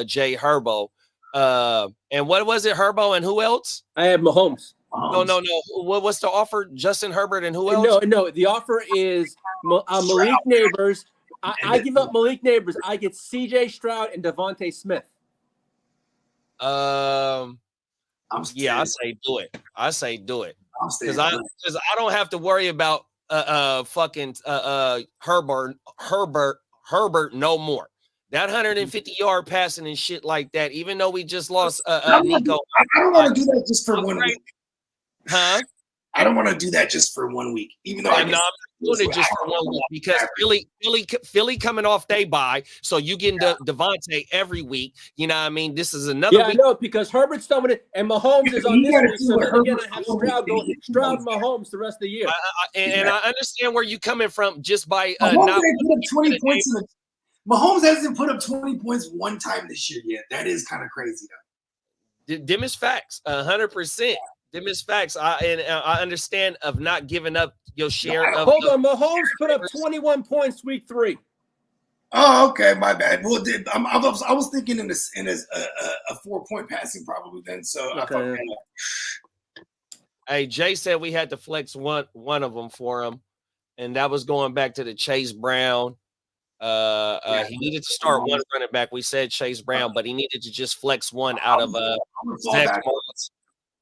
Jay Herbo. And what was it, Herbo and who else? I have Mahomes. No. What's the offer? Justin Herbert and who else? No. The offer is Malik Neighbors. I give up Malik Neighbors. I get CJ Stroud and Devontae Smith. I say do it. Because I don't have to worry about fucking Herbert no more. That 150-yard passing and shit like that, even though we just lost Nico. I don't want to do that just for 1 week. Huh? I don't want to do that just for 1 week, even though I'm not doing it just for 1 week because Philly coming off they bye, so you getting Devontae every week. You know what I mean? This is another week. I know because Herbert's done with it, and Mahomes is on this week. So then again, I have Stroud Mahomes the rest of the year. And I understand where you're coming from just by Mahomes not put up 20 points. Mahomes hasn't put up 20 points one time this year yet. That is kind of crazy, though. Them is facts, 100%. Them is facts. I understand of not giving up your share of. Hold on, Mahomes put up 21 points week 3. Oh, okay, my bad. Well, I was thinking in a 4-point passing probably then. So I fucked that up. Hey, Jay said we had to flex one of them for him, and that was going back to the Chase Brown. He needed to start one running back. We said Chase Brown, but he needed to just flex one out of Zach Moss,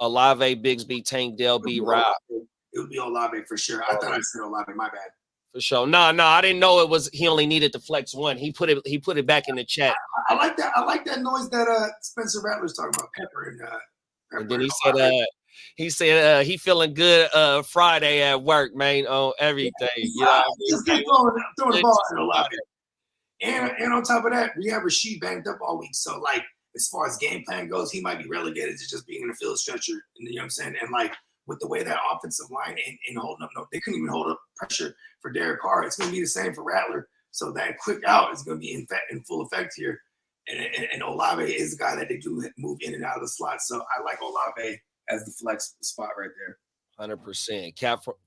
Olave, Bigsby, Tank Dell, B. Rob. It would be Olave for sure. I thought I said Olave. My bad. For sure. No, I didn't know it was. He only needed to flex one. He put it back in the chat. I like that. I like that noise that Spencer Rattler's talking about Pepper and. And then he said he feeling good Friday at work, man, on everything. You know, just keep throwing the ball at Olave. And on top of that, we have Rashid banged up all week. So like as far as game plan goes, he might be relegated to just being in the field stretcher. You know what I'm saying? And like with the way that offensive line and holding up, they couldn't even hold up pressure for Derek Carr. It's going to be the same for Rattler. So that quick out is going to be in full effect here. And Olave is the guy that they do move in and out of the slot. So I like Olave as the flex spot right there. 100%.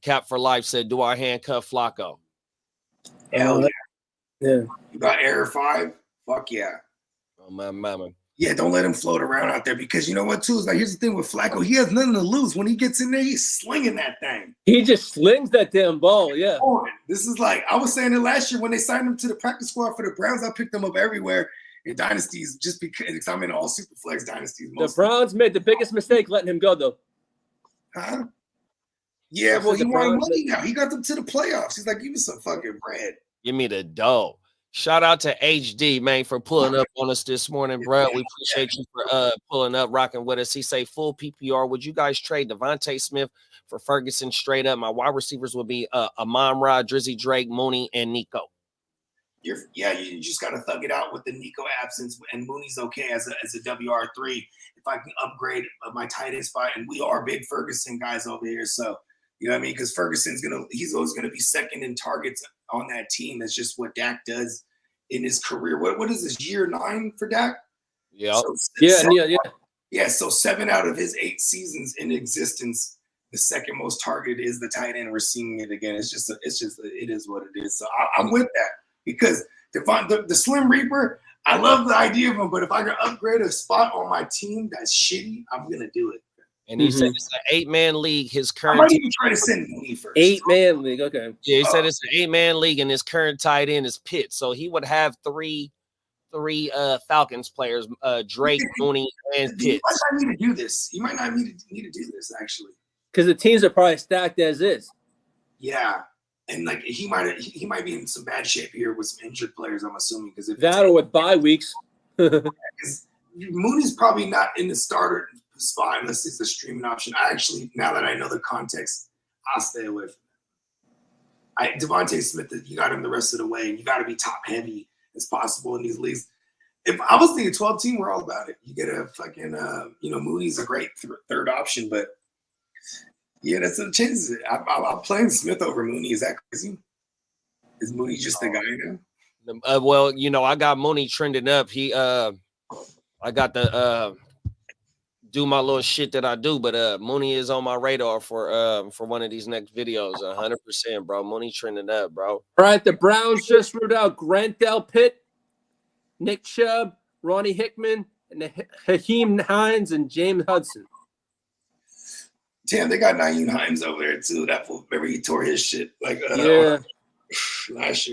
Cap for life said, "Do I handcuff Flacco?" Hell yeah. Yeah. You got Error 5? Fuck yeah. Oh my mama. Yeah, don't let him float around out there because you know what, too? Is like here's the thing with Flacco. He has nothing to lose. When he gets in there, he's slinging that thing. He just slings that damn ball, yeah. This is like, I was saying it last year when they signed him to the practice squad for the Browns. I picked him up everywhere in dynasties just because I'm in all super flex dynasties. The Browns made the biggest mistake letting him go, though. Huh? Yeah, well, he wanted money now. He got them to the playoffs. He's like, give me some fucking bread. Give me the dough. Shout out to HD, man, for pulling up on us this morning, bro. We appreciate you for pulling up, rocking with us. He say full PPR. Would you guys trade Devontae Smith for Ferguson straight up? My wide receivers would be Amon-Ra, Drizzy Drake, Mooney, and Nico. You just got to thug it out with the Nico absence, and Mooney's okay as a WR3. If I can upgrade my tight end spot, and we are big Ferguson guys over here, so you know what I mean? Because he's always gonna be second in targets on that team. That's just what Dak does in his career. What is this, year 9 for Dak? Yeah. Yeah. So 7 out of his 8 seasons in existence, the second most targeted is the tight end. We're seeing it again. It is what it is. So I'm with that because the Slim Reaper, I love the idea of him, but if I can upgrade a spot on my team that's shitty, I'm gonna do it. And he said it's an 8-man league. His current I might even try to send me first. 8-man league, okay. Yeah, he said it's an 8-man league, and his current tight end is Pitt. So he would have three Falcons players, Drake, Mooney, and Pitt. He might not need to do this. He might not need to do this actually. Because the teams are probably stacked as is. Yeah, and like he might be in some bad shape here with some injured players. I'm assuming because if that or with bye weeks. Because Mooney's probably not in the starter spot unless it's a streaming option. I actually, now that I know the context, I'll stay away from it. Devontae Smith, you got him the rest of the way, and you got to be top heavy as possible in these leagues. If I was thinking 12 team, we're all about it. You get a fucking, Mooney's a great third option, but yeah, that's what changes it. I'm playing Smith over Mooney. Is that crazy? Is Mooney just the guy now? Well, I got Mooney trending up. I got the do my little shit that I do, but Mooney is on my radar for one of these next videos. 100%, bro. Mooney trending up, bro. All right, the Browns just ruled out Grant Delpit, Nick Chubb, Ronnie Hickman, and Hakeem Hines and James Hudson. Damn, they got Naeem Hines over there too. That fool, remember he tore his shit last year.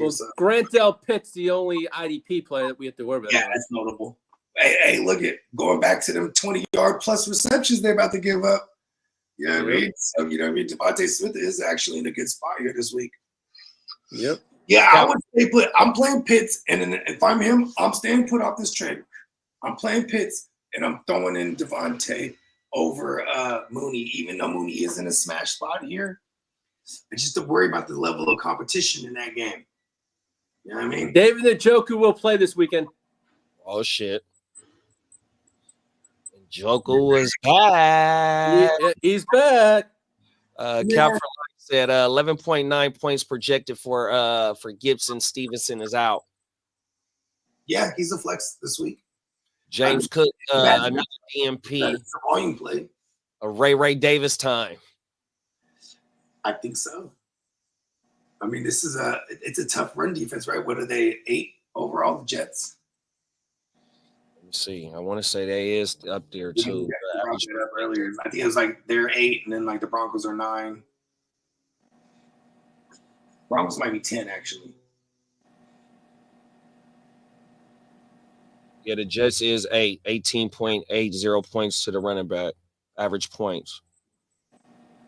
Well, so. Grant Delpit's the only IDP player that we have to worry about. Yeah, that's notable. Hey, look at going back to them 20-yard plus receptions they're about to give up. You know what I mean? So, Devontae Smith is actually in a good spot here this week. Yep. Yeah, I would stay put. I'm playing Pitts, and then if I'm him, I'm staying put off this trade. I'm playing Pitts, and I'm throwing in Devontae over Mooney, even though Mooney is in a smash spot here. I just to worry about the level of competition in that game. You know what I mean? David Njoku will play this weekend. Oh shit. Njoku was back. He's back. Cap for Life said 11.9 points projected for Gibson. Stevenson is out. Yeah, he's a flex this week. James Cook, another DMP. It's a volume play. A Ray Davis time. I think so. I mean, it's a tough run defense, right? What are they, 8 overall, the Jets? Let me see. I want to say they is up there too. I brought that up earlier. I think it was like they're 8, and then like the Broncos are 9. Broncos might be 10, actually. Yeah, the Jets is 8, 18.80 points to the running back, average points.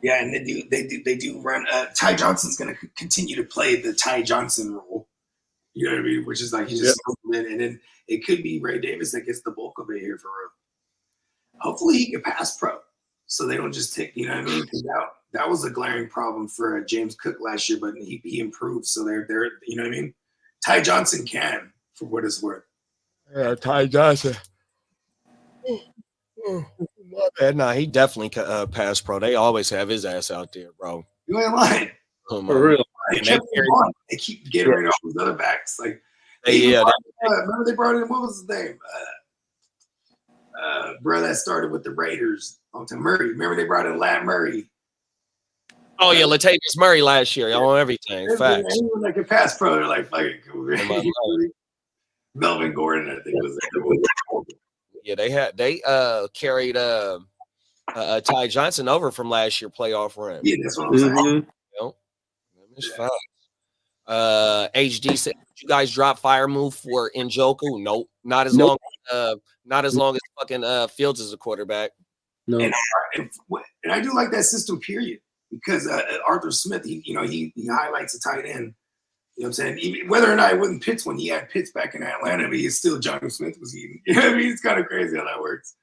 Yeah, and they do run. Ty Johnson's going to continue to play the Ty Johnson role. You know what I mean? Which is like he just in, and then it could be Ray Davis that gets the bulk of it here for real. Hopefully he can pass pro, so they don't just take. You know what I mean? Because that was a glaring problem for James Cook last year, but he improved. So they're you know what I mean? Ty Johnson can, for what it's worth. Yeah, Ty Johnson. Nah, he definitely pass pro. They always have his ass out there, bro. You ain't lying. For real. They keep getting rid of all those other backs. Like, remember they brought in, what was his name? Bro that started with the Raiders. To Murray. Remember they brought in Lat Murray. Oh yeah, Latavius Murray last year on everything. Facts. Anyone that can pass pro, they're like fucking cool. Melvin Gordon, I think was there. Yeah, they carried Ty Johnson over from last year playoff run. Yeah, that's what I'm saying. It's fine. HD said, "You guys drop fire move for Njoku? Nope, not as long as fucking Fields is a quarterback. No, and I do like that system. Period, because Arthur Smith, he highlights a tight end. You know what I'm saying? Even, whether or not it wasn't Pitts when he had Pitts back in Atlanta, but he's still Jonnu Smith was eating. You know what I mean? It's kind of crazy how that works.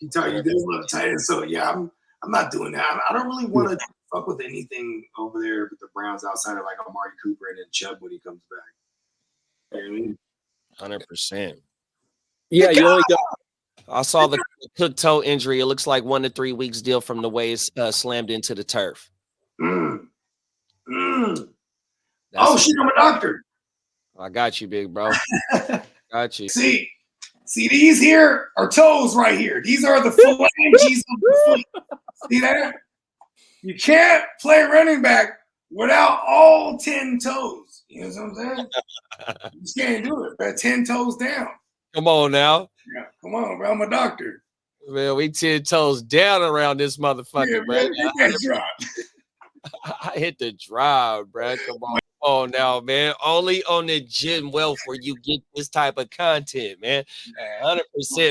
He does love tight end. So yeah, I'm not doing that. I don't really want to fuck with anything over there with the Browns outside of like Amari Cooper and then Chubb when he comes back. You know what I mean? 100%. Yeah, you only got. I saw the Cook toe injury. It looks like 1 to 3 weeks deal from the way it's slammed into the turf. Oh shit! I'm a doctor. I got you, big bro. Got you. See, these here are toes right here. These are the phalanges of the foot. See that? You can't play running back without all 10 toes. You know what I'm saying? You just can't do it. But 10 toes down. Come on now. Yeah, come on, bro. I'm a doctor. Man, we 10 toes down around this motherfucker, bro. I hit the drive, bro. Come on now, man. Only on the Gym Wealth where you get this type of content, man. 100%,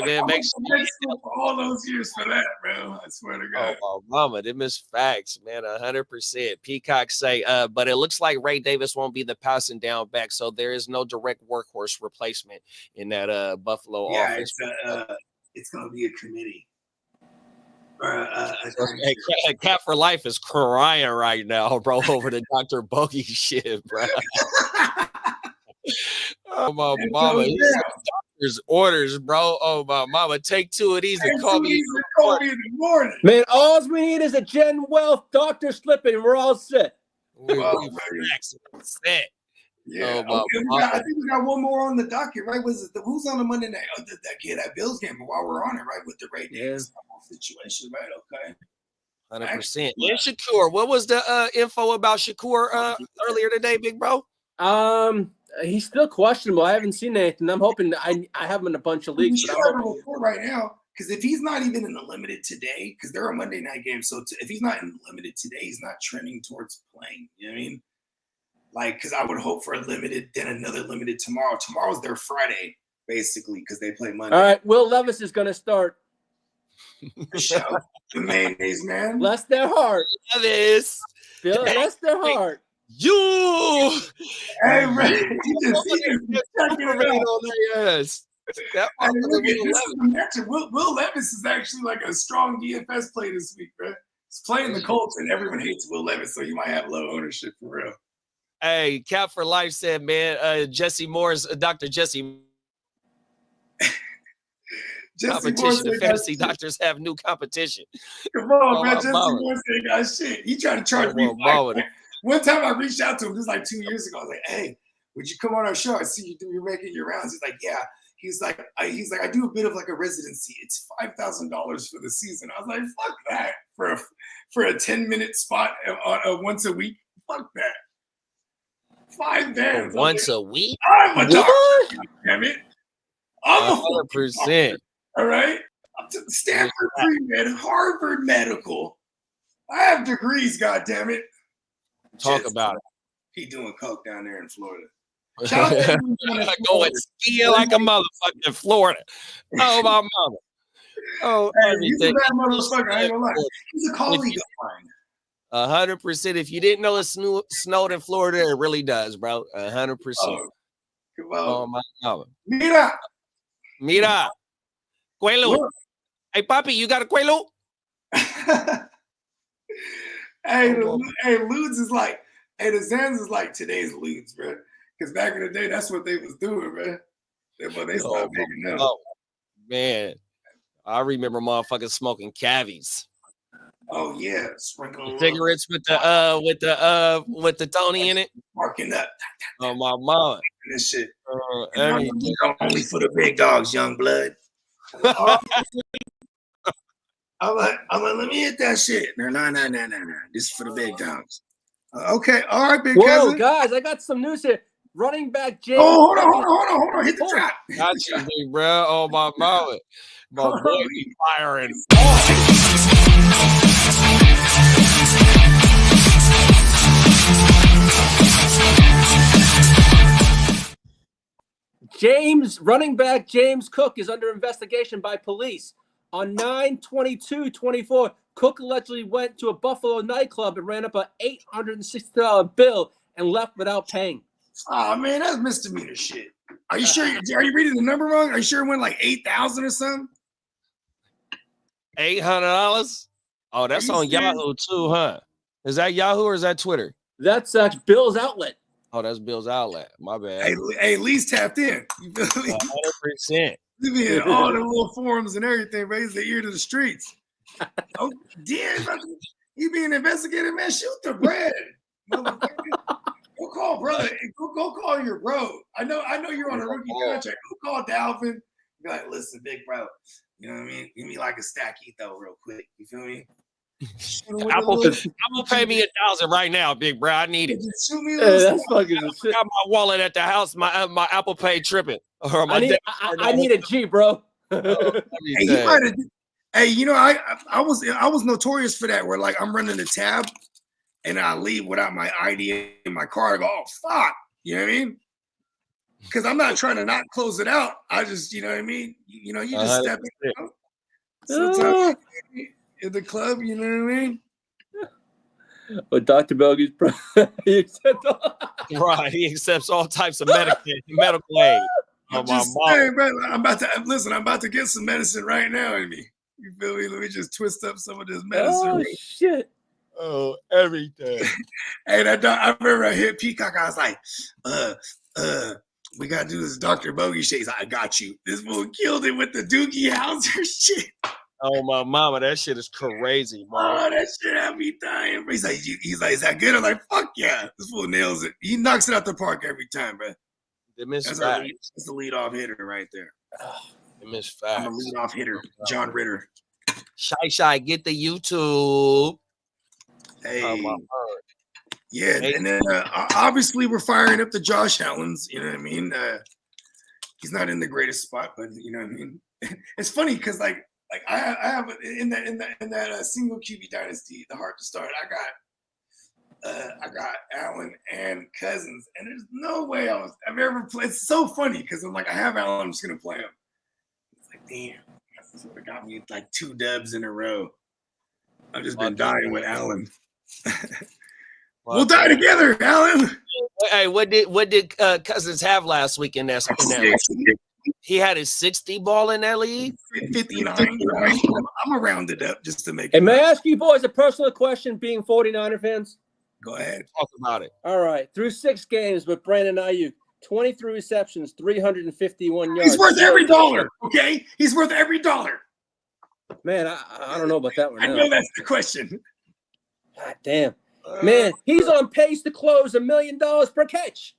man. Make sure for all those years for that, man. I swear to God. Oh, mama, them is facts, man. 100%. Peacock say, but it looks like Ray Davis won't be the passing down back, so there is no direct workhorse replacement in that Buffalo offense. It's gonna be a committee. Cat for Life is crying right now, bro, over the Dr. Bogey shit, bro. Oh, my mama. Doctor's orders, bro. Oh, my mama. Take 2 of these and call me in the morning. Man, all we need is a Gen Wealth doctor slipping, and we're all set. Set. Yeah, I think we got one more on the docket, right? Who's on the Monday night? Oh, that Bills game. But while we're on it, right, with the Ray Davis situation, right? Okay, 100%. And Shakur, what was the info about Shakur earlier today, big bro? He's still questionable. I haven't seen anything. I'm hoping I have him in a bunch of leagues. But I'm hoping right now, because if he's not even in the limited today, because they're a Monday night game, so if he's not in the limited today, he's not trending towards playing. You know what I mean? Like, because I would hope for a limited, then another limited tomorrow. Tomorrow's their Friday, basically, because they play Monday. All right, Will Levis is going to start. The mayonnaise man. Bless their heart. Levis. Bless their heart. You. Hey, bro, he just checking it Superman out. on their ass. That Hey, look at Will this is Levis. the matchup. Will Levis is actually like a strong DFS play this week, bro. He's playing the Colts, and everyone hates Will Levis, so you might have low ownership for real. Hey, Cap for Life said, man, Jesse Moore's Dr. Jesse. Competition. The fantasy doctors have new competition. Come on, man. Jesse Morris ain't got shit. He tried to charge me. One time I reached out to him, this is like 2 years ago. I was like, hey, would you come on our show? I see you're making your rounds. He's like, yeah. He's like, I do a bit of like a residency. It's $5,000 for the season. I was like, fuck that for a 10-minute spot once a week. Fuck that. $5 once a week. I'm a doctor. Damn it. I'm a 100%. All right. I'm to Stanford pre-med, Harvard Medical. I have degrees, goddammit. Talk about it. He doing coke down there in Florida. Going skiing like a motherfucker in Florida. Oh, my mama. Oh, hey, he's a bad motherfucker. I ain't gonna lie. He's a colleague of mine. 100%. If you didn't know it snowed in Florida, it really does, bro. 100%. Oh, my mama. Mira. Quelo. Hey, Papi, you got a Quelo? Hey, Ludes is like, the Zans is like today's Ludes, bro. Because back in the day, that's what they was doing, bro. But they stopped making them. Oh, man. I remember motherfuckers smoking cavies. Oh yeah, sprinkling cigarettes with the Tony in it. Marking up. Oh my mama. This shit. Only for the big dogs, young blood. I'm like, let me hit that shit. No. This is for the big dogs. Okay, all right, big cousin. Guys, I got some news here. Running back James. Oh, hold on. Hit the trap. Got you, big bro. Oh my mama. My boy be firing. Running back James Cook is under investigation by police. On 9/22/24, Cook allegedly went to a Buffalo nightclub and ran up a $860 bill and left without paying. Oh man, that's misdemeanor shit. Are you sure? Are you reading the number wrong? Are you sure it went like 8,000 or something? $800? Oh, that's on Yahoo too, huh? Is that Yahoo or is that Twitter? That's Bill's outlet. Oh, that's Bill's outlet. My bad. Hey, Lee's tapped in. You feel me? 100%. You be in all the little forums and everything, raise the ear to the streets. Oh, damn, you being investigated, man? Shoot the bread, motherfucker. Go call brother. Go call your bro. I know you're on a rookie contract. Go call Dalvin. Be like, listen, big bro. You know what I mean? Give me like a stack though, real quick. You feel me? Apple pay me $1,000 right now, big bro. I need it. Shoot me that's fucking shit. I got my wallet at the house. My Apple Pay tripping. Or I need a G, bro. Hey, you know, I was notorious for that. Where like I'm running the tab, and I leave without my ID in my car. I go, oh fuck, you know what I mean? Because I'm not trying to not close it out. I just, you know what I mean? You know, you just step in. Sometimes in the club, you know what I mean? But Dr. Belgi's he accepts right. He accepts all types of medical aid. I'm just saying, bro, I'm about to get some medicine right now in me. You feel me? Let me just twist up some of this medicine. Oh, shit. Oh, everything. Hey, I remember I hit Peacock. I was like, we got to do this Dr. Bogey shit. He's like, I got you. This fool killed it with the Doogie Howser shit. Oh, my mama, that shit is crazy, bro. Oh, that shit had me dying. He's like, is that good? I'm like, fuck yeah. This fool nails it. He knocks it out the park every time, bro. That's the leadoff hitter right there. I'm a leadoff hitter, John Ritter. Shy, get the YouTube. Hey. Yeah, and then obviously we're firing up the Josh Allens. You know what I mean? He's not in the greatest spot, but you know what I mean. It's funny because like I have in that single QB dynasty, the hard to start. I got Allen and Cousins, and there's no way I've ever played. It's so funny because I'm like, I have Allen, I'm just gonna play him. It's like, damn, that's what got me like 2 dubs in a row. I've just been dying with Allen. We'll die together, Alan. Hey, what did Cousins have last week in that league? He had his 60 ball in that league. 59. I'm gonna round it up just to make it. And may I ask you boys a personal question, being 49er fans? Go ahead. Talk about it. All right. Through 6 games with Brandon Ayuk, 23 receptions, 351 yards. He's worth every dollar. Okay, he's worth every dollar. Man, I don't know about that one. I know that's the question. God damn. Man, he's on pace to close $1 million per catch.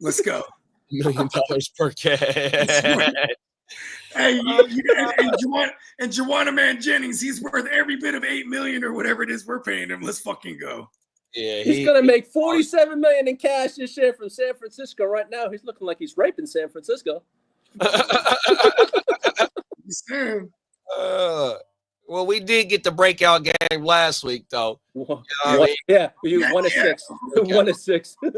Let's go. $1 million per catch. Hey, and Juwanna Man Jennings, he's worth every bit of $8 million or whatever it is we're paying him. Let's fucking go. Yeah, he's gonna make $47 million in cash this year from San Francisco. Right now, he's looking like he's raping San Francisco. Well, we did get the breakout game last week, though. Yeah, we won a 6. Won a 6. What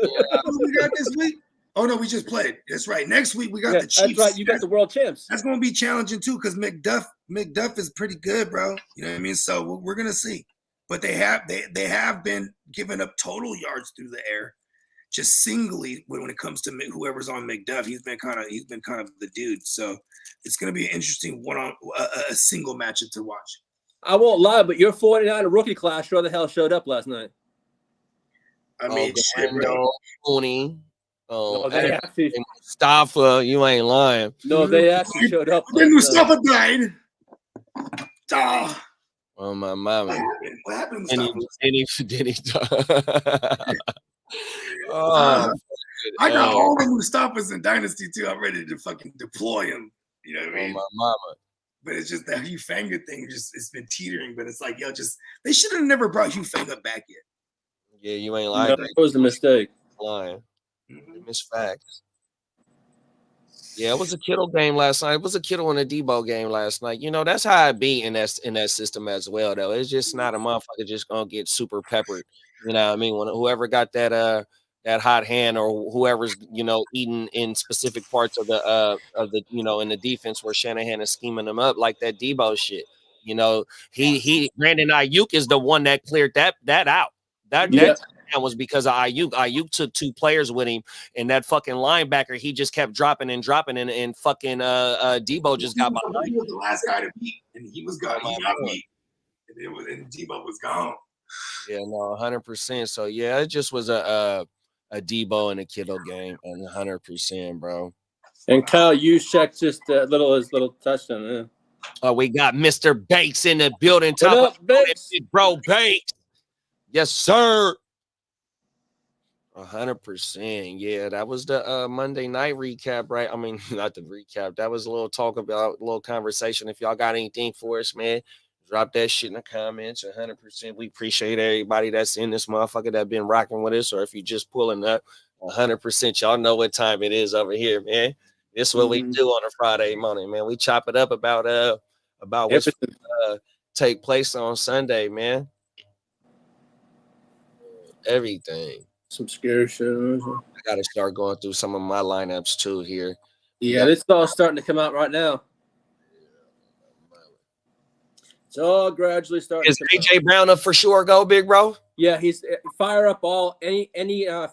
we got this week? Oh no, we just played. That's right. Next week we got the Chiefs. That's right. You got the world champs. That's going to be challenging too, because McDuff is pretty good, bro. You know what I mean? So we're gonna see. But they have been giving up total yards through the air, just singly when it comes to whoever's on McDuff. He's been kind of the dude. So it's gonna be an interesting a single matchup to watch. I won't lie, but your 49 rookie class sure the hell showed up last night. I mean, shit, bro. Mooney. Oh, they actually, Mustafa, you ain't lying. No, they actually showed up. Then Mustafa died. Oh my mama! What happened? Did he? I got all the Mustafas in Dynasty too. I'm ready to fucking deploy him. You know what I mean? Oh my mama! But it's just that Hugh Fanga thing. It's been teetering. But it's like, they should have never brought Hugh Fanga back yet. Yeah, you ain't lying. No, that was a mistake. Lying. Miss facts. Yeah, it was a Kittle game last night. It was a Kittle and a Debo game last night. You know, that's how I be in that system as well, though. It's just not a motherfucker just gonna get super peppered. You know what I mean? When whoever got that hot hand or whoever's, eating in specific parts of the in the defense where Shanahan is scheming them up like that Debo shit. Brandon Ayuk is the one that cleared that out. That was because of Ayuk. Ayuk took 2 players with him, and that fucking linebacker, he just kept dropping and fucking Debo just got behind. He was the last guy to beat, and he was gone. He got beat, and Debo was gone. Yeah, no, 100%. So yeah, it just was a Debo and a Kittle game, and 100%, bro. And Kyle Juszczyk just his little touchdown. Yeah. Oh, we got Mr. Bakes in the building. What up, Bakes? Bro, Bakes. Yes, sir. 100%. Yeah, that was the Monday night recap, right? I mean, not the recap. That was a little talk about, a little conversation. If y'all got anything for us, man, drop that shit in the comments. 100%. We appreciate everybody that's in this motherfucker that been rocking with us, or if you just pulling up, 100%. Y'all know what time it is over here, man. This is what we do on a Friday morning, man. We chop it up about what's take place on Sunday, man. Everything. Some scary shit. I gotta start going through some of my lineups too here. Yeah, it's all starting to come out right now. It's all gradually starting. Is AJ Brown a for sure go, big bro? Yeah, he's fire up any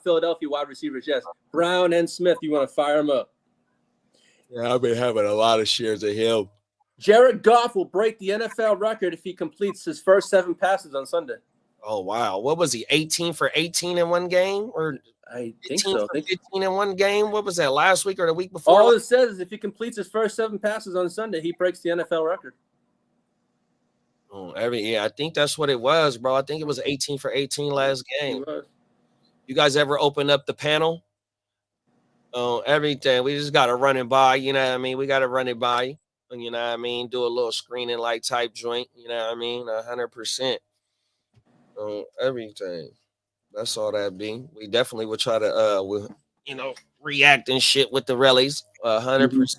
Philadelphia wide receivers. Yes, Brown and Smith. You want to fire them up? Yeah, I've been having a lot of shares of him. Jared Goff will break the NFL record if he completes his first 7 passes on Sunday. Oh wow, what was he? 18 for 18 in one game, or I think so. 15 in one game. What was that, last week or the week before? All it says is if he completes his first 7 passes on Sunday, he breaks the NFL record. I think that's what it was, bro. I think it was 18 for 18 last game. You guys ever open up the panel? Everything. We just got to run it by, you know what I mean? We got to run it by, you know what I mean? Do a little screening like type joint, you know what I mean? 100%. Everything. That's all that be. We definitely would try to, react and shit with the rallies. 100%.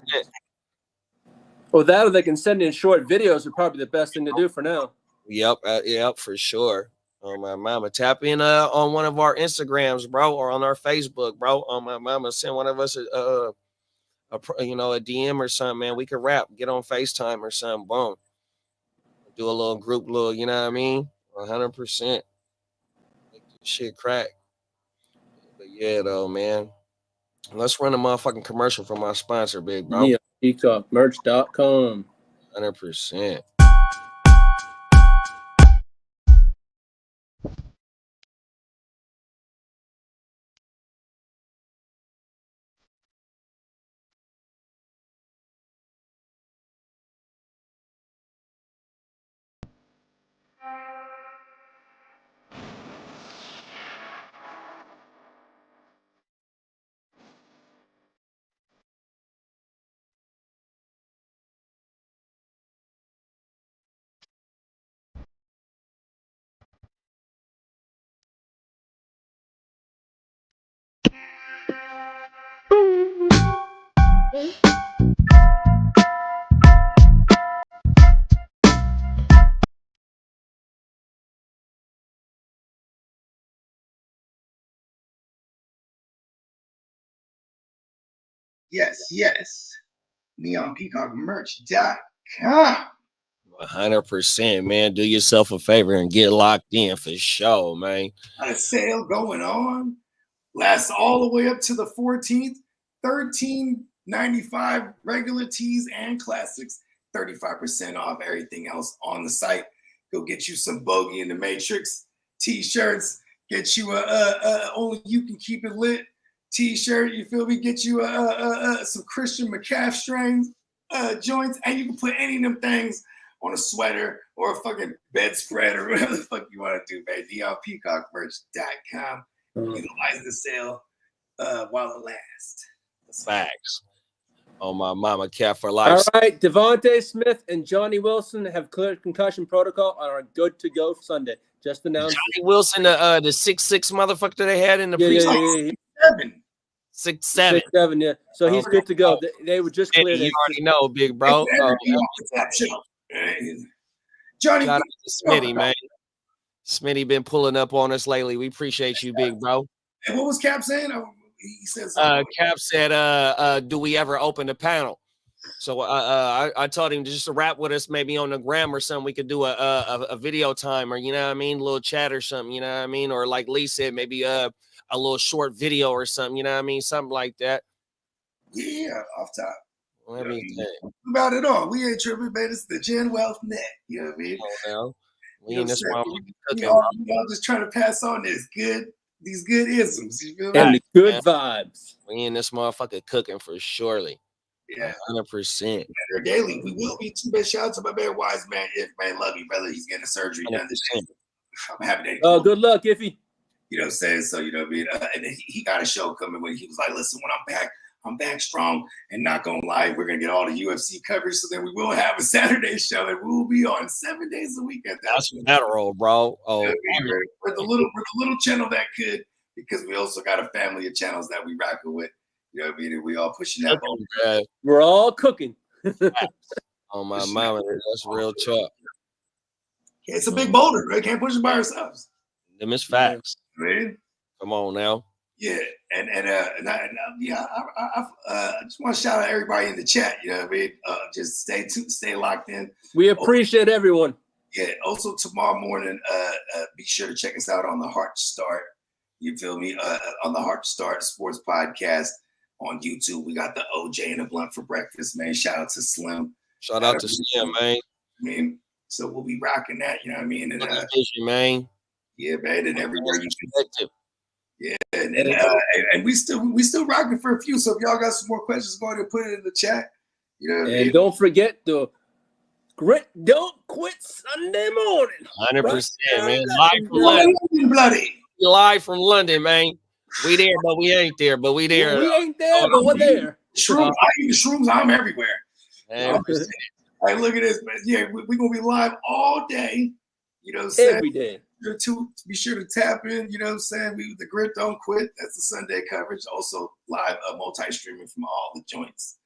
Well, that or they can send in short videos are probably the best thing to do for now. Yep, for sure. My mama, tap in on one of our Instagrams, bro, or on our Facebook, bro. My mama, send one of us a DM or something, man. We could rap, get on FaceTime or something. Boom, do a little group, you know what I mean? 100%. Shit crack. But yeah, though, man. Let's run a motherfucking commercial from our sponsor, big bro. Yeah, peacockmerch.com. 100%. Yes. NeonPeacockMerch.com. 100%, man. Do yourself a favor and get locked in for sure, man. Got a sale going on. Lasts all the way up to the 14th. $13.95 regular tees and classics. 35% off everything else on the site. Go get you some Bogey in the Matrix t-shirts. Get you only you can keep it lit t-shirt. You feel me? Get you some Christian McCaff strains joints, and you can put any of them things on a sweater or a fucking bedspread or whatever the fuck you want to do, man. NeonPeacockMerch.com. Utilize the sale while it lasts. Facts. On my mama, cat for life. All right, Devontae Smith and Johnny Wilson have cleared concussion protocol and are good to go for Sunday. Just announced. Johnny Wilson, the 6'6" motherfucker that they had in the preseason. 6'7". 6'7", yeah. So he's good to go. They were just cleared. You already know, big bro. Johnny, shout out to Smitty, man. Smitty been pulling up on us lately. We appreciate you, big bro. And what was Cap saying? He says, Cap said, do we ever open the panel? So I told him just to rap with us, maybe on the gram or something. We could do a video time, or you know what I mean, a little chat or something, you know what I mean, or like Lee said, maybe a little short video or something, you know what I mean, something like that. Yeah, off top. Let me about it all. We ain't tripping, man. It's the Gen Wealth Net. You know what I mean? We in this we all just trying to pass on these good isms. You feel and me? the good vibes. We in this motherfucker cooking for surely. Yeah, 100%. Daily, we will be too bad. Shout out to my man Wise Man. If man, love you, brother. He's getting a surgery done this day. I'm happy that. Oh, good luck, Iffy. You know what I'm saying? So you know what I mean. And then he got a show coming when he was like, "Listen, when I'm back strong, and not gonna lie, we're gonna get all the UFC coverage. So then we will have a Saturday show, and we will be on 7 days a week at that. That's federal, bro. Oh, you know I mean? we're the little channel that could, because we also got a family of channels that we rocking with. You know what I mean? And we all pushing that ball. We're all cooking. Oh my mama, that's real talk. Yeah, it's a big boulder, right? Can't push it by ourselves. Them is facts. Man. Come on now. Yeah, and I just want to shout out everybody in the chat. You know what I mean? Just stay tuned, stay locked in. We appreciate everyone. Yeah. Also tomorrow morning, be sure to check us out on the Heart to Start. You feel me? On the Heart to Start Sports Podcast on YouTube. We got the OJ and a blunt for breakfast, man. Shout out to Slim. Shout out to Slim, man. I mean, so we'll be rocking that. You know what I mean? And man. Yeah, man. And everywhere you can. Yeah, and we still rocking for a few. So if y'all got some more questions, go ahead and put it in the chat. You know what I mean? Don't forget to don't quit Sunday morning. 100%, man. Live from London. Bloody. Live from London, man. We there, but we ain't there. But we there. We ain't there, but we're there. Shrooms, I eat shrooms. I'm everywhere. Hey, look at this, man. Yeah, we're gonna be live all day. You know what I'm saying? Every day. Be sure to tap in, you know what I'm saying? The Grit Don't Quit. That's the Sunday coverage. Also live multi-streaming from all the joints.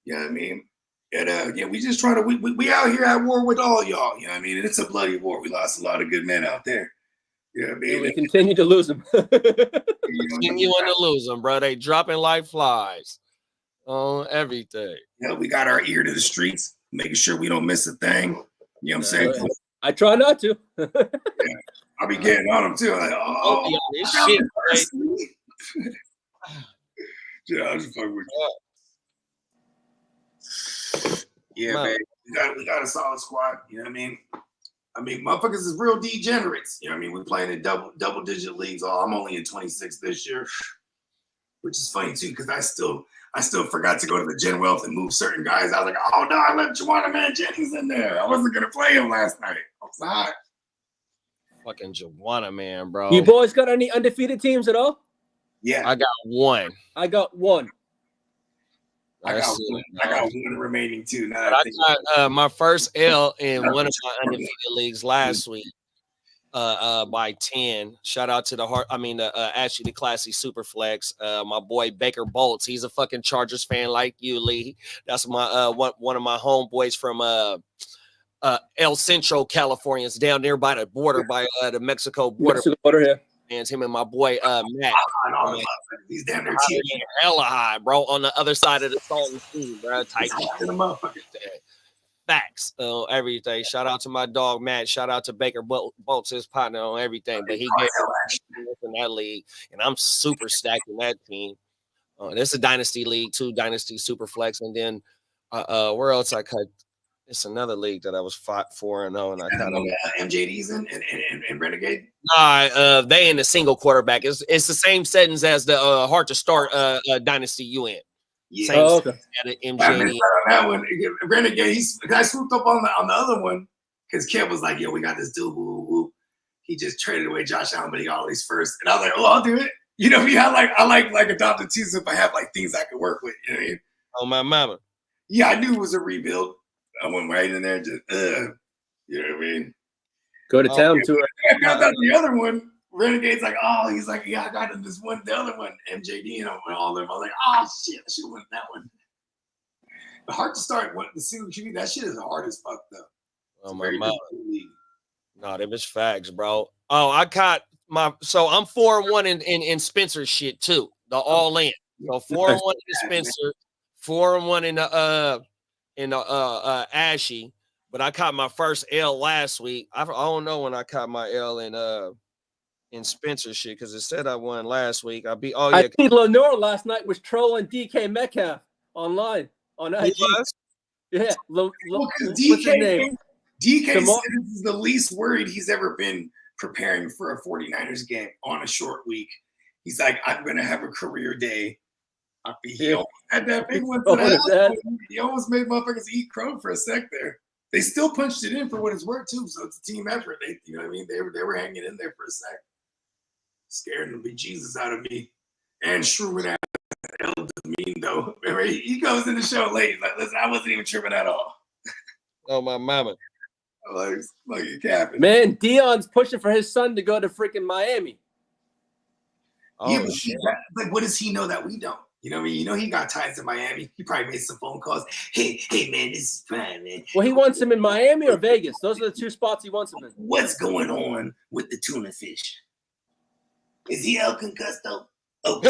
You know what I mean? And we just trying to we out here at war with all y'all. You know what I mean? And it's a bloody war. We lost a lot of good men out there. You know what I mean? And we continue to lose them. Continuing to lose them, bro. They dropping like flies on everything. Yeah, we got our ear to the streets, making sure we don't miss a thing. You know what I'm saying? I try not to. Yeah. I'll be getting on them too. Like, oh, this shit. Yeah, I just fucking with you. Yeah, man. We got a solid squad. You know what I mean? Motherfuckers is real degenerates. You know what I mean? We're playing in double digit leagues. I'm only in 26 this year, which is funny too, because I still forgot to go to the Gen Wealth and move certain guys. I was like, oh no, I left Juwan Man Jennings in there. I wasn't gonna play him last night. I was hot. Fucking Juwan Man, bro. You boys got any undefeated teams at all? Yeah, I got one. I got one. I got one remaining too. Now I got my first L in one of my undefeated leagues last week. By 10. Shout out to actually the Classy Superflex. My boy Baker Bolts. He's a fucking Chargers fan like you, Lee. That's my one of my homeboys from El Centro, California. It's down there by the border, by the Mexico border. Yeah. And him and my boy Matt. He's damn near hella high, bro. On the other side of the Salton Sea, bro. Tight. Facts, everything. Shout out to my dog Matt. Shout out to Baker Bolts, his partner on everything. But he gave in that league, and I'm super stacked in that team. This is a dynasty league too, dynasty Superflex, and then where else I cut? It's another league that I was 4-0, and I kind of MJD's and Renegade. Nah, they in the single quarterback. It's the same settings as the hard to start dynasty UN. Yeah, okay. MJD. On that one, Renegade. I swooped up on the other one because Kev was like, "Yo, we got this dude who he just traded away Josh Allen, but he got all these first." And I was like, "Oh, I'll do it." You know me, I like adopted teams if I have like things I can work with. You know what I mean? Oh my mama. Yeah, I knew it was a rebuild. I went right in there, just you know what I mean? Go to town to it. I found out the other one. Renegade's like, oh, he's like, yeah, I got this one, the other one, MJD, and all of them. I was like, oh shit, I should have went that one. The hard to start the single QB, that shit is hard as fuck though. Oh my mama. No, them is facts, bro. Oh, I caught so I'm 4-1 in Spencer shit too. The all in. So 4-1 in Spencer, 4-1 in the Ashy. But I caught my first L last week. I don't know when I caught my L in Spencer shit, because it said I won last week. I think Lenore last night was trolling DK Metcalf online on IG. Yeah, what's his name? DK said this is the least worried he's ever been preparing for a 49ers game on a short week. He's like, I'm gonna have a career day. He almost had that big one. He almost made motherfuckers eat crow for a sec there. They still punched it in for what it's worth too. So it's a team effort. You know what I mean? They were hanging in there for a sec. Scaring the bejesus out of me. And Sherman El Demean though. Remember, he goes in the show late. He's like, listen, I wasn't even tripping at all. Oh my mama. Like you're capping. Man, Dion's pushing for his son to go to freaking Miami. Oh, yeah, but like, what does he know that we don't? You know what I mean? You know he got ties to Miami. He probably made some phone calls. Hey, man, this is fine, man. Well, he wants him in Miami or Vegas. Those are the two spots he wants him in. What's going on with the tuna fish? Is he El Concusto? Okay.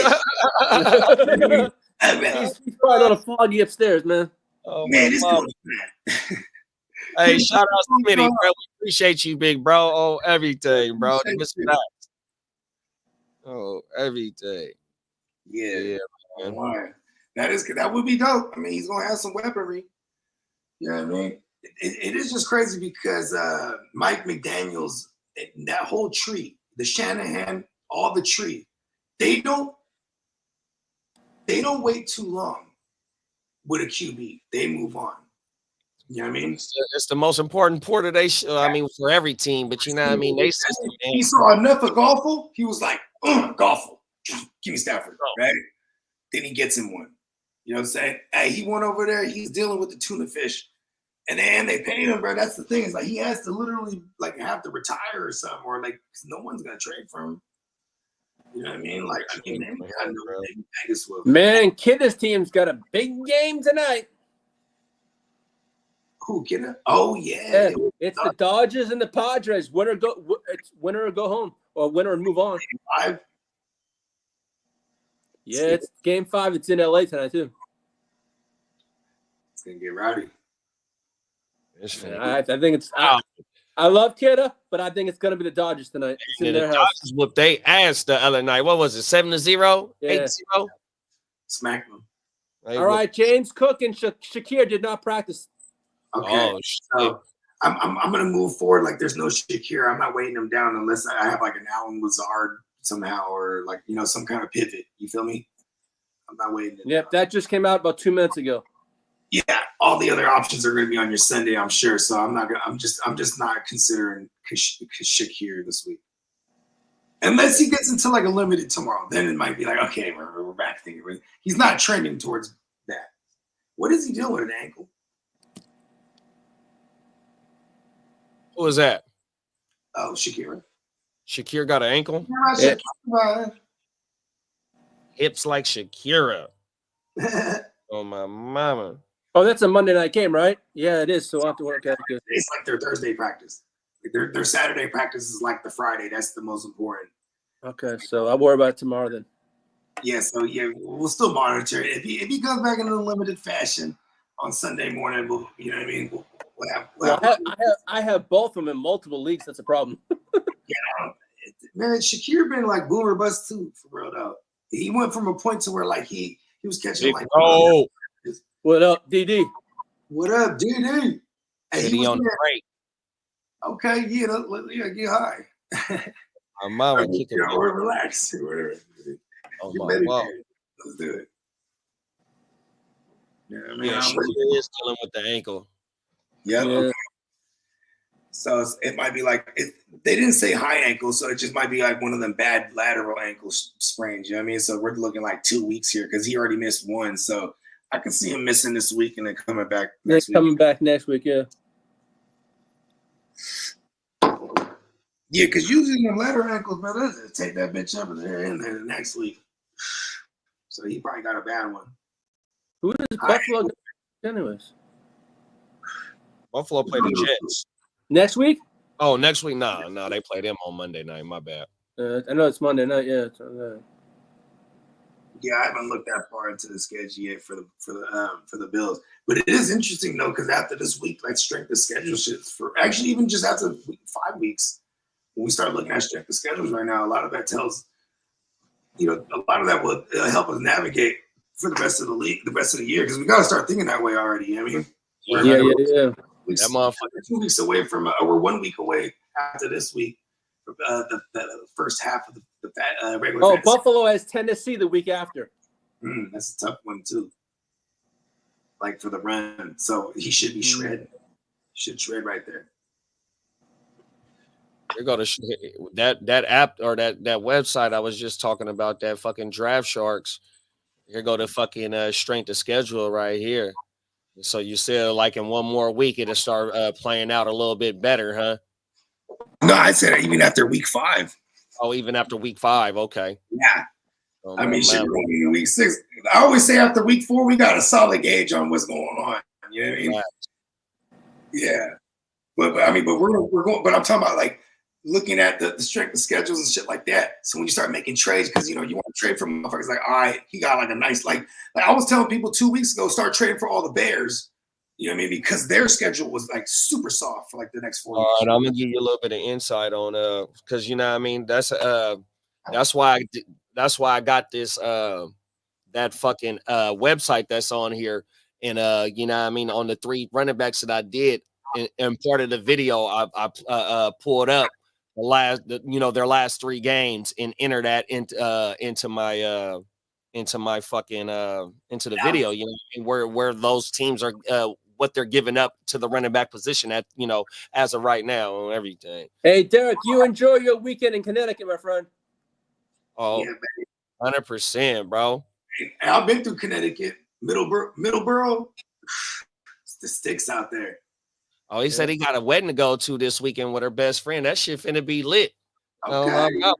He's probably on a foggy upstairs, man. Oh, man, it's good. Hey, shout out to Smitty, bro. We appreciate you, big bro. Oh, everything, bro. Oh, everything. Yeah. Man. That would be dope. I mean, he's gonna have some weaponry. You know what I mean? It is just crazy because Mike McDaniels, that whole tree, the Shanahan, all the tree, they don't wait too long with a QB. They move on. You know what I mean? It's the most important part of for every team, but you know what I mean? He saw enough of Goffle. He was like, Goffle, give me Stafford, right? Then he gets him one. You know what I'm saying? Hey, he went over there. He's dealing with the tuna fish. And then they paid him, bro. That's the thing. It's like he has to literally like have to retire or something, or like because no one's gonna trade for him. You know what I mean? Like man, Kidda's team's got a big game tonight. Who, Kidda? Oh yeah. It's the Dodgers and the Padres. It's winner or go home, or winner and move on. 5. Yeah, it's game 5. It's in LA tonight too. It's gonna get rowdy. I think it's. I love Kidda, but I think it's going to be the Dodgers tonight. It's in their house. Dodgers whooped they ass the other night. What was it? 7-0? Yeah. 8-0? Smack them. All right, James Cook and Shakir did not practice. Okay. Oh, shit. So I'm gonna move forward like there's no Shakir. I'm not weighing him down unless I have like an Allen Lazard somehow or like some kind of pivot. You feel me? I'm not waiting. Yep, that just came out about 2 minutes ago. Yeah, all the other options are going to be on your Sunday, I'm sure. So I'm not gonna. I'm just not considering Shakir this week, unless he gets into like a limited tomorrow. Then it might be like, okay, we're back thinking. He's not trending towards that. What is he doing with an ankle? Who was that? Oh, Shakira. Shakira got an ankle? Yeah. Hips like Shakira. Oh, my mama. Oh, that's a Monday night game, right? Yeah, it is. So I'll have to work out. It's like their Thursday practice. Like their Saturday practice is like the Friday. That's the most important. Okay, so I'll worry about it tomorrow then. Yeah, so yeah, we'll still monitor it. If he comes back in a limited fashion on Sunday morning, we'll, you know what I mean? We'll have I have both of them in multiple leagues. That's a problem. Yeah, man, Shakir been like boomer bust too, for real though. He went from a point to where like he was catching like. Oh, what up, DD? What up, DD? Hey, he on the break. Okay, yeah, get high. My mama kicking. Or relax, or whatever. Oh my wow. Let's do it. Yeah, I mean, Yeah, Shakir is dealing with the ankle. Yeah. Okay. So it might be like they didn't say high ankle, so it just might be like one of them bad lateral ankle sprains. You know what I mean? So we're looking like 2 weeks here because he already missed one. So I can see him missing this week and then coming back next week. Coming back next week, yeah. Yeah, because usually the lateral ankles, man, let's take that bitch up and they're in there the next week. So he probably got a bad one. Who is Buffalo? Anyways, Buffalo play the Jets. Next week? Oh, next week? No, they play them on Monday night. My bad. I know it's Monday night. Yeah. Yeah, I haven't looked that far into the schedule yet for the Bills, but it is interesting though because after this week, like strength of schedule shits for actually even just after 5 weeks, when we start looking at strength of schedules right now, a lot of that tells, a lot of that will help us navigate for the rest of the league, the rest of the year, because we got to start thinking that way already. You know what I mean? Yeah. That motherfucker 2 weeks away from, we're 1 week away after this week, the first half of the regular. Oh, fantasy. Buffalo has Tennessee the week after. That's a tough one too. Like for the run, so he should be shredded. Should shred right there. You're gonna that app or that website I was just talking about, that fucking Draft Sharks. Here go the fucking strength of schedule right here. So you said like in 1 more week it'll start playing out a little bit better, huh? No, I said even after week 5. Oh, even after week 5, okay. Yeah. Oh, I mean, shit, we're only in week 6. I always say after week 4, we got a solid gauge on what's going on. You know what I mean? Right. Yeah. But we're going. But I'm talking about like looking at the strength of schedules and shit like that. So when you start making trades, because you want to trade for motherfuckers, like, all right, he got like a nice like I was telling people 2 weeks ago, start trading for all the Bears. You know what I mean? Because their schedule was like super soft for like the next 4 weeks. All right, I'm gonna give you a little bit of insight on because you know what I mean. That's why I got this that fucking website that's on here, and you know what I mean, on the 3 running backs that I did, and part of the video I pulled up their last 3 games and enter that into my fucking into the video, you know, where those teams are what they're giving up to the running back position at, as of right now and everything. Hey, Derek, you enjoy your weekend in Connecticut, my friend. Oh, yeah, 100%, bro. And I've been through Connecticut, Middleborough. It's the sticks out there. Oh, he said he got a wedding to go to this weekend with her best friend. That shit finna be lit. Okay.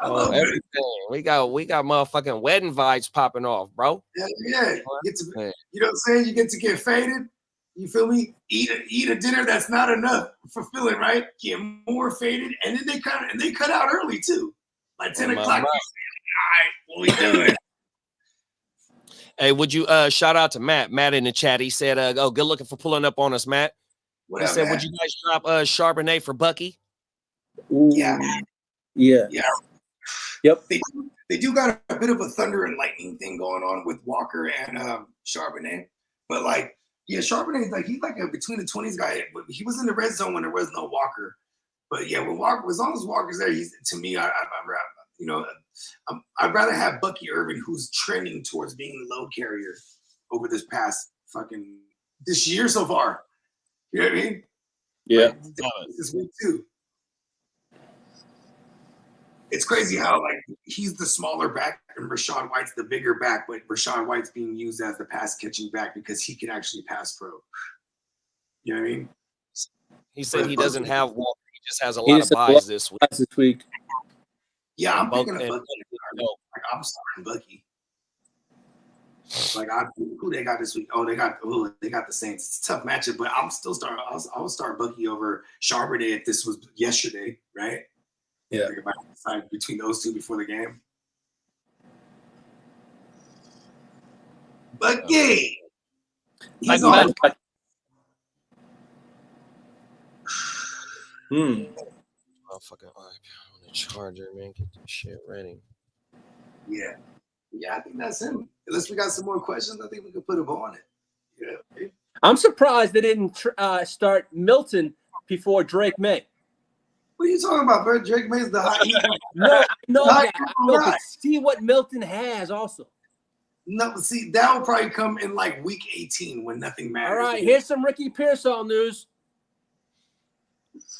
I love everything. We got motherfucking wedding vibes popping off, bro. Yeah. You know what I'm saying? You get to get faded. You feel me? Eat a dinner that's not enough fulfilling, right? Get more faded, and then they cut out early too, like 10 o'clock. All right, what we doing? Hey, would you shout out to Matt? Matt in the chat. He said, "Oh, good looking for pulling up on us, Matt." What He up, said, man? "Would you guys drop Charbonnet for Bucky?" Ooh. Yeah. Yeah. Yep. They do got a bit of a thunder and lightning thing going on with Walker and Charbonnet, but like, yeah, Charbonnet is like he's like a between the 20s guy. But he was in the red zone when there was no Walker. But yeah, when Walker, as long as Walker's there, he's to me, I'd rather have Bucky Irvin, who's trending towards being the load carrier over this past this year so far. You know what I mean? Yeah. Like, this week too. It's crazy how like he's the smaller back and Rachaad White's the bigger back, but Rachaad White's being used as the pass catching back because he can actually pass pro. You know what I mean? He said he doesn't have Walker. He just has a He lot just of has buys this week. This week. Yeah, I'm both- picking up and- Bucky. Like I'm starting Bucky. Like who they got this week? Oh, they got the Saints. It's a tough matchup, but I'm still starting. I would start Bucky over Charbonnet if this was yesterday, right? Yeah. Like if I decide between those two before the game. Bucky. He's on. Oh, fucking on the charger, man. Get this shit ready. Yeah. Yeah, I think that's him. Unless we got some more questions, I think we could put him on it. Yeah. I'm surprised they didn't start Milton before Drake May. What are you talking about, bro? Drake May's the hot. No, that. But see what Milton has also. No, see, that will probably come in like week 18 when nothing matters. All right, here's some Ricky Pearsall news.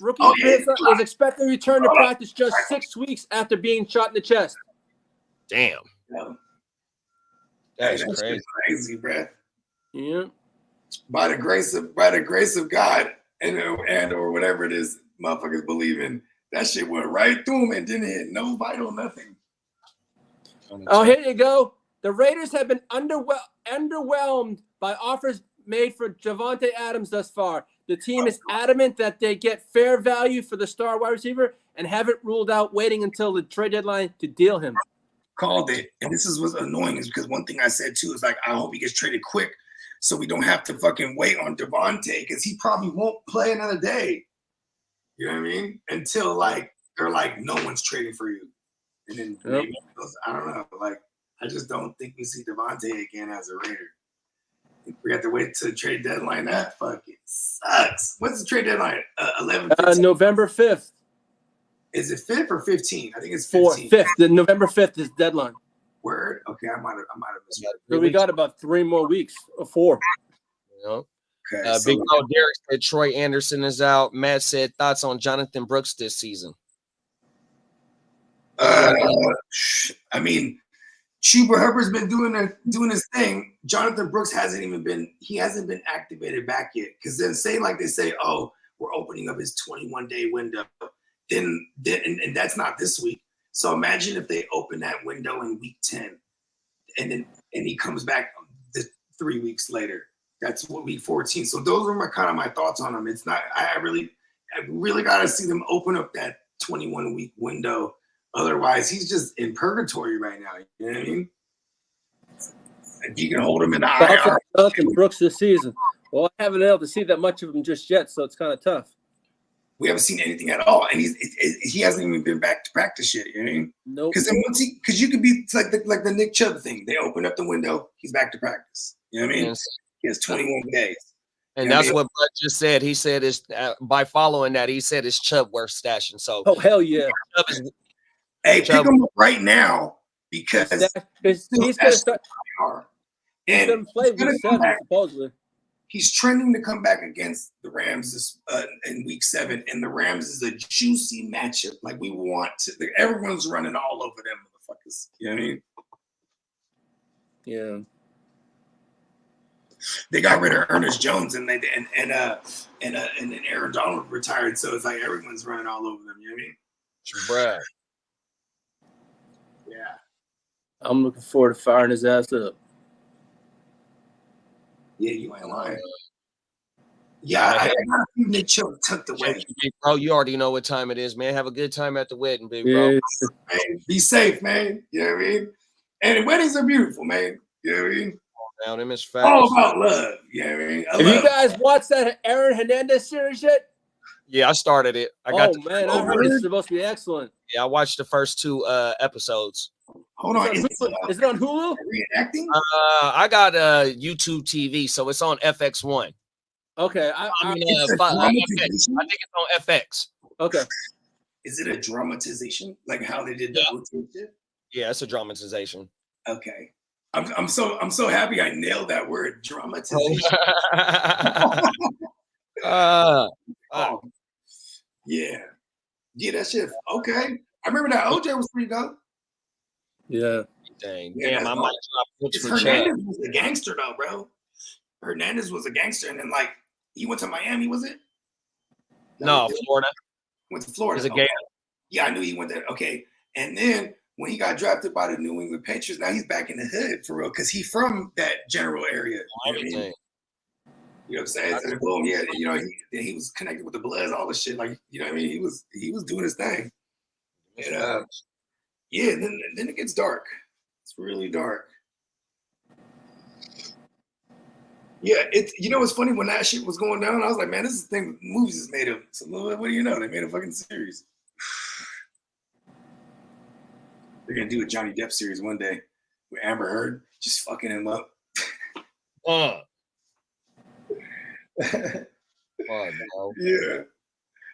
Ricky yeah, Pearsall is expected to return to practice just 6 weeks after being shot in the chest. Damn. Yeah. That's crazy. Crazy, bro. Yeah. By the grace of God and or whatever it is motherfuckers believe in, that shit went right through him and didn't hit no vital nothing. Oh, here you go. The Raiders have been underwhelmed by offers made for Javonte Adams thus far. The team is adamant that they get fair value for the star wide receiver and haven't ruled out waiting until the trade deadline to deal him. Called it. And this is what's annoying is because one thing I said too is like, I hope he gets traded quick so we don't have to fucking wait on Devontae because he probably won't play another day. You know what I mean? Until like, they're like, no one's trading for you. And then maybe I don't know. Like, I just don't think we see Devontae again as a Raider. We have to wait till the trade deadline. That fucking sucks. What's the trade deadline? 11. November 5th. Is it 5th or 15? I think it's 15. 5th. The November 5th is deadline. Word? Okay, I might have missed it. So we got about 3 more weeks or 4. You know? Okay, Big Bro Derek said Troy Anderson is out. Matt said thoughts on Jonathan Brooks this season. I mean, Chuba Hubbard's been doing his thing. Jonathan Brooks hasn't been activated back yet. Because then they say, oh, we're opening up his 21-day window. Then that's not this week. So imagine if they open that window in week 10 and he comes back 3 weeks later. That's what week 14. So those are kind of my thoughts on him. It's not, I really got to see them open up that 21-week window. Otherwise, he's just in purgatory right now. You know what I mean? Like you can hold him in the IR. Jonathan Brooks this season. Well, I haven't been able to see that much of him just yet, so it's kind of tough. We haven't seen anything at all, and he hasn't even been back to practice yet. You know what I mean? Nope. Because you could be like the Nick Chubb thing. They open up the window, he's back to practice. You know what I mean? Yes. He has 21 days. And that's what Bud just said. He said is by following that, he said it's Chubb worth stashing. So hell yeah. Pick him up right now because he's going to start. He's going to play week 7 supposedly. He's trending to come back against the Rams in week 7, and the Rams is a juicy matchup. Like we want to. Everyone's running all over them motherfuckers. You know what I mean? Yeah. They got rid of Ernest Jones and then Aaron Donald retired, so it's like everyone's running all over them. You know what I mean? Bruh. Yeah. I'm looking forward to firing his ass up. Yeah, you ain't lying. Yeah, I got a few Nick Chubb tucked away. Bro, you already know what time it is, man. Have a good time at the wedding, big bro. Yeah. Man, be safe, man. You know what I mean? And weddings are beautiful, man. You know what I mean? Now them is All facts. about love. Yeah, I mean, Have you guys watched that Aaron Hernandez series yet? Yeah, I started it. I I heard it's supposed to be excellent. Yeah, I watched the first 2 episodes. Hold on, is it on Hulu? Reenacting? I got YouTube TV, so it's on FX1. Okay, I think it's on FX. Okay. Is it a dramatization like how they did the OT shit? Yeah, it's a dramatization. Okay. I'm so happy I nailed that word, dramatization. Oh, yeah. Yeah, that shit. Okay. I remember that OJ was pretty dope. Yeah. Dang. Yeah, Damn, I might drop books for Hernandez was a gangster though, bro. Hernandez was a gangster, and then like he went to Miami, was it? No, Florida. Went to Florida. He's a gangster. Yeah, I knew he went there. Okay. And then when he got drafted by the New England Patriots, now he's back in the hood for real, because he's from that general area. You know what I mean? You know what I'm saying? And boom, yeah, you know, he was connected with the Bloods, all the shit. Like, you know what I mean? He was doing his thing. And yeah, and then it gets dark. It's really dark. Yeah, you know what's funny, when that shit was going down, I was like, man, this is the thing movies is made of. So what do you know? They made a fucking series. They're gonna do a Johnny Depp series one day with Amber Heard just fucking him up. Yeah.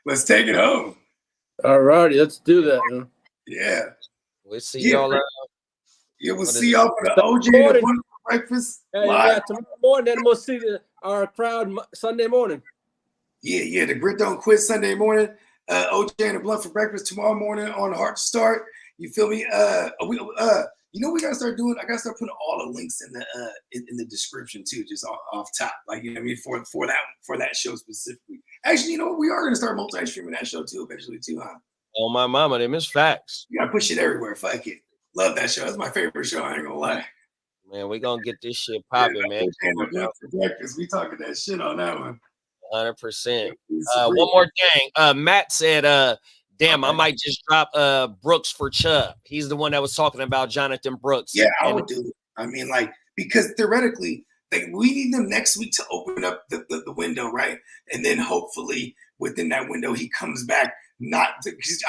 Let's take it home. All righty, let's do that. Huh? Yeah. We'll see y'all. Yeah, we'll see y'all for the OJ and the Blunt for breakfast. Yeah, tomorrow morning, then we'll see our crowd Sunday morning. Yeah, the Grit Don't Quit Sunday morning. OJ and the Blunt for breakfast tomorrow morning on Heart to Start. You feel me? You know what we gotta start doing? I gotta start putting all the links in the description too, just off top. Like, you know what I mean, for that show specifically. Actually, you know what? We are gonna start multi-streaming that show too eventually too, huh? Oh my mama, they miss facts. You gotta push it everywhere. Fuck it. Love that show. That's my favorite show. I ain't gonna lie. Man, we gonna get this shit popping, man. We talking that shit on that one. 100%. One more thing. Matt said, damn, I might just drop Brooks for Chubb. He's the one that was talking about Jonathan Brooks. Yeah, I would do it. I mean, like, because theoretically, like, we need them next week to open up the window, right? And then hopefully within that window he comes back.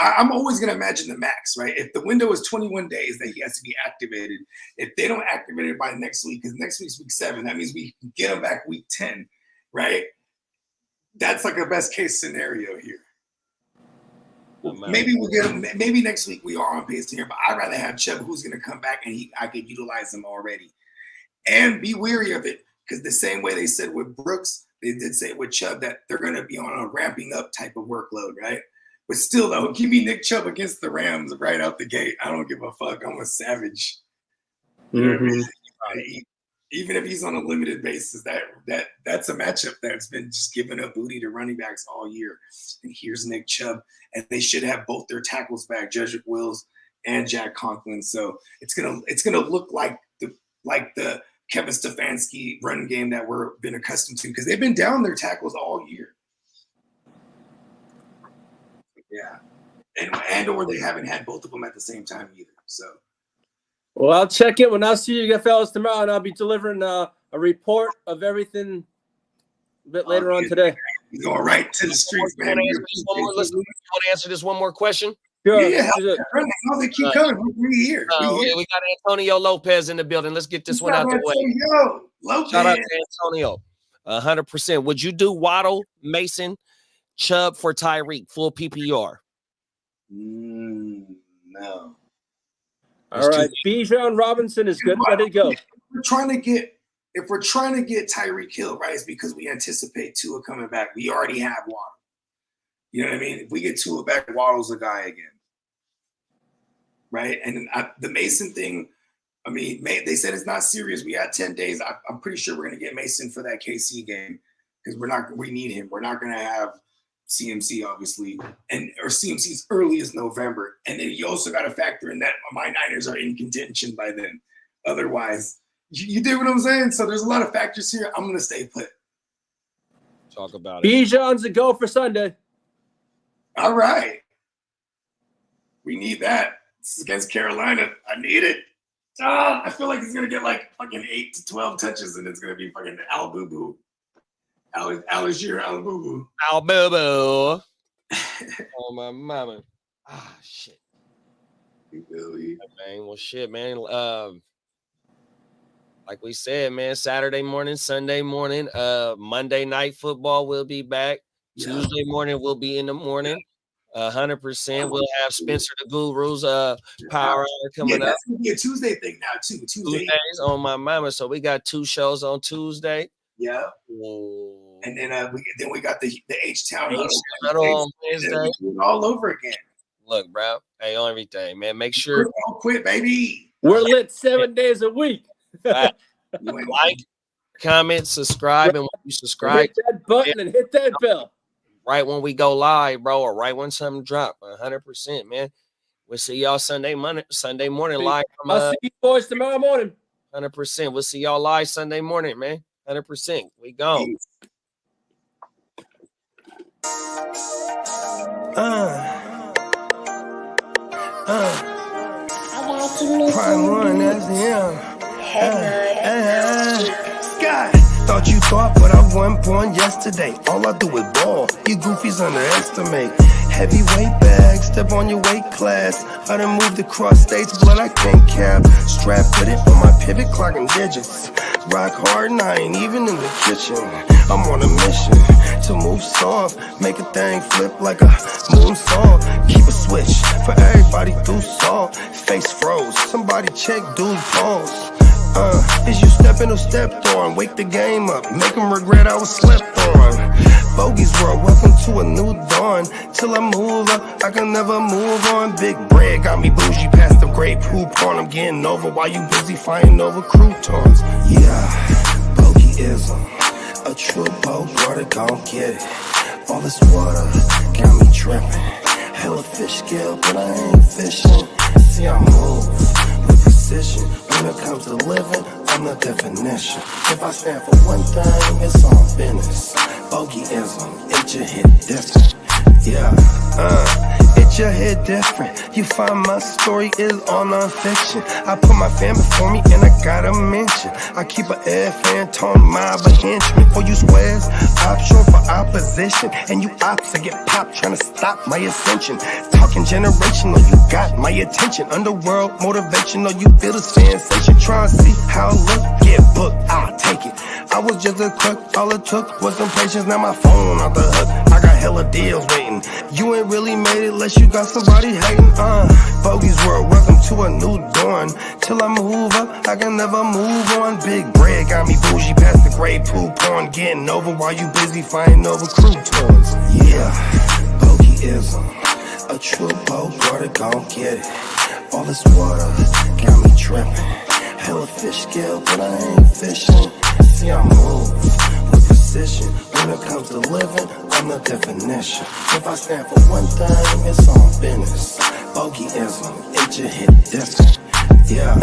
I'm always going to imagine the max, right? If the window is 21 days that he has to be activated, if they don't activate it by next week, because next week's week 7, that means we can get him back week 10, right? That's like a best case scenario here. Maybe we'll get him. Maybe next week we are on pace here, but I'd rather have Chubb, who's going to come back and I could utilize him already. And be wary of it, because the same way they said with Brooks, they did say with Chubb that they're going to be on a ramping up type of workload, right? But still, though, give me Nick Chubb against the Rams right out the gate. I don't give a fuck. I'm a savage. You know what I mean? Even if he's on a limited basis, that's a matchup that's been just giving up booty to running backs all year. And here's Nick Chubb, and they should have both their tackles back, Jedrick Wills and Jack Conklin. So it's gonna look like the Kevin Stefanski run game that we're been accustomed to, because they've been down their tackles all year. Yeah, and or they haven't had both of them at the same time either. So, well, I'll check it when I see you fellas tomorrow, and I'll be delivering a report of everything a bit later on today. You're going right to the streets, man. You want to answer this one more question? Sure. Yeah, how they keep coming? We're here. We got Antonio Lopez in the building. Let's get this one out the way. Shout out to Antonio. 100%. Would you do Waddle, Mason, Chubb for Tyreek, full PPR? No. All right. Bijan Robinson is good. Ready to go. If we're trying to get Tyreek Hill, right, it's because we anticipate Tua coming back. We already have Waddle. You know what I mean? If we get Tua back, Waddle's a guy again. Right? And the Mason thing, I mean, they said it's not serious. We had 10 days. I'm pretty sure we're going to get Mason for that KC game, because we need him. We're not going to have CMC, obviously, or CMC's early as November. And then you also got to factor in that my Niners are in contention by then. Otherwise, you dig what I'm saying? So there's a lot of factors here. I'm going to stay put. Talk about it. Bijan's a go for Sunday. All right. We need that. This is against Carolina. I need it. I feel like he's gonna get like fucking 8 to 12 touches, and it's gonna be fucking Al Boo Boo, Al-Bashir, Al Boo Boo, Al Boo Boo. Oh my mama. Shit. Really? Man, well, shit, man. Like we said, man, Saturday morning, Sunday morning, Monday night football will be back. Yeah. Tuesday morning will be in the morning. 100%. We'll have Spencer the Guru's power hour coming up. That's gonna be a Tuesday thing now too. Tuesdays on my mama. So we got 2 shows on Tuesday. Yeah. Whoa. And then we got the H-Town Huddle on Wednesday. All over again. Look, bro. Hey, on everything, man. Make sure. Don't quit, baby. We're lit 7 days a week. Like, comment, subscribe, and when you subscribe, hit that button and hit that bell. Right when we go live, bro, or right when something drop, 100%, man. We'll see y'all Sunday morning live. I'll see you boys tomorrow morning. 100%. We'll see y'all live Sunday morning, man. 100%. We gone. Prime one, that's him. Sky. Thought you thought, but I wasn't born yesterday. All I do is ball. You goofies underestimate. Heavyweight bag, step on your weight class. I done moved across states, blood I can't cap. Strap put it on my pivot, clocking digits. Rock hard and I ain't even in the kitchen. I'm on a mission to move soft, make a thing flip like a moonsault. Keep a switch for everybody through salt. Face froze, somebody check dude's pulse. Is you stepping or stepped on? Wake the game up, make them regret I was slept on. Bogey's world, welcome to a new dawn. Till I move up, I can never move on. Big bread got me bougie past the great poop on. I'm getting over while you busy fighting over croutons. Yeah, bogeyism, a true boat brother gon' get it. All this water got me tripping. Hella fish scale, but I ain't fishing. See I move with precision. When it comes to living, I'm the definition. If I stand for one thing, it's on business. Bogeyism, it just hit different. Yeah, it just hit different. You find my story is all non-fiction. I put my fam before me and I gotta mention. I keep an air fan tone mob a henchman. For you squares, option for opposition. And you ops that get popped trying to stop my ascension. Talking generational, you got my attention. Underworld motivational, you feel the sensation. Try and see how I look, get booked, I'll take it. I was just a crook, all it took was some patience. Now my phone off the hook, I got hella deals waiting. You ain't really made it unless you got somebody hating. Bogey's world, welcome to a new dawn. Till I move up, I can never move on. Big bread got me bougie past the gray poop on. Getting over while you busy fighting over croutons. Yeah, bogeyism, a true boat brother gon' get it. All this water got me tripping. Hella fish scale, but I ain't fishing. See I move with precision. When it comes to living, I'm the definition. If I stand for one thing, it's on business. Bogeyism, it just hit different. Yeah.